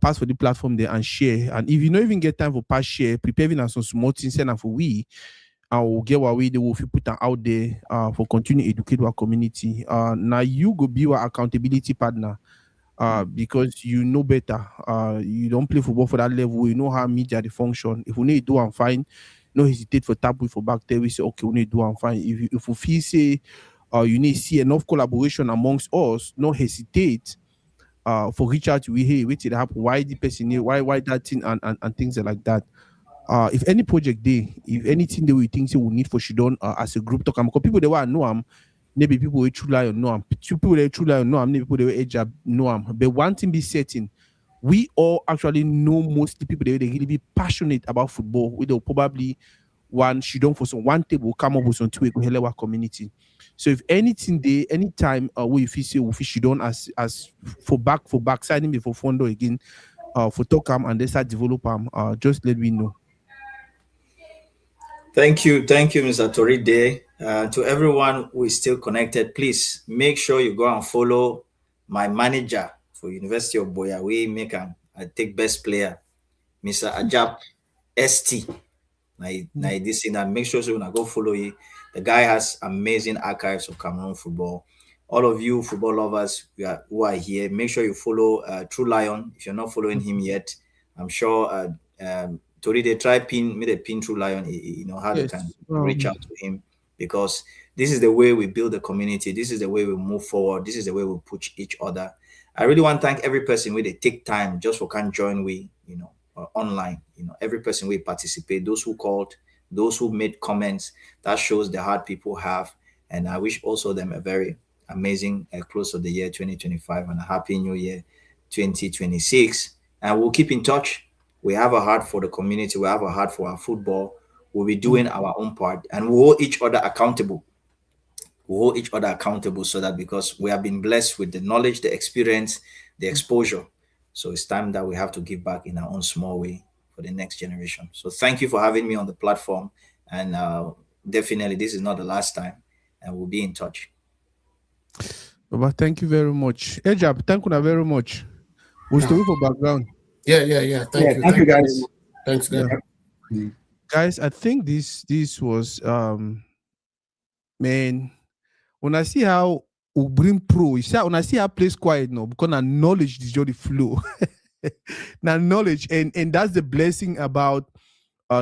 pass for the platform there and share. And if you don't even get time for pass share, preparing us some small things and for we, I will get what we do if you put them out there for continue educate our community. Now you go be our accountability partner. Because you know better. You don't play football for that level. You know how media they function. If we need to do and fine, no hesitate for tap with for back there. We say okay, we need to do and fine. If we feel say, you need to see enough collaboration amongst us, no hesitate. For reach out to we, hey, wait till it happen. Why the person here? Why that thing and things like that. If any project day, if anything that we think we need for Shidon as a group talk, because people they want know am, maybe people who truly know am, people they truly know am, maybe people they ejab know am. But one thing be certain, we all actually know mostly people they really be passionate about football. We will probably one Shidon for some one table come up with some two go help our community. So if anything day, anytime we feel say we Shidon as for back signing before Fondo again, for talk and they start develop just let me know. Thank you, Mr. Toridey. To everyone who is still connected, please make sure you go and follow my manager for University of Boya. We make I take best player, Mr. Ajab ST. Now this thing and make sure so when go follow you. The guy has amazing archives of Cameroon football. All of you football lovers who are here, make sure you follow True Lion. If you're not following him yet, I'm sure Tori they try made a pin True Lion. You know how Yes, they can reach out to him, because this is the way we build the community. This is the way we move forward. This is the way we push each other. I really want to thank every person where they take time just for can join we, online. Every person will participate, those who called, those who made comments. That shows the heart people have. And I wish also them a very amazing close of the year 2025 and a happy new year 2026. And we'll keep in touch. We have a heart for the community. We have a heart for our football. We'll be doing our own part, and we'll hold each other accountable. We'll hold each other accountable, so that because we have been blessed with the knowledge, the experience, the exposure. So it's time that we have to give back in our own small way for the next generation. So thank you for having me on the platform. And definitely this is not the last time, and we'll be in touch. Baba, thank you very much. Ejab, thank you very much. We'll stay for background. Yeah. Thank you. Thank you, guys. Thanks, guys. Guys, I think this was man. When I see how Ubrim Pro, when I see how place quiet now, because now knowledge is just the flow. Now knowledge, and that's the blessing about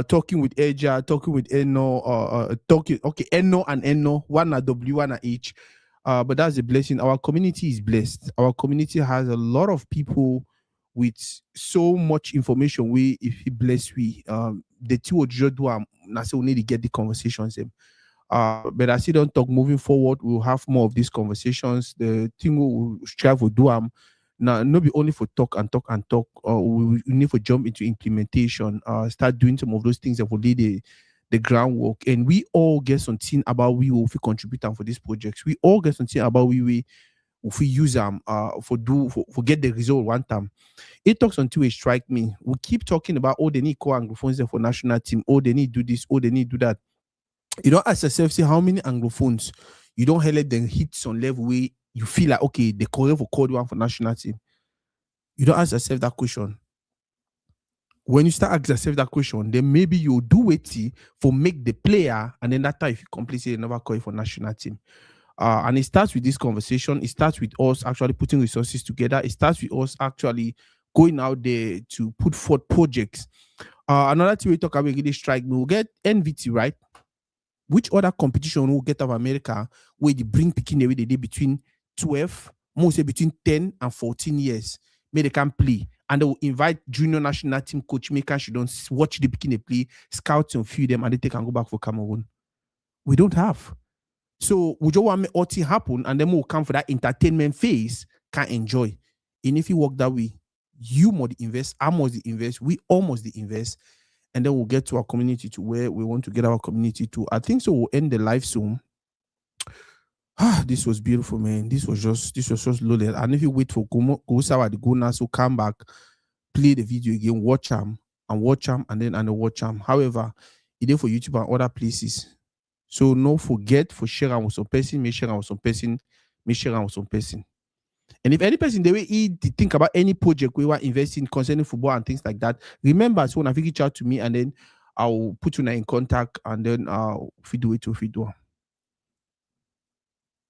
talking with Eja, talking with Enoh, Enoh and Enoh, one at W, one at H. But that's the blessing. Our community is blessed. Our community has a lot of people with so much information. If he bless we, the two of you do now say we need to get the conversations. But as you don't talk moving forward, we'll have more of these conversations. The thing we'll strive to do now, not be only for talk. We need to jump into implementation, start doing some of those things that will lead the groundwork. And we all get something about we will contribute for these projects. We all get something about we use them for get the result one time. It talks until it strike me. We keep talking about they need co-anglophones there for national team. They need do this. They need do that. You don't ask yourself, see how many anglophones you don't let them hit some level where you feel like okay, the correct for code one for national team. You don't ask yourself that question. When you start asking yourself that question, then maybe you'll do it for make the player, and then that time if you complete it, never call it for national team. And it starts with this conversation. It starts with us actually putting resources together. It starts with us actually going out there to put forth projects. Another thing we talk about really strike me. We'll get NVT, right? Which other competition will get out of America where they bring picking away the day between 12, most say between 10 and 14 years, maybe they can play. And they will invite junior national team coach, make sure she don't watch the beginning play, scout and feed them, and they can go back for Cameroon. We don't have. So we just want to make all things happen, and then we'll come for that entertainment phase, can enjoy. And if you work that way, you must invest, I must invest, we all must invest, and then we'll get to our community to where we want to get our community to. I think so. We'll end the live soon. This was beautiful, man. This was just loaded. And if you wait for go Sawa the go now, so come back, play the video again, watch them, and then watch them. However, it is for YouTube and other places. So no forget for sharing with some person, make sharing with some person, make sharing with some person. And if any person the way he think about any project we want investing concerning football and things like that, remember so when I reach out to me and then I'll put you in contact and then if we do it.